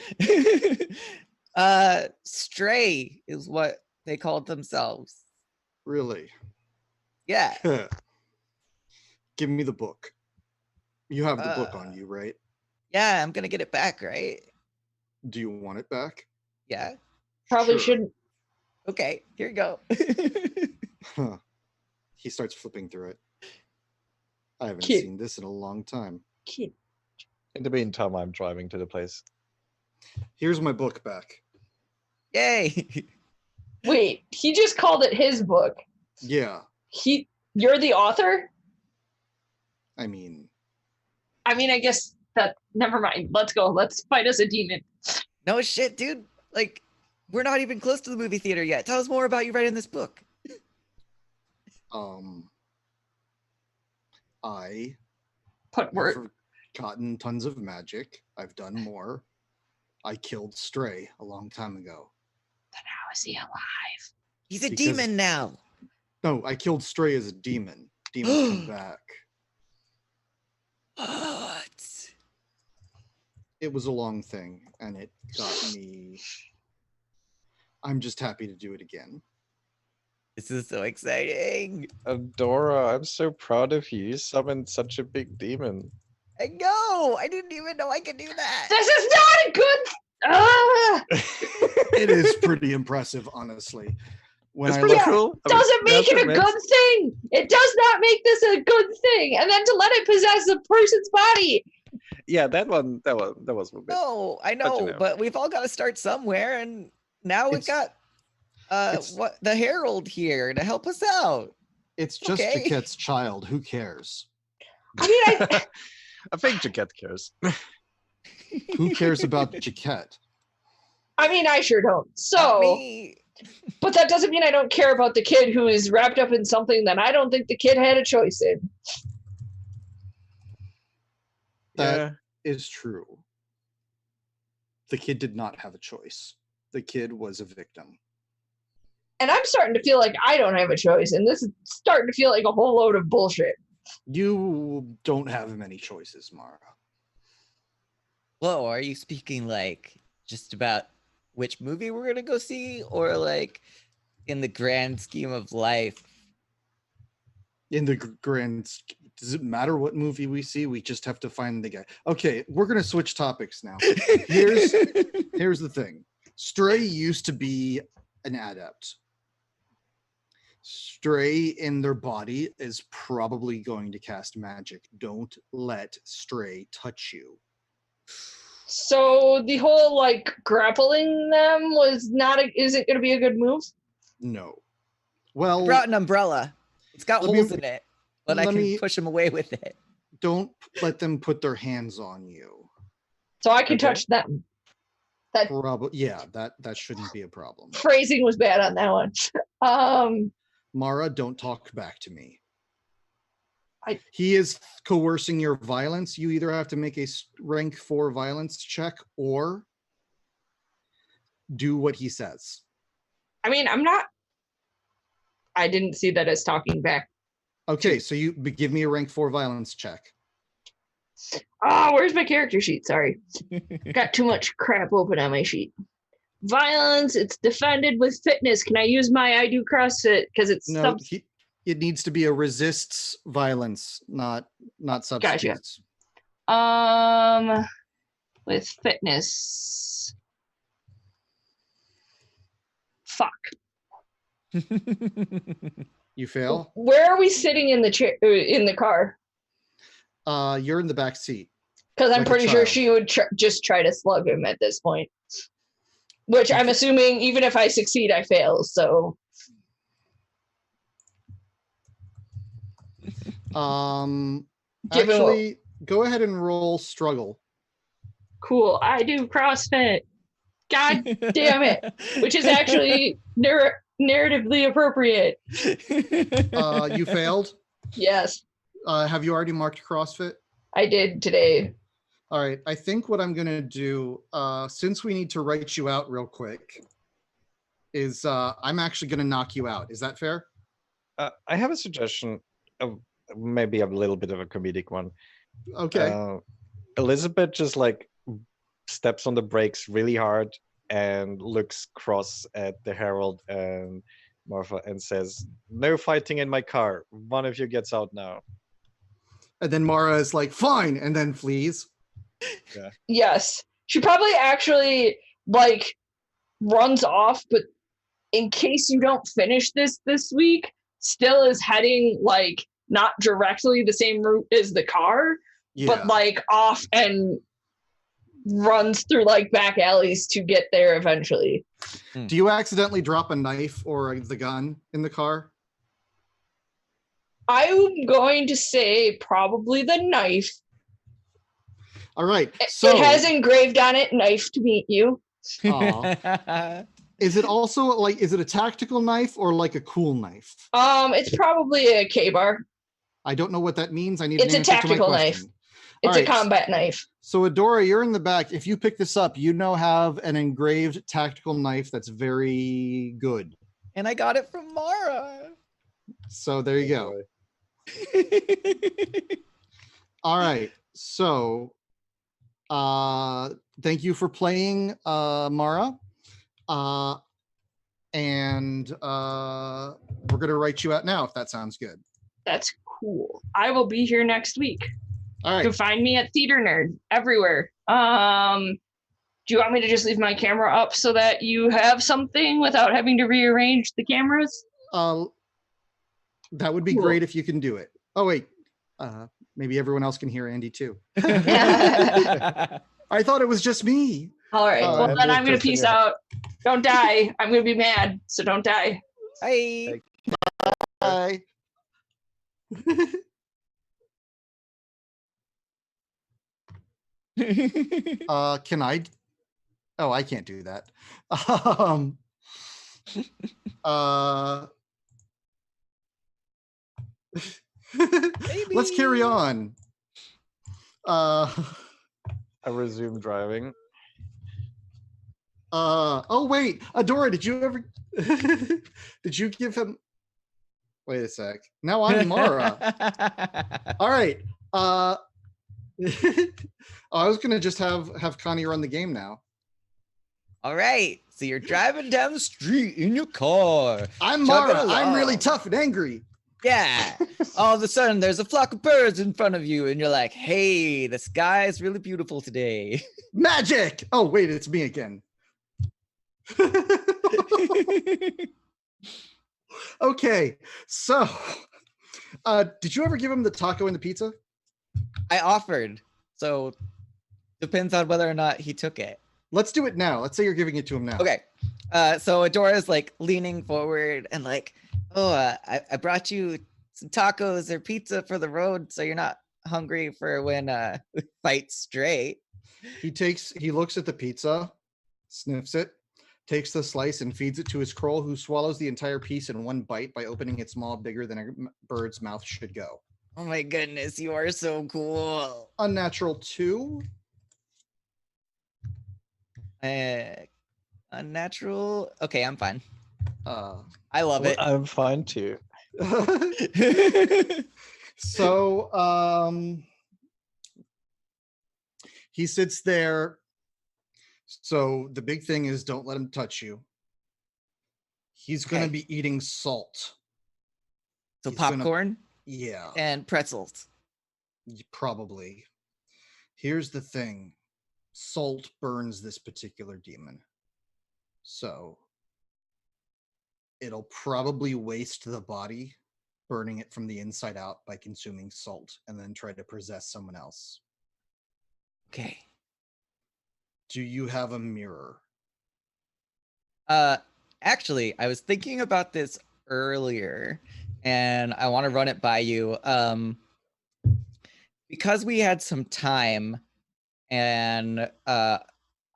Stray is what they called themselves. Really? Yeah. Give me the book. You have the book on you, right? Yeah, I'm gonna get it back, right? Do you want it back? Yeah. Probably shouldn't. Okay, here you go. He starts flipping through it. I haven't seen this in a long time. In the meantime, I'm driving to the place. Here's my book back. Yay! Wait, he just called it his book. Yeah. You're the author? I mean, I guess that. Never mind. Let's go. Let's fight us a demon. No shit, dude. Like, we're not even close to the movie theater yet. Tell us more about you writing this book. I have forgotten tons of magic. I've done more. I killed Stray a long time ago. Then how is he alive? He's a demon now. No, I killed Stray as a demon. Demons come back. What? It was a long thing, and it got me. I'm just happy to do it again. This is so exciting. Adora, I'm so proud of you. You summoned such a big demon. I know. I didn't even know I could do that. This is not a good. It is pretty impressive, honestly. It's pretty cool. Doesn't make it a good thing. It does not make this a good thing. And then to let it possess a person's body. Yeah, that was a bit. No, I know, but we've all got to start somewhere, and now we've got the Herald here to help us out. It's just Jaquette's child. Who cares? I think Jaquette cares. Who cares about Jaquette? I sure don't. So, but that doesn't mean I don't care about the kid who is wrapped up in something that I don't think the kid had a choice in. That is true. The kid did not have a choice. The kid was a victim. And I'm starting to feel like I don't have a choice, and this is starting to feel like a whole load of bullshit. You don't have many choices, Mara. Whoa, are you speaking like just about which movie we're gonna go see, or like in the grand scheme of life? In the does it matter what movie we see? We just have to find the guy. Okay, we're gonna switch topics now. Here's the thing. Stray used to be an adept. Stray in their body is probably going to cast magic. Don't let Stray touch you. So the whole like grappling them isn't going to be a good move? No. Well, I brought an umbrella. It's got holes in it, but I can push them away with it. Don't let them put their hands on you. So I can touch them. That shouldn't be a problem. Phrasing was bad on that one. Mara, don't talk back to me. I- He is coercing your violence. You either have to make a rank 4 violence check or do what he says. I mean, I didn't see that as talking back. Okay, so you give me a rank 4 violence check. Oh, where's my character sheet? Sorry. Got too much crap open on my sheet. Violence, it's defended with fitness. Can I use my I do CrossFit? Because it's No, it needs to be a resists violence, not substitutes. With fitness. Fuck. You fail. Where are we sitting in the chair in the car? You're in the back seat. Because I'm Like a pretty sure child. she would just try to slug him at this point. Which I'm assuming even if I succeed, I fail. So Given Given go ahead and roll struggle. cool. I do CrossFit. God damn it. Which is actually narratively appropriate. You failed. Yes, Have you already marked CrossFit? I did today. All right. I think what I'm gonna do, since we need to write you out real quick, is I'm actually gonna knock you out. Is that fair? I have a suggestion, of maybe a little bit of a comedic one. Okay. Elizabeth just like steps on the brakes really hard and looks cross at the Herald and Marfa and says, "No fighting in my car. One of you gets out now." And then Mara is like, fine, and then flees. Yes. She probably actually like runs off, but in case you don't finish this week, still is heading like not directly the same route as the car, but like off and runs through like back alleys to get there eventually. Do you accidentally drop a knife or the gun in the car? I'm going to say probably the knife. All right. So It has engraved on it, "Knife to meet you." Aw. Is it also like, is it a tactical knife or like a cool knife? It's probably a K-bar. I don't know what that means. I need It's an a answer to my tactical knife. question. It's All a right. combat knife. So Adora, you're in the back. If you pick this up, you now have an engraved tactical knife that's very good. And I got it from Mara. So there you go. All right. So thank you for playing, Mara. And we're gonna write you out now if that sounds good. That's cool. I will be here next week. All You can right. find me at Theater Nerd everywhere. Do you want me to just leave my camera up so that you have something without having to rearrange the cameras? That would be Cool. great if you can do it. Oh wait, maybe everyone else can hear Andy too. Yeah. I thought it was just me. All right. Oh, Well, and then we're I'm going just to in peace your- out. Don't die. I'm going to be mad. So don't die. Bye. Bye. Can I? Oh, I can't do that. Let's carry on. I resume driving. Oh wait, Adora, did you ever did you give him? Wait a sec. Now I'm Mara. All right. I was gonna just have Connie run the game now. All right. So you're driving down the street in your car. I'm Chugging Mara. I'm really along. tough and angry. Yeah. All of a sudden, there's a flock of birds in front of you, and you're like, hey, the sky is really beautiful today. Magic! Oh, wait, it's me again. Okay, so did you ever give him the taco and the pizza? I offered. So depends on whether or not he took it. Let's do it now. Let's say you're giving it to him now. Okay. So Adora's like leaning forward and like, oh, I brought you some tacos or pizza for the road, so you're not hungry for when we fight straight. He looks at the pizza, sniffs it, takes the slice and feeds it to his crow, who swallows the entire piece in one bite by opening its maw bigger than a bird's mouth should go. Oh my goodness, you are so cool. Unnatural 2. Unnatural. Okay, I'm fine. Uh, I love Well, it. I'm fine too. so he sits there. So the big thing is, don't let him touch you. He's going to Okay. be eating salt. So He's gonna- popcorn Yeah, and pretzels. probably. Here's the thing. Salt burns this particular demon. So it'll probably waste the body, burning it from the inside out by consuming salt, and then try to possess someone else. Okay. Do you have a mirror? Actually, I was thinking about this earlier, and I want to run it by you. Because we had some time, and I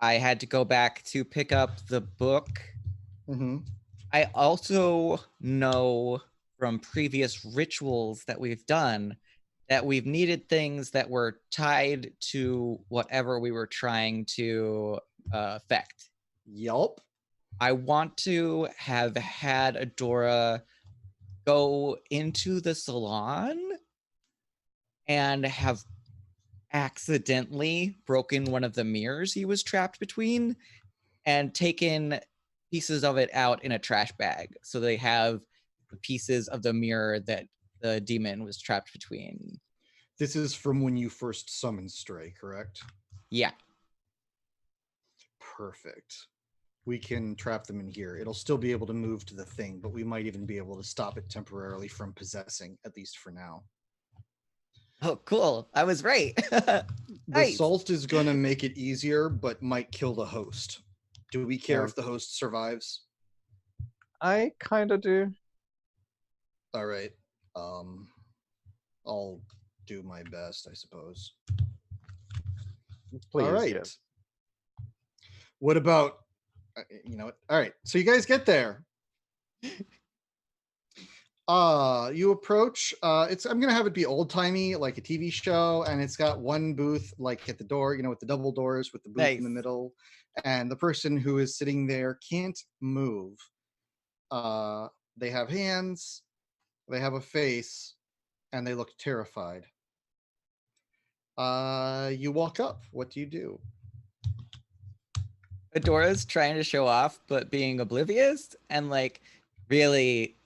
had to go back to pick up the book. Mm-hmm. I also know from previous rituals that we've done that we've needed things that were tied to whatever we were trying to affect. Yelp. I want to have had Adora go into the salon and have accidentally broken one of the mirrors he was trapped between and taken pieces of it out in a trash bag. So they have the pieces of the mirror that the demon was trapped between. This is from when you first summoned Stray, correct? Yeah. Perfect. We can trap them in here. It'll still be able to move to the thing, but we might even be able to stop it temporarily from possessing, at least for now. Oh, cool. I was right. The Nice. salt is going to make it easier, but might kill the host. Do we care Yeah. if the host survives? I kind of do. All right. I'll do my best, I suppose. Please, All right. yes. What about, you know what? All right. So you guys get there. You approach. I'm gonna have it be old timey, like a TV show, and it's got one booth like at the door, you know, with the double doors, with the booth in the Nice. middle, and the person who is sitting there can't move. They have hands, they have a face, and they look terrified. You walk up. What do you do? Adora's trying to show off, but being oblivious and like really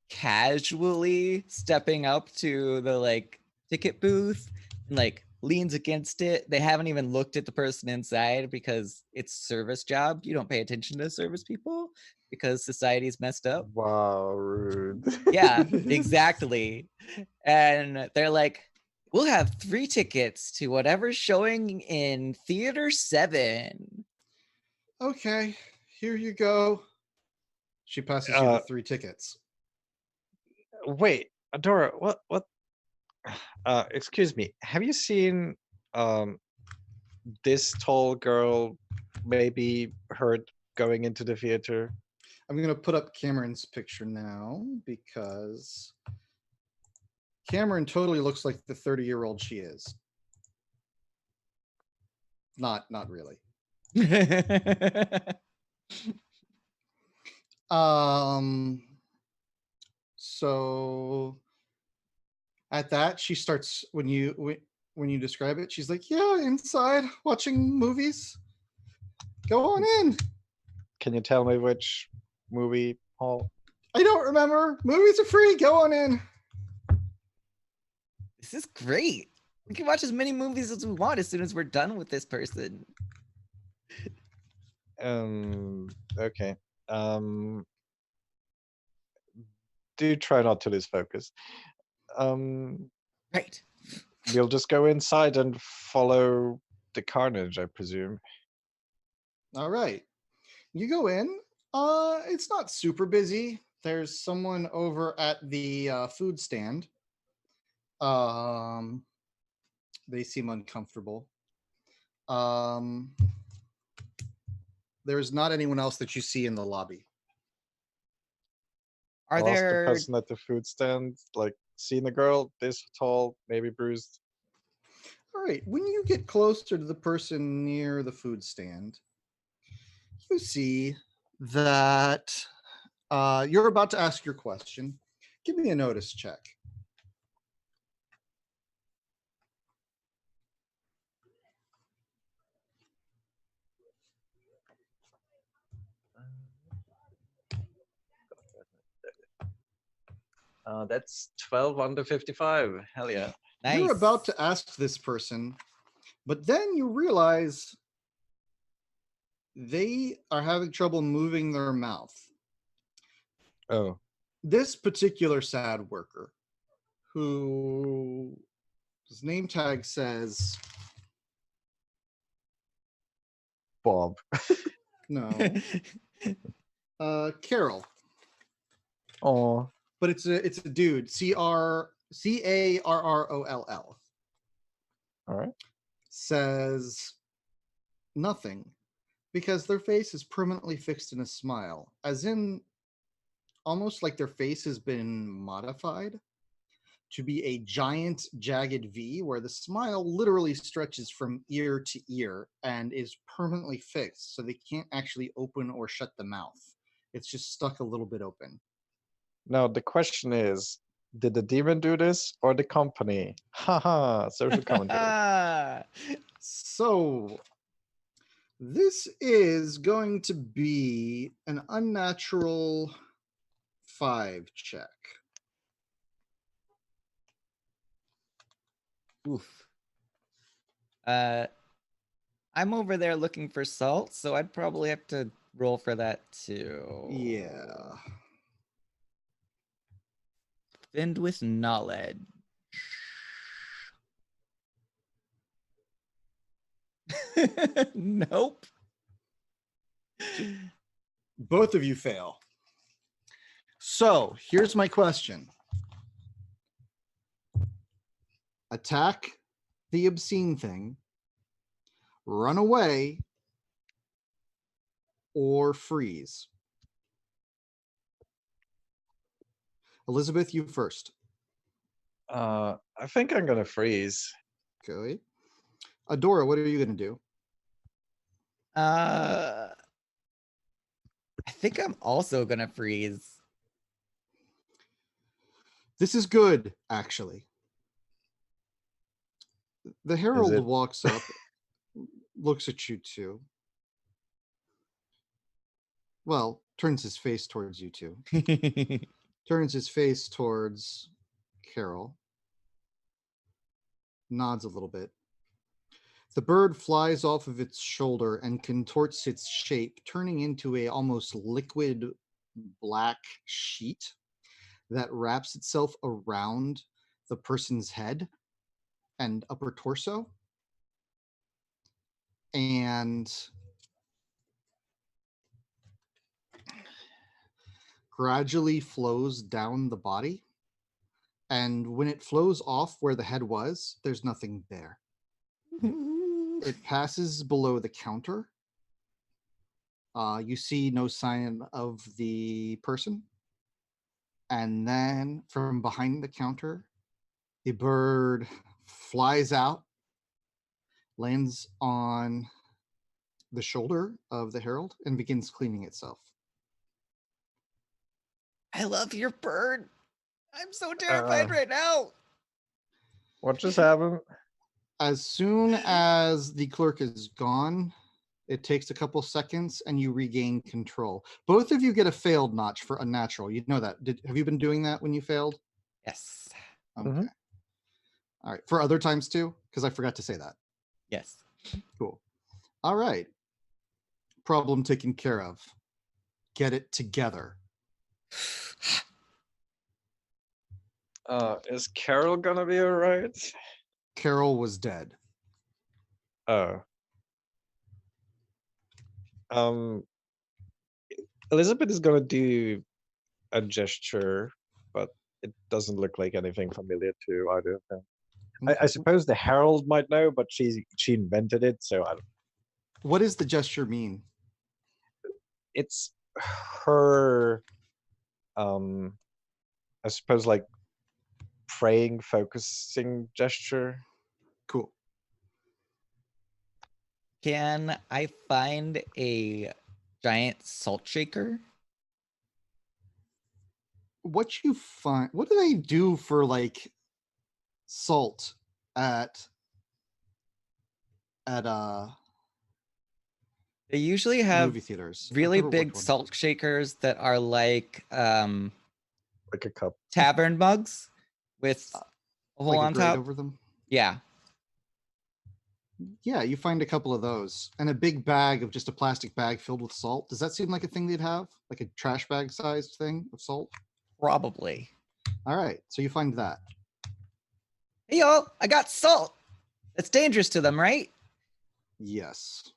casually stepping up to the like ticket booth and like leans against it. They haven't even looked at the person inside because it's service job. You don't pay attention to service people because society's messed up. Wow, rude. Yeah, exactly. And they're like, we'll have 3 tickets to whatever's showing in Theater 7. Okay, here you go. She passes you the 3 tickets. Wait, Adora, what? Excuse me. Have you seen this tall girl maybe heard going into the theater? I'm gonna put up Cameron's picture now because Cameron totally looks like the 30-year-old she is. Not really. So at that, she starts when you describe it, she's like, yeah, inside watching movies. Go on in. Can you tell me which movie, Paul? I don't remember. Movies are free. Go on in. This is great. We can watch as many movies as we want as soon as we're done with this person. Okay. Do try not to lose focus. Right. We'll just go inside and follow the carnage, I presume. All right. You go in. It's not super busy. There's someone over at the food stand. They seem uncomfortable. There's not anyone else that you see in the lobby. Are I'll ask the there? person at the food stand, like, seen a girl this tall, maybe bruised? All right. When you get closer to the person near the food stand, you see that you're about to ask your question. Give me a notice check. That's 12 under 55. Hell yeah. Nice. You're about to ask this person, but then you realize they are having trouble moving their mouth. Oh, This particular sad worker, who his name tag says Bob. no, Carol, Oh, but it's a dude. Carroll all right. says nothing because their face is permanently fixed in a smile, as in almost like their face has been modified to be a giant jagged V where the smile literally stretches from ear to ear and is permanently fixed, so they can't actually open or shut the mouth. It's just stuck a little bit open. Now, the question is, did the demon do this or the company? Haha, social commentary. So this is going to be an unnatural 5 check. Oof. I'm over there looking for salt, so I'd probably have to roll for that too. Yeah. Defend with knowledge. Nope. Both of you fail. So here's my question. Attack the obscene thing, run away, or freeze. Elizabeth, you first. I think I'm gonna freeze. Okay. Adora, what are you going to do? I think I'm also gonna freeze. This is good, actually. The Herald it? walks up, looks at you two. Well, turns his face towards you two. Turns his face towards Carol. Nods a little bit. The bird flies off of its shoulder and contorts its shape, turning into a almost liquid black sheet that wraps itself around the person's head and upper torso and gradually flows down the body. And when it flows off where the head was, there's nothing there. It passes below the counter. You see no sign of the person. And then from behind the counter, the bird flies out, lands on the shoulder of the herald, and begins cleaning itself. I love your bird. I'm so terrified right now. What just happened? As soon as the clerk is gone, it takes a couple seconds and you regain control. Both of you get a failed notch for unnatural. You know that. Have you been doing that when you failed? Yes. Okay. Mhm. All right. For other times too? Because I forgot to say that. Yes. Cool. All right. Problem taken care of. Get it together. Is Carol gonna be alright? Carol was dead. Oh. Elizabeth is gonna do a gesture, but it doesn't look like anything familiar to either of them. I suppose the Herald might know, but she invented it, so I don't. What does the gesture mean? it's her, I suppose, like praying, focusing gesture. Cool. Can I find a giant salt shaker? What do they do for like salt at They usually have movie theaters? I really forget which big one. salt shakers that are like Like a cup. tavern mugs with a hole Like a on grate top. over them. Yeah. Yeah, you find a couple of those and a big bag of just a plastic bag filled with salt. Does that seem like a thing they'd have? Like a trash bag sized thing of salt? Probably. All right, so you find that. Hey y'all, I got salt. That's dangerous to them, right? Yes.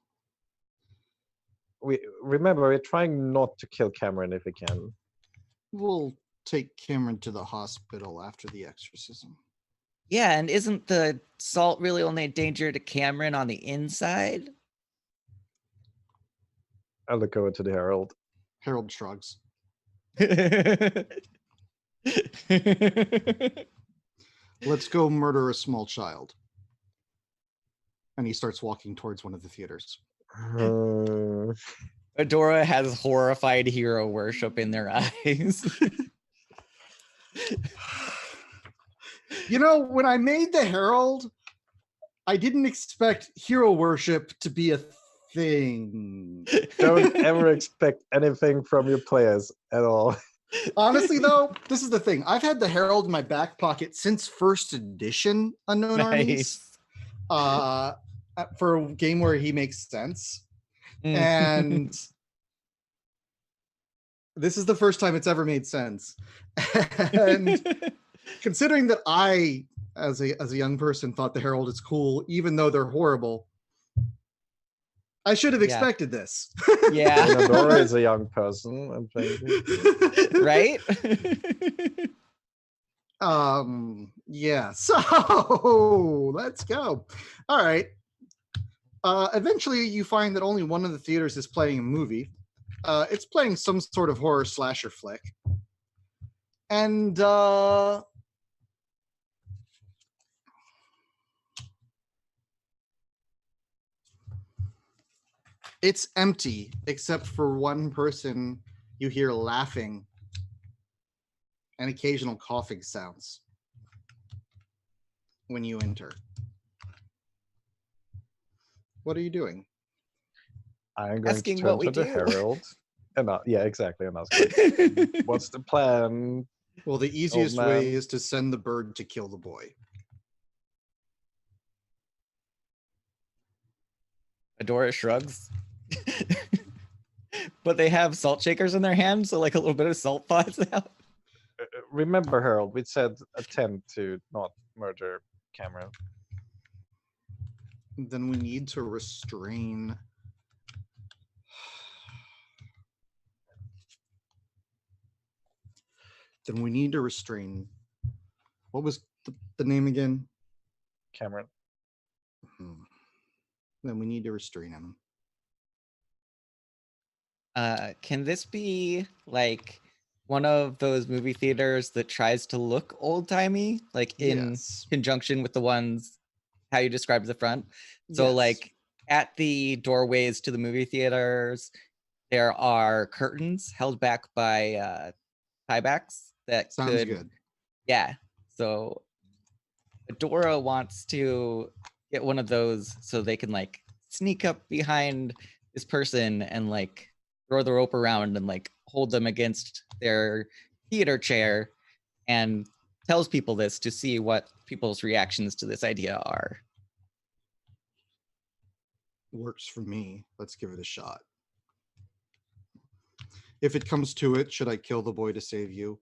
We're trying not to kill Cameron if we can. We'll take Cameron to the hospital after the exorcism. Yeah, and isn't the salt really only a danger to Cameron on the inside? I look over to the Herald. Harold shrugs. Let's go murder a small child. And he starts walking towards one of the theaters. Adora has horrified hero worship in their eyes. You know, when I made the Herald, I didn't expect hero worship to be a thing. Don't ever expect anything from your players at all. Honestly, though, this is the thing. I've had the Herald in my back pocket since first edition Unknown Armies. For a game where he makes sense. And this is the first time it's ever made sense. And considering that I, as a young person, thought the Herald is cool, even though they're horrible, I should have expected this. Yeah. Adora is a young person. I'm playing right? Yeah. So let's go. All right. Eventually, you find that only one of the theaters is playing a movie. It's playing some sort of horror slasher flick. And it's empty, except for one person you hear laughing and occasional coughing sounds when you enter. What are you doing? I'm going Asking to what turn we to the do. Herald. And yeah, exactly. And ask, what's the plan? Well, the easiest way is to send the bird to kill the boy. Adora shrugs. But they have salt shakers in their hands, so like a little bit of salt flies out. Remember, Harold, we said attempt to not murder Cameron. Then we need to restrain. Then we need to restrain. What was the name again? Cameron. Then we need to restrain him. Can this be like one of those movie theaters that tries to look old-timey, like in conjunction with the ones how you described the front? So like at the doorways to the movie theaters, there are curtains held back by tiebacks that Sounds good. Yeah. So Adora wants to get one of those so they can like sneak up behind this person and like throw the rope around and like hold them against their theater chair, and tells people this to see what people's reactions to this idea are. Works for me. Let's give it a shot. If it comes to it, should I kill the boy to save you?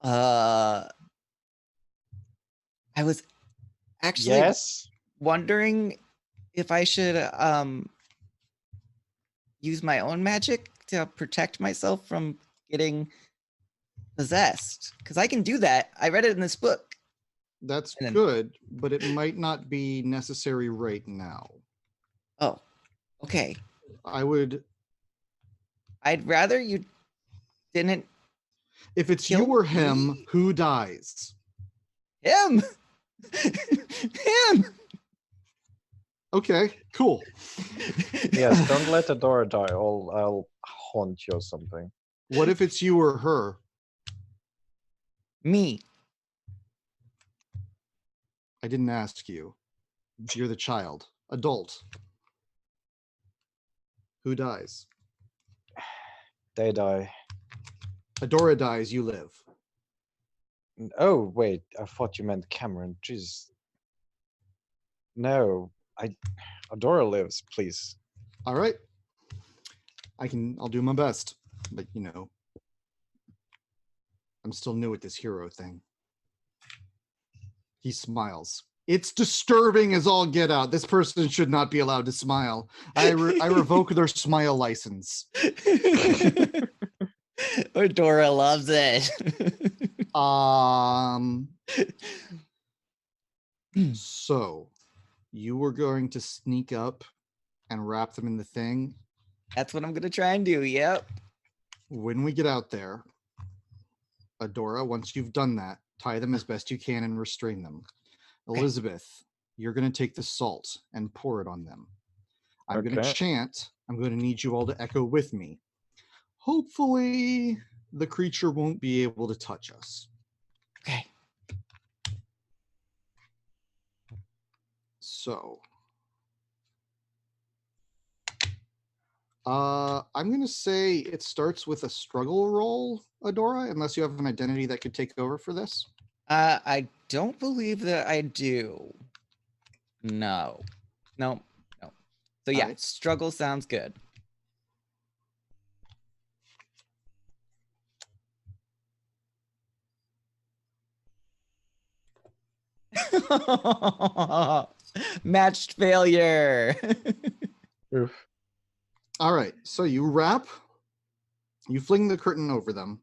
I was actually wondering if I should use my own magic to protect myself from getting possessed, because I can do that. I read it in this book. That's good, but it might not be necessary right now. Oh, okay. I would I'd rather you didn't If it's kill you or him, me. who dies? Him. Him. Okay, cool. Yes, don't let Adora die. I'll haunt you or something. What if it's you or her? Me. I didn't ask you. You're the child. Adult. Who dies? They die. Adora dies, you live. Oh, wait. I thought you meant Cameron. Jeez. No. Adora lives, please. All right. I'll do my best. But, I'm still new at this hero thing. He smiles. It's disturbing as all get out. This person should not be allowed to smile. I revoke their smile license. Adora loves it. So you were going to sneak up and wrap them in the thing. That's what I'm gonna try and do. Yep. When we get out there, Adora, once you've done that, tie them as best you can and restrain them. Elizabeth, you're going to take the salt and pour it on them. I'm going to chant. I'm going to need you all to echo with me. Hopefully, the creature won't be able to touch us. Okay. So, I'm going to say it starts with a struggle roll, Adora, unless you have an identity that could take over for this. I don't believe that I do. No. So yeah, right. Struggle sounds good. Matched failure. Oof. All right, so you fling the curtain over them,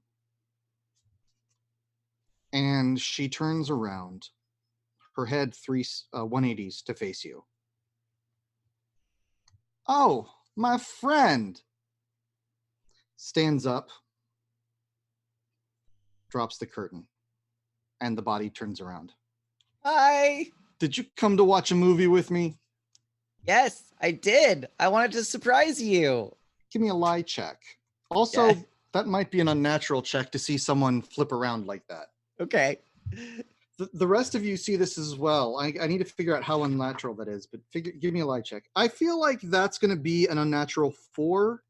and she turns around, her head 180s to face you. Oh, my friend! Stands up, drops the curtain, and the body turns around. Hi. Did you come to watch a movie with me? Yes, I did. I wanted to surprise you. Give me a lie check. Also, Yeah. That might be an unnatural check to see someone flip around like that. Okay. The rest of you see this as well. I need to figure out how unnatural that is, but give me a lie check. I feel like that's going to be an unnatural 4.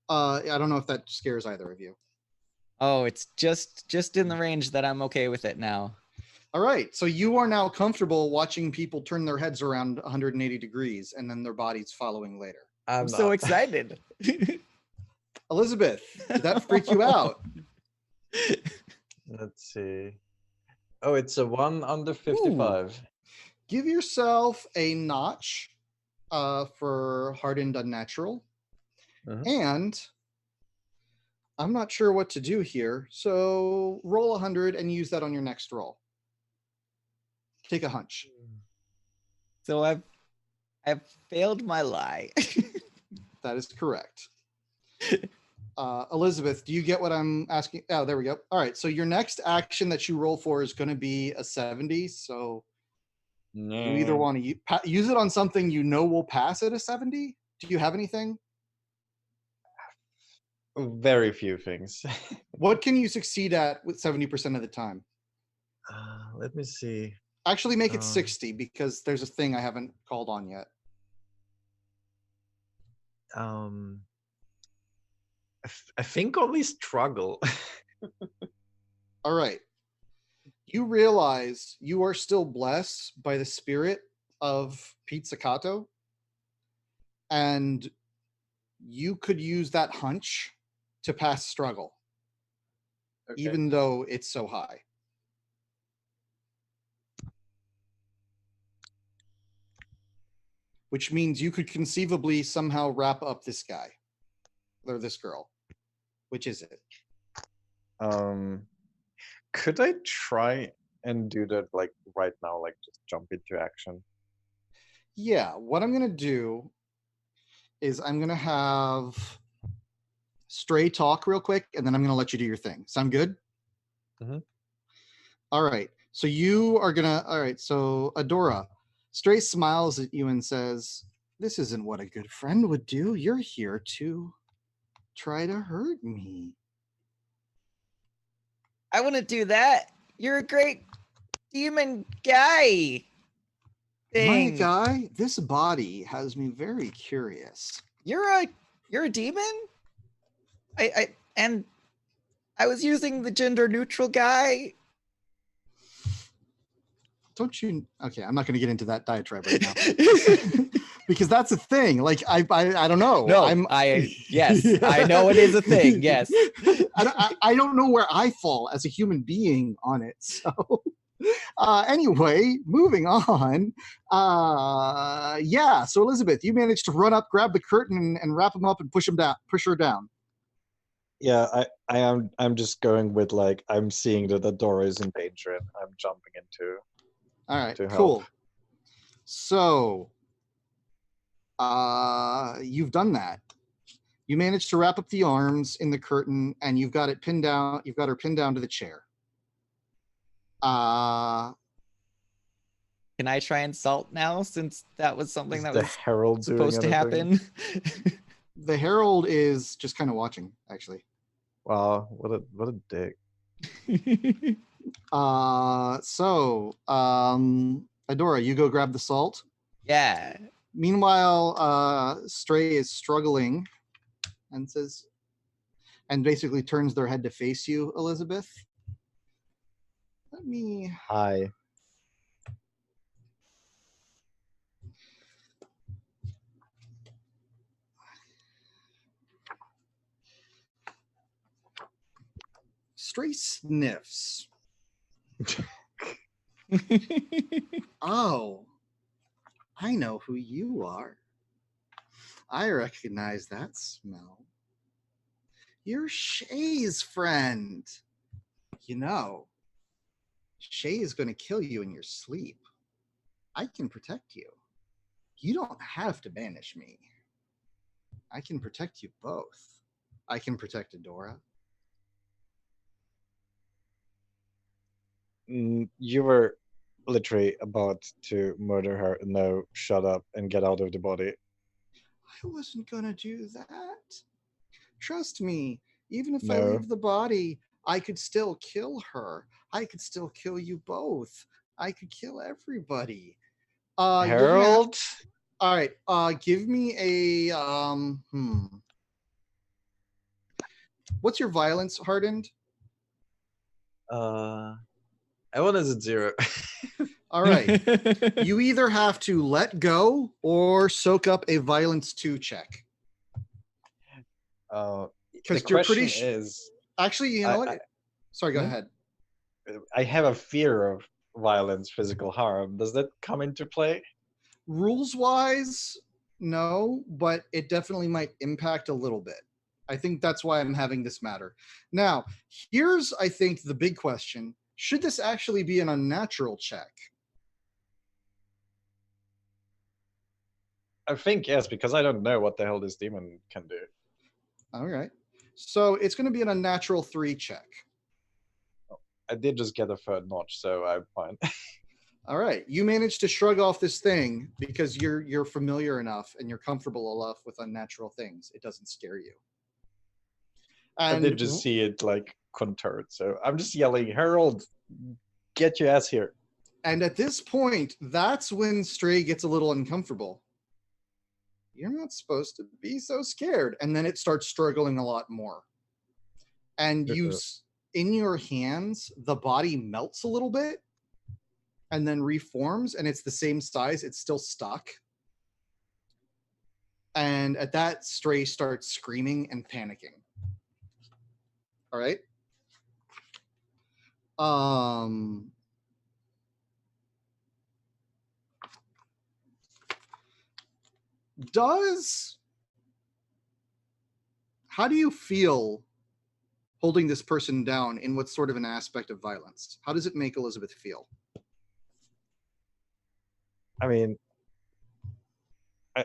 I don't know if that scares either of you. Oh, it's just in the range that I'm okay with it now. All right, so you are now comfortable watching people turn their heads around 180 degrees and then their bodies following later. I'm so excited. Elizabeth, did that freak you out? Let's see. Oh, it's a 1 under 55. Ooh. Give yourself a notch for hardened unnatural. And I'm not sure what to do here, so roll 100 and use that on your next roll. Take a hunch. So I've failed my lie. That is correct. Elizabeth, do you get what I'm asking? Oh, there we go. All right, so your next action that you roll for is going to be a 70, so you either want to use it on something you know will pass at a 70. Do you have anything? Very few things. What can you succeed at with 70% of the time? Let me see. Actually, make it 60 because there's a thing I haven't called on yet. I think only struggle. All right. You realize you are still blessed by the spirit of Pizzicato, and you could use that hunch to pass struggle, even though it's so high. Which means you could conceivably somehow wrap up this guy or this girl. Which is it? Could I try and do that like right now, like just jump into action? Yeah, what I'm gonna do is I'm gonna have Stray, talk real quick, and then I'm going to let you do your thing. Sound good? Mhm. All right. So you are going to, all right. So Adora, Stray smiles at you and says, this isn't what a good friend would do. You're here to try to hurt me. I wouldn't do that. You're a great demon guy. My Thing. guy, this body has me very curious. You're a demon? And I was using the gender neutral guy. Don't you? Okay, I'm not going to get into that diatribe right now. Because that's a thing. Like I don't know. No, yes, I know it is a thing. Yes, I don't know where I fall as a human being on it. So anyway, moving on. Yeah. So Elizabeth, you managed to run up, grab the curtain, and wrap him up and push her down. Yeah, I'm just going with like I'm seeing that the door is in danger and I'm jumping into. All right. To Cool. help. So you've done that. You managed to wrap up the arms in the curtain, and you've got it pinned down. You've got her pinned down to the chair. Can I try and salt now, since that was something that the was herald supposed to happen? The herald is just kind of watching, actually. Wow, what a dick. Adora, you go grab the salt. Yeah. Meanwhile, Stray is struggling and says, and basically turns their head to face you, Elizabeth. Let me. Hi. Stray sniffs. Oh, I know who you are. I recognize that smell. You're Shay's friend. You know, Shay is going to kill you in your sleep. I can protect you. You don't have to banish me. I can protect you both. I can protect Adora. You were literally about to murder her. No, shut up and get out of the body. I wasn't going to do that. Trust me, even if I No. leave the body, I could still kill her. I could still kill you both. I could kill everybody. Harold? All right. Give me a What's your violence, Hardened? I wanted a 0. All right. You either have to let go or soak up a violence 2 check. Because you're pretty is actually, you know what? Sorry, go ahead. I have a fear of violence, physical harm. Does that come into play? Rules wise, no, but it definitely might impact a little bit. I think that's why I'm having this matter. Now, here's, I think, the big question. Should this actually be an unnatural check? I think yes, because I don't know what the hell this demon can do. All right. So it's going to be an unnatural 3 check. I did just get a 3rd notch, so I'm fine. All right. You managed to shrug off this thing because you're familiar enough and you're comfortable enough with unnatural things. It doesn't scare you. And I did just see it like contour, so I'm just yelling, Harold, get your ass here. And at this point, that's when Stray gets a little uncomfortable. You're not supposed to be so scared. And then it starts struggling a lot more. And in your hands, the body melts a little bit and then reforms, and it's the same size. It's still stuck. And at that, Stray starts screaming and panicking. All right. How do you feel holding this person down in what's sort of an aspect of violence? How does it make Elizabeth feel? I mean,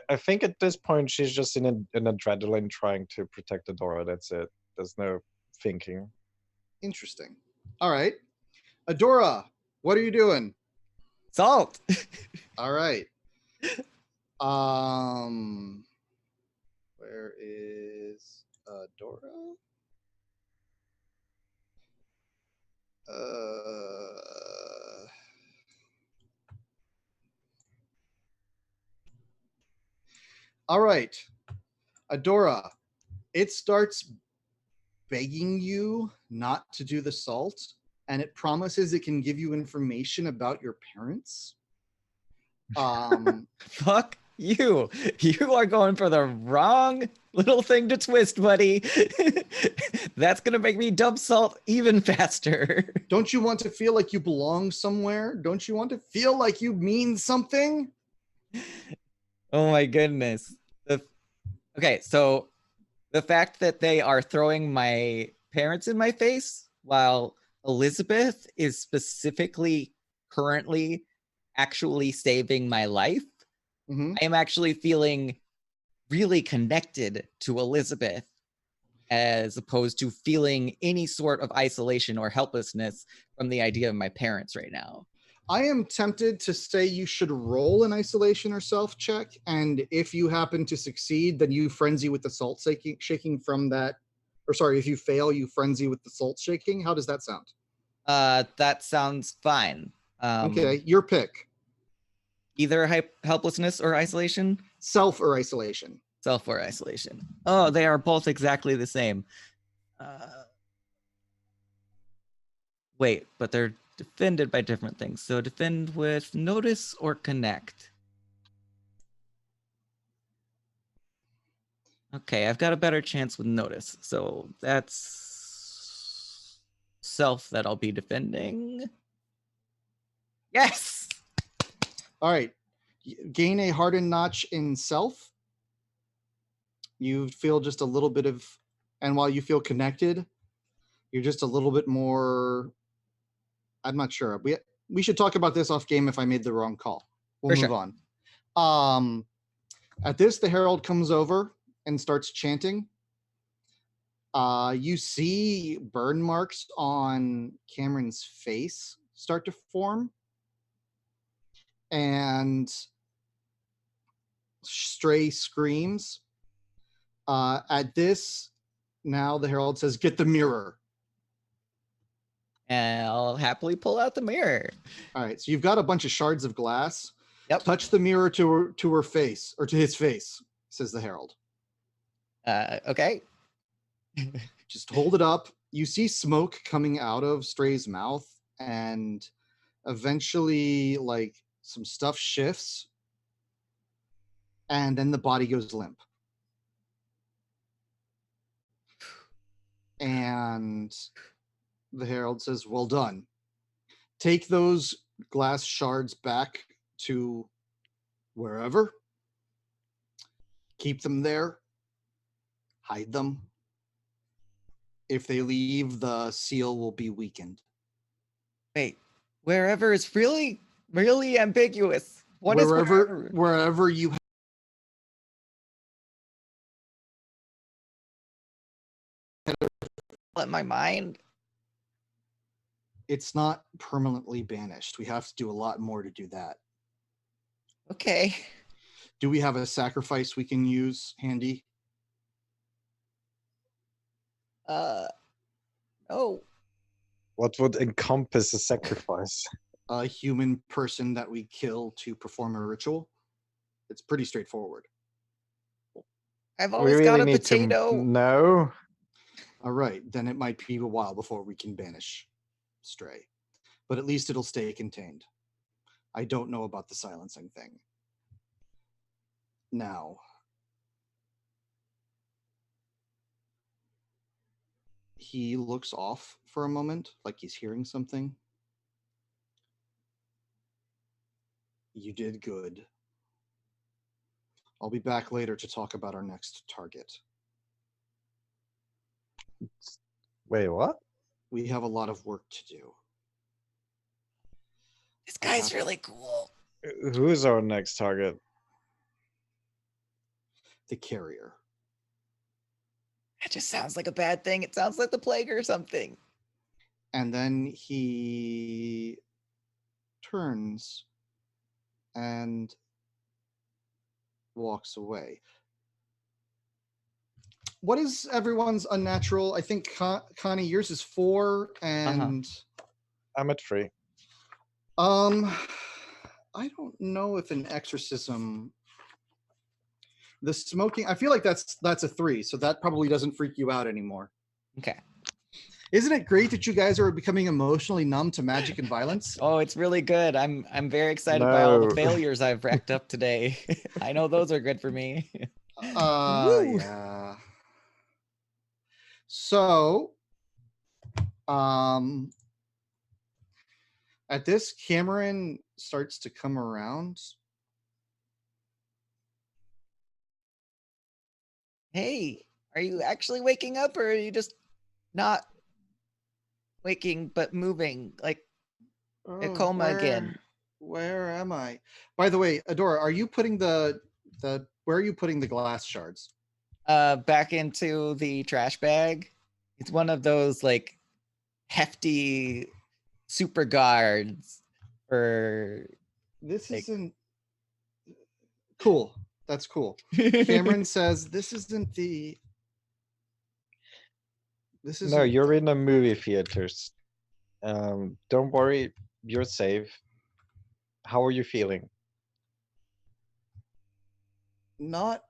I think at this point she's just in adrenaline trying to protect Adora. That's it. There's no thinking. Interesting. All right. Adora, what are you doing? Salt. All right. Where is Adora? All right. Adora, it starts begging you not to do the salt, and it promises it can give you information about your parents. Fuck you. You are going for the wrong little thing to twist, buddy. That's going to make me dump salt even faster. Don't you want to feel like you belong somewhere? Don't you want to feel like you mean something? Oh my goodness. Okay, so the fact that they are throwing my parents in my face while Elizabeth is specifically currently actually saving my life, Mhm. I am actually feeling really connected to Elizabeth as opposed to feeling any sort of isolation or helplessness from the idea of my parents right now. I am tempted to say you should roll an isolation or self check, and if you happen to succeed, then you frenzy with the salt shaking from that. Or sorry, if you fail, you frenzy with the salt shaking. How does that sound? That sounds fine. Okay, your pick. Either helplessness or isolation? Self or isolation? Self or isolation. Oh, they are both exactly the same. Wait, but they're defended by different things. So defend with notice or connect. Okay, I've got a better chance with notice. So that's self that I'll be defending. Yes! All right. Gain a hardened notch in self. You feel just a little bit of, and while you feel connected, you're just a little bit more. I'm not sure. We should talk about this off game if I made the wrong call. We'll For move on. At this, the herald comes over and starts chanting. You see burn marks on Cameron's face start to form, and Stray screams. At this, now the herald says, "Get the mirror." And I'll happily pull out the mirror. All right, so you've got a bunch of shards of glass. Yep. Touch the mirror to her face, or to his face, says the herald. Okay. Just hold it up. You see smoke coming out of Stray's mouth, and eventually, like, some stuff shifts, and then the body goes limp. And the herald says, "Well done. Take those glass shards back to wherever. Keep them there. Hide them. If they leave, the seal will be weakened." Wait, wherever is really, really ambiguous. What is wherever? Wherever you In my mind. It's not permanently banished. We have to do a lot more to do that. Okay. Do we have a sacrifice we can use handy? No. What would encompass a sacrifice? A human person that we kill to perform a ritual? It's pretty straightforward. I've We always really got a need potato. to know. All right, then it might be a while before we can banish Stray. But at least it'll stay contained. I don't know about the silencing thing. Now, he looks off for a moment, like he's hearing something. You did good. I'll be back later to talk about our next target. Wait, what? We have a lot of work to do. This guy's really cool. Who is our next target? the carrier. That just sounds like a bad thing. It sounds like the plague or something. And then he turns and walks away. What is everyone's unnatural? I think Connie, yours is 4, and I'm at 3. I don't know if an exorcism, the smoking, I feel like that's a 3, so that probably doesn't freak you out anymore. Okay. Isn't it great that you guys are becoming emotionally numb to magic and violence? Oh, it's really good. I'm very excited by all the No. failures I've racked up today. I know those are good for me. Woo. Yeah. So, at this, Cameron starts to come around. Hey, are you actually waking up, or are you just not waking but moving like a coma again? Where am I? By the way, Adora, are you putting the where are you putting the glass shards? Back into the trash bag. It's one of those like hefty super guards for This like- isn't cool. That's cool. Cameron says this isn't the. This is No, you're in a movie theaters. Don't worry, you're safe. How are you feeling? not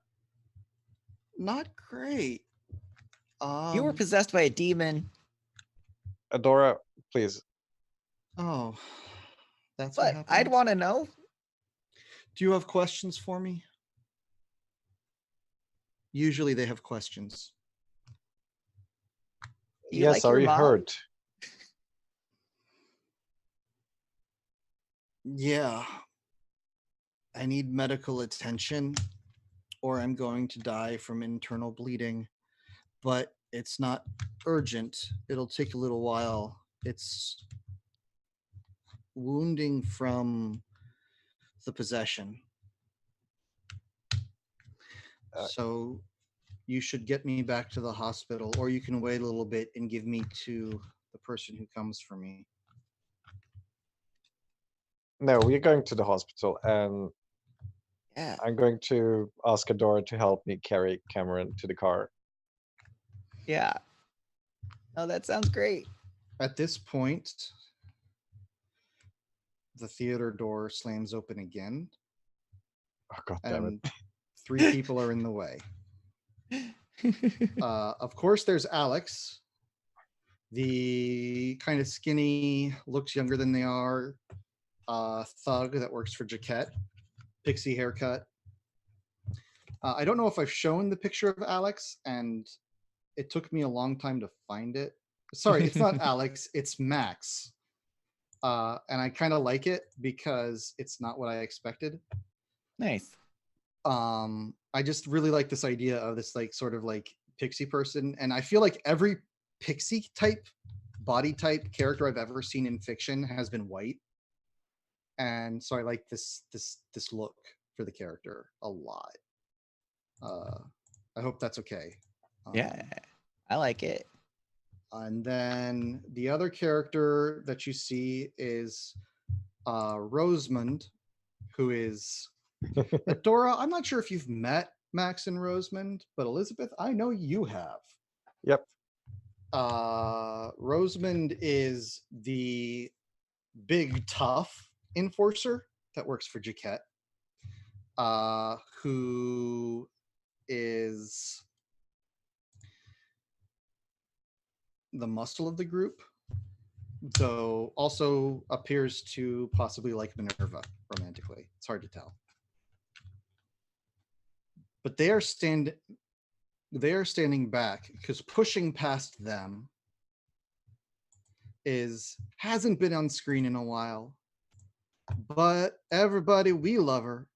great. you were possessed by a demon. Adora, please. Oh, that's what But happened. I'd want to know. Do you have questions for me? Usually they have questions. Do you Yes, like are your you mom? hurt? Yeah. I need medical attention or I'm going to die from internal bleeding. But it's not urgent. It'll take a little while. It's wounding from the possession. So you should get me back to the hospital, or you can wait a little bit and give me to the person who comes for me. No, we're going to the hospital, and Yeah. I'm going to ask Adora to help me carry Cameron to the car. Yeah. Oh, that sounds great. At this point, the theater door slams open again, Oh, God damn and it. 3 people are in the way. Of course, there's Alex, the kind of skinny, looks younger than they are, thug that works for Jaquette, pixie haircut. I don't know if I've shown the picture of Alex, and it took me a long time to find it. Sorry, it's not Alex, it's Max. And I kind of like it because it's not what I expected. Nice. I just really like this idea of this like sort of like pixie person, and I feel like every pixie type body type character I've ever seen in fiction has been white, and so I like this look for the character a lot. I hope that's okay. Yeah, I like it. And then the other character that you see is Rosamund, who is Adora. I'm not sure if you've met Max and Rosamund, but Elizabeth, I know you have. Yep. Rosamund is the big tough enforcer that works for Jaquette, who is the muscle of the group, though also appears to possibly like Minerva romantically. It's hard to tell. But they are standing back because pushing past them hasn't been on screen in a while. But everybody, we love her.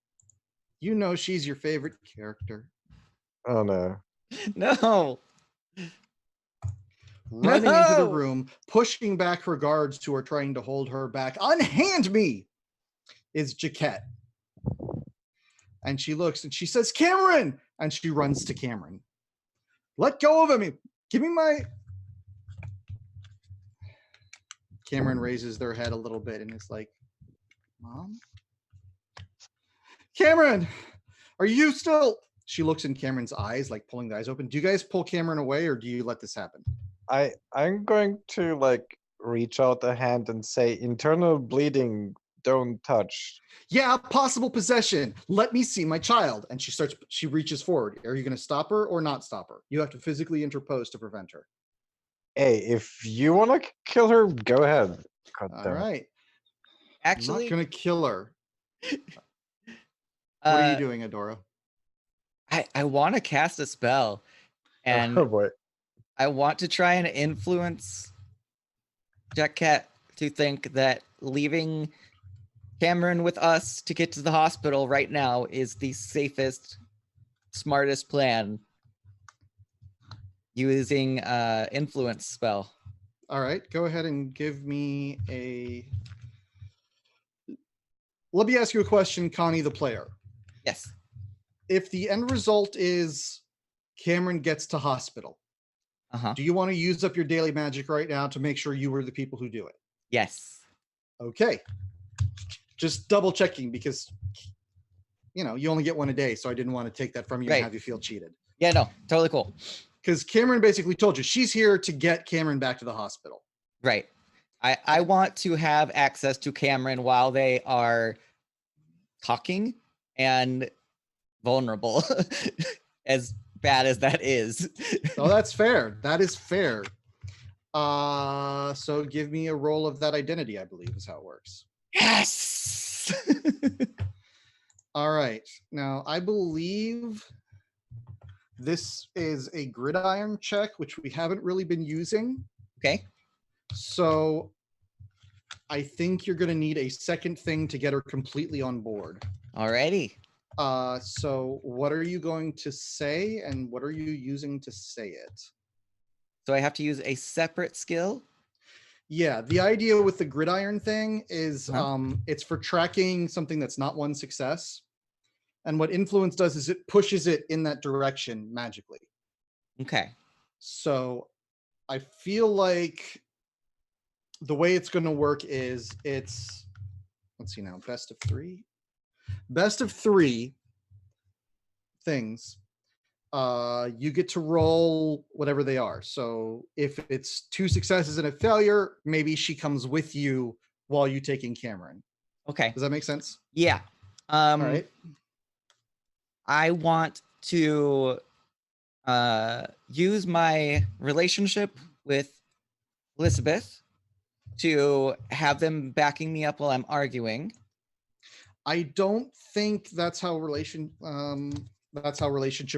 You know she's your favorite character. Oh, no. No. Running into the No! room, pushing back her guards who are trying to hold her back. Unhand me! Is Jaquette. and she looks and she says, Cameron! And she runs to Cameron. Let go of him. Give me my... Cameron raises their head a little bit and is like, Mom? Cameron, are you still... She looks in Cameron's eyes, like pulling the eyes open. Do you guys pull Cameron away, or do you let this happen? I'm going to like reach out a hand and say, internal bleeding, don't touch. Yeah, possible possession. Let me see my child. And she reaches forward. Are you going to stop her or not stop her? You have to physically interpose to prevent her. Hey, if you want to kill her, go ahead. God All damn it. right. Actually, I'm not going to kill her. What are you doing, Adora? I want to cast a spell, and Oh boy. I want to try and influence Jack Cat to think that leaving Cameron with us to get to the hospital right now is the safest, smartest plan. Using influence spell. All right, go ahead and give me a... Let me ask you a question, Connie the player. Yes. If the end result is Cameron gets to hospital, do you want to use up your daily magic right now to make sure you were the people who do it? Yes. Okay. Just double checking because, you know, you only get one a day, so I didn't want to take that from you and have you feel cheated. Yeah, no, totally cool. Because Cameron basically told you she's here to get Cameron back to the hospital. Right. I want to have access to Cameron while they are talking and vulnerable, as bad as that is. Oh, that's fair. That is fair. So give me a roll of that identity, I believe is how it works. Yes. All right. Now, I believe this is a gridiron check, which we haven't really been using. Okay. So I think you're going to need a second thing to get her completely on board. Alrighty. So what are you going to say, and what are you using to say it? So I have to use a separate skill? Yeah, the idea with the gridiron thing is it's for tracking something that's not one success. And what influence does is it pushes it in that direction magically. Okay. So I feel like the way it's going to work is let's see now, best of three things. You get to roll whatever they are. So if it's 2 successes and a failure, maybe she comes with you while you taking Cameron. Okay. Does that make sense? Yeah. All right. I want to use my relationship with Elizabeth to have them backing me up while I'm arguing. I don't think that's how relationship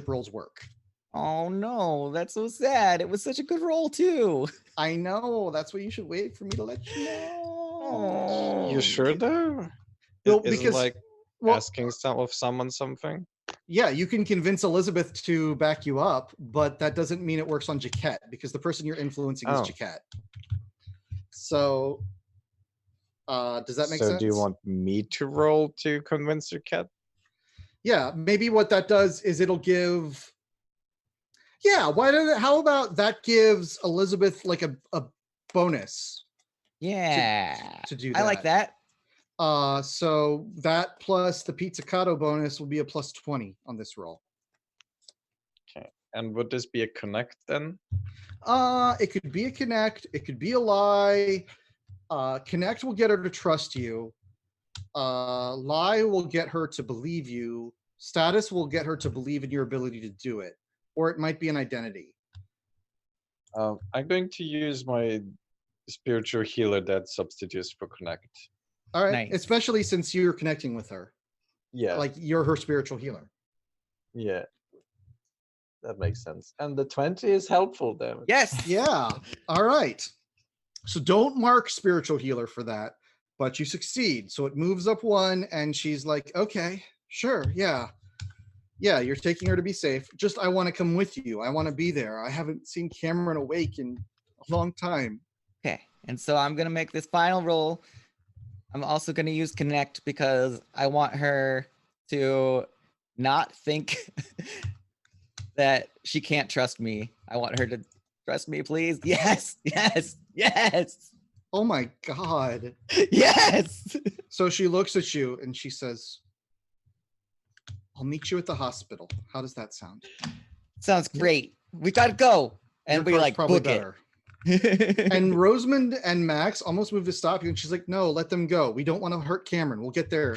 roles work. Oh no, that's so sad. It was such a good roll too. I know. That's why you should wait for me to let you know. You sure though? Well, Is because it like asking someone something? Yeah, you can convince Elizabeth to back you up, but that doesn't mean it works on Jaquette because the person you're influencing is Jaquette. So, does that make sense? So do you want me to roll to convince your cat? Yeah, maybe what that does is it'll give... Yeah, how about that gives Elizabeth like a bonus? Yeah. To do that. I like that. So that plus the pizzicato bonus will be a plus 20 on this roll. Okay. And would this be a connect then? It could be a connect. It could be a lie. Connect will get her to trust you. Lie will get her to believe you. Status will get her to believe in your ability to do it. Or it might be an identity. I'm going to use my spiritual healer that substitutes for connect. All right, Nice. Especially since you're connecting with her. Yeah. Like you're her spiritual healer. Yeah. That makes sense. And the 20 is helpful then. Yes. Yeah. All right. So don't mark spiritual healer for that, but you succeed. So it moves up 1 and she's like, okay, sure. Yeah. Yeah. You're taking her to be safe. Just, I want to come with you. I want to be there. I haven't seen Cameron awake in a long time. Okay. And so I'm going to make this final roll. I'm also going to use connect because I want her to not think that she can't trust me. I want her to trust me, please. Yes, yes, yes, Oh my God. yes. So she looks at you and she says, I'll meet you at the hospital. How does that sound? Sounds great. We gotta go. And Your we car's like probably book better. it. And Rosamund and Max almost move to stop you. And she's like, no, let them go. We don't want to hurt Cameron. We'll get there.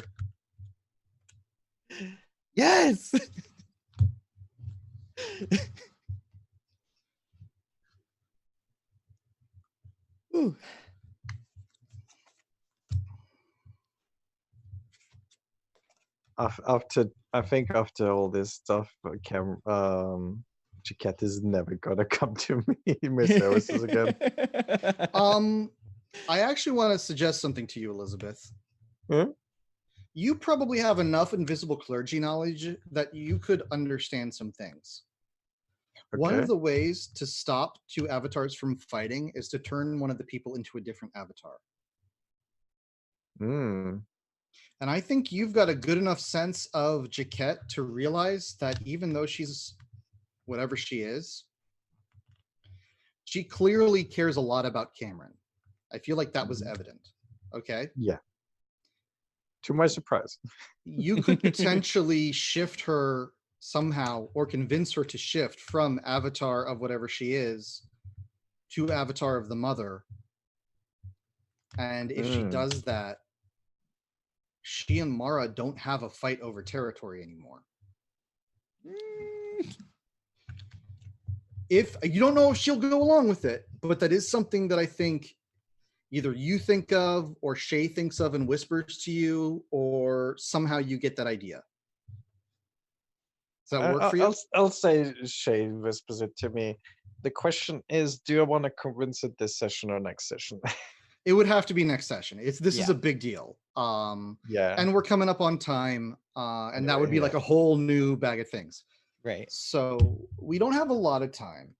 Yes. Ooh. I think after all this stuff, Chiquette is never gonna come to me my services again. I actually want to suggest something to you, Elizabeth. Hmm? You probably have enough invisible clergy knowledge that you could understand some things. One Okay. of the ways to stop two avatars from fighting is to turn one of the people into a different avatar. Hmm. And I think you've got a good enough sense of Jaquette to realize that even though she's whatever she is, she clearly cares a lot about Cameron. I feel like that was evident. Okay. Yeah. To my surprise. You could potentially shift her somehow or convince her to shift from avatar of whatever she is to avatar of the mother. And if she does that, she and Mara don't have a fight over territory anymore. If you don't know if she'll go along with it, but that is something that I think either you think of or Shay thinks of and whispers to you, or somehow you get that idea. Does that work for you? I'll say Shay whispers it to me. The question is, do I want to convince it this session or next session? It would have to be next session. This is Yeah. a big deal. Yeah. And we're coming up on time, and that would be like a whole new bag of things. Right. So we don't have a lot of time.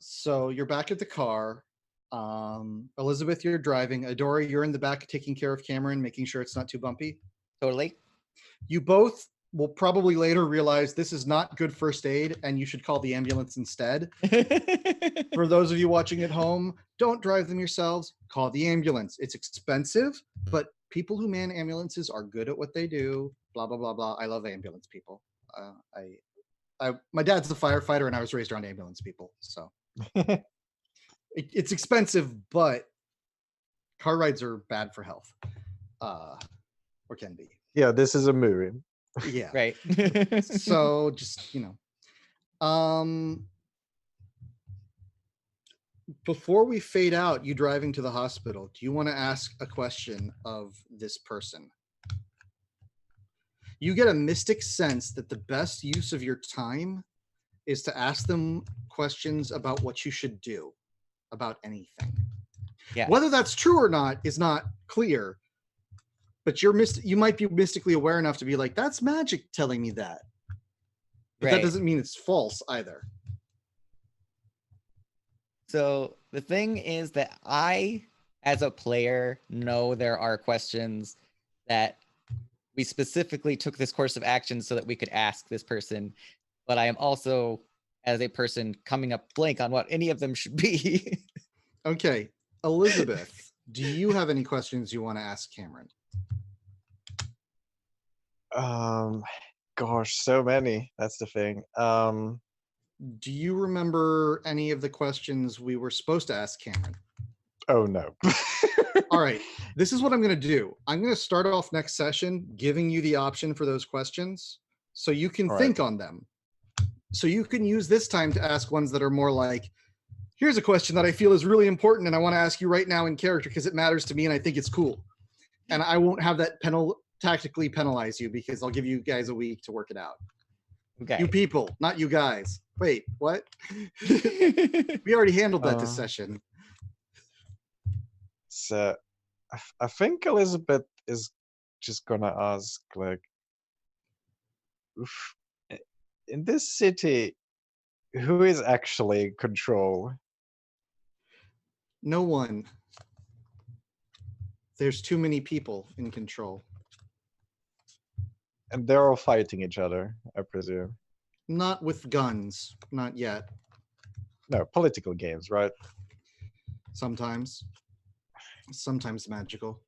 So you're back at the car. Elizabeth, you're driving. Adora, you're in the back taking care of Cameron, making sure it's not too bumpy. Totally. You both will probably later realize this is not good first aid and you should call the ambulance instead. For those of you watching at home, don't drive them yourselves. Call the ambulance. It's expensive, but people who man ambulances are good at what they do. Blah, blah, blah, blah. I love ambulance people. My dad's a firefighter and I was raised around ambulance people. So it's expensive, but car rides are bad for health, or can be. Yeah, this is a movie. Yeah. Right. So just, before we fade out, you driving to the hospital, do you want to ask a question of this person? You get a mystic sense that the best use of your time is to ask them questions about what you should do about anything. Yeah. Whether that's true or not is not clear, but you might be mystically aware enough to be like, that's magic telling me that. But that doesn't mean it's false either. So the thing is that I, as a player, know there are questions that we specifically took this course of action so that we could ask this person. But I am also, as a person, coming up blank on what any of them should be. Okay. Elizabeth, do you have any questions you want to ask Cameron? Gosh, so many. That's the thing. Do you remember any of the questions we were supposed to ask Cameron? Oh no. All right. This is what I'm going to do. I'm going to start off next session giving you the option for those questions so you can think on them. So you can use this time to ask ones that are more like, here's a question that I feel is really important and I want to ask you right now in character because it matters to me and I think it's cool. And I won't have that tactically penalize you because I'll give you guys a week to work it out. Okay. You people, not you guys. Wait, what? We already handled that this session. So I think Elizabeth is just gonna ask, like, oof, in this city, who is actually in control? No one. There's too many people in control. And they're all fighting each other, I presume. Not with guns, not yet. No, political games, right? Sometimes magical.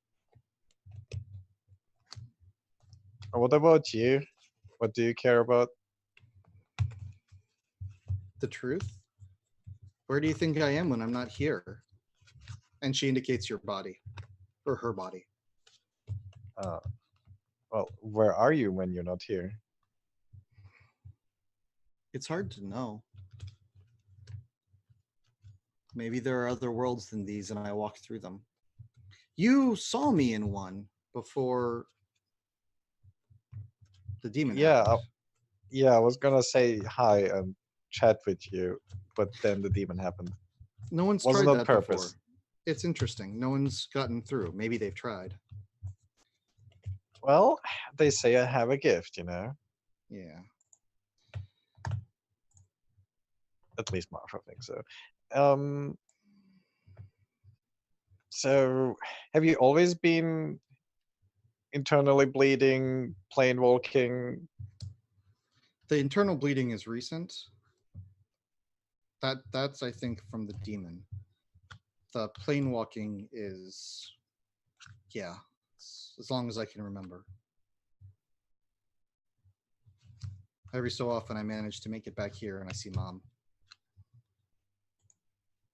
What about you? What do you care about? The truth? Where do you think I am when I'm not here? And she indicates your body, or her body. Well, where are you when you're not here? It's hard to know. Maybe there are other worlds than these and I walk through them. You saw me in one before the demon happened. Yeah, I was gonna say hi and chat with you, but then the demon happened. No one's Wasn't tried on that purpose. before. It's interesting. No one's gotten through. Maybe they've tried. Well, they say I have a gift, you know? Yeah. At least Martha thinks so. So, have you always been internally bleeding, plane walking? The internal bleeding is recent. That's I think from the demon. The plane walking is, yeah, as long as I can remember. Every so often I manage to make it back here and I see Mom.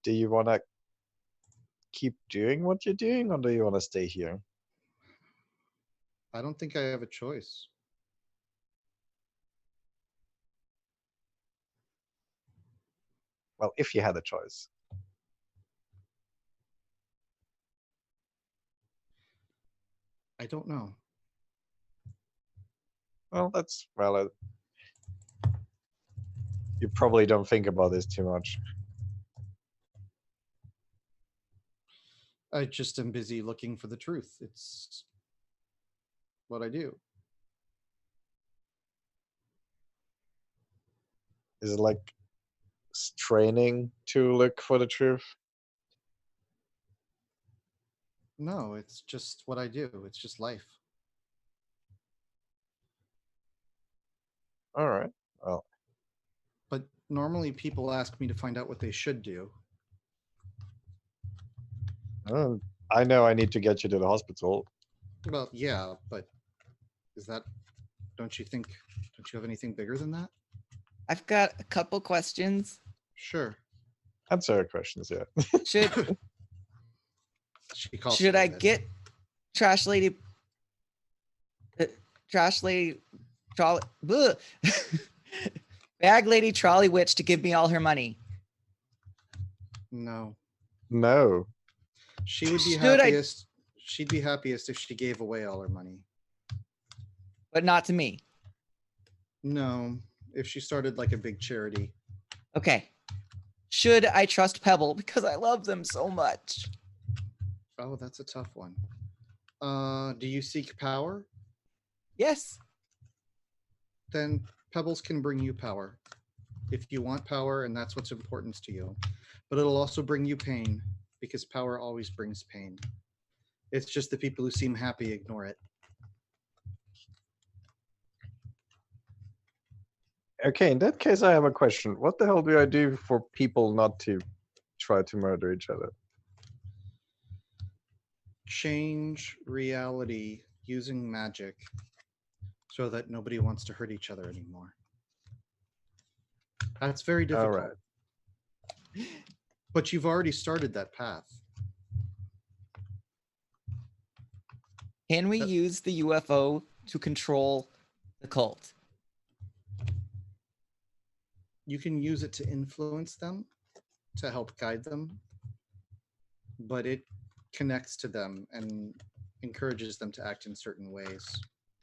Do you want to keep doing what you're doing, or do you want to stay here? I don't think I have a choice. Well, if you had a choice. I don't know. Well, that's valid. You probably don't think about this too much. I just am busy looking for the truth. It's what I do. Is it like straining to look for the truth? No, it's just what I do. It's just life. All right. Well, But normally people ask me to find out what they should do. I know I need to get you to the hospital. Well, yeah, but is that, don't you have anything bigger than that? I've got a couple questions. Sure. Answer your questions, yeah. Should She calls should for I it. get trash lady trolley bleh. Bag lady trolley witch to give me all her money? No. No. She would be Should I- happiest. She'd be happiest if she gave away all her money. But not to me. No, if she started like a big charity. Okay. Should I trust Pebble because I love them so much? Oh, that's a tough one. Do you seek power? Yes. Then Pebbles can bring you power. If you want power and that's what's important to you. But it'll also bring you pain because power always brings pain. It's just the people who seem happy ignore it. Okay, in that case, I have a question. What the hell do I do for people not to try to murder each other? Change reality using magic so that nobody wants to hurt each other anymore. That's very difficult. All right. But you've already started that path. Can we That- use the UFO to control the cult? You can use it to influence them, to help guide them, but it connects to them and encourages them to act in certain ways.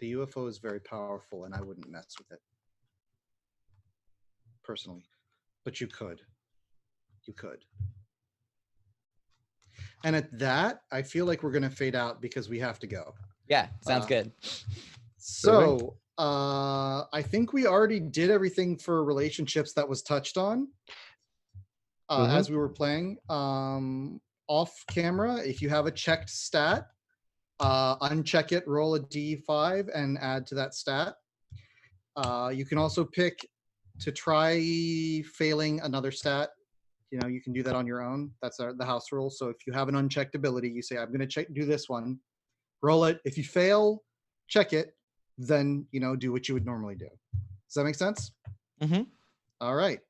The UFO is very powerful and I wouldn't mess with it personally, but you could. You could. And at that, I feel like we're going to fade out because we have to go. Yeah, sounds good. So I think we already did everything for relationships that was touched on as we were playing. Off camera, if you have a checked stat, uncheck it, roll a d5, and add to that stat. You can also pick to try failing another stat. You can do that on your own. That's the house rule. So if you have an unchecked ability, you say, I'm going to do this one, roll it. If you fail, check it, then, do what you would normally do. Does that make sense? Mm-hmm. All right.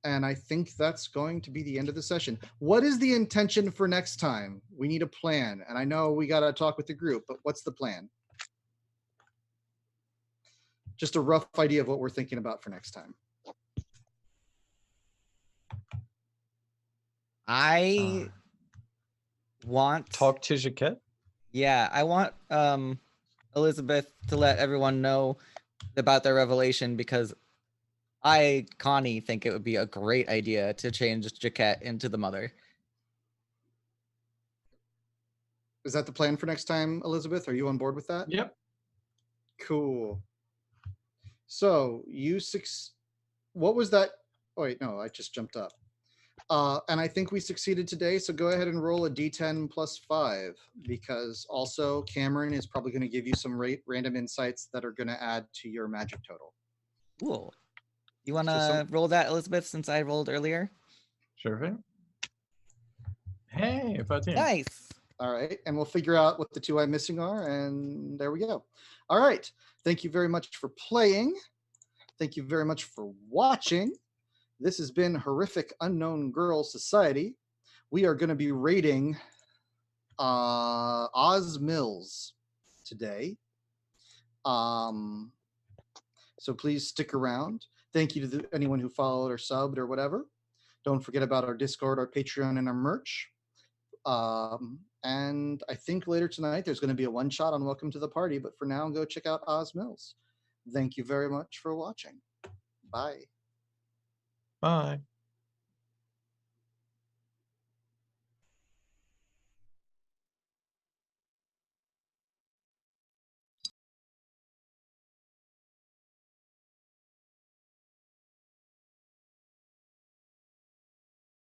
And I think that's going to be the end of the session. What is the intention for next time? We need a plan. And I know we got to talk with the group, but what's the plan? Just a rough idea of what we're thinking about for next time. I want Talk to Jaquette. Yeah, I want Elizabeth to let everyone know about their revelation because Connie, think it would be a great idea to change Jaquette into the mother. Is that the plan for next time, Elizabeth? Are you on board with that? Yep. Cool. So what was that? Oh wait, no, I just jumped up. And I think we succeeded today. So go ahead and roll a d10 plus 5, because also Cameron is probably going to give you some random insights that are going to add to your magic total. Cool. You want to roll that, Elizabeth, since I rolled earlier? Sure thing. Hey, 14. Nice. All right. And we'll figure out what the two I'm missing are. And there we go. All right. Thank you very much for playing. Thank you very much for watching. This has been Horrific Unknown Girl Society. We are going to be rating Oz Mills today. So please stick around. Thank you to anyone who followed or subbed or whatever. Don't forget about our Discord, our Patreon, and our merch. And I think later tonight there's going to be a one-shot on Welcome to the Party. But for now, go check out Oz Mills. Thank you very much for watching. Bye. Bye.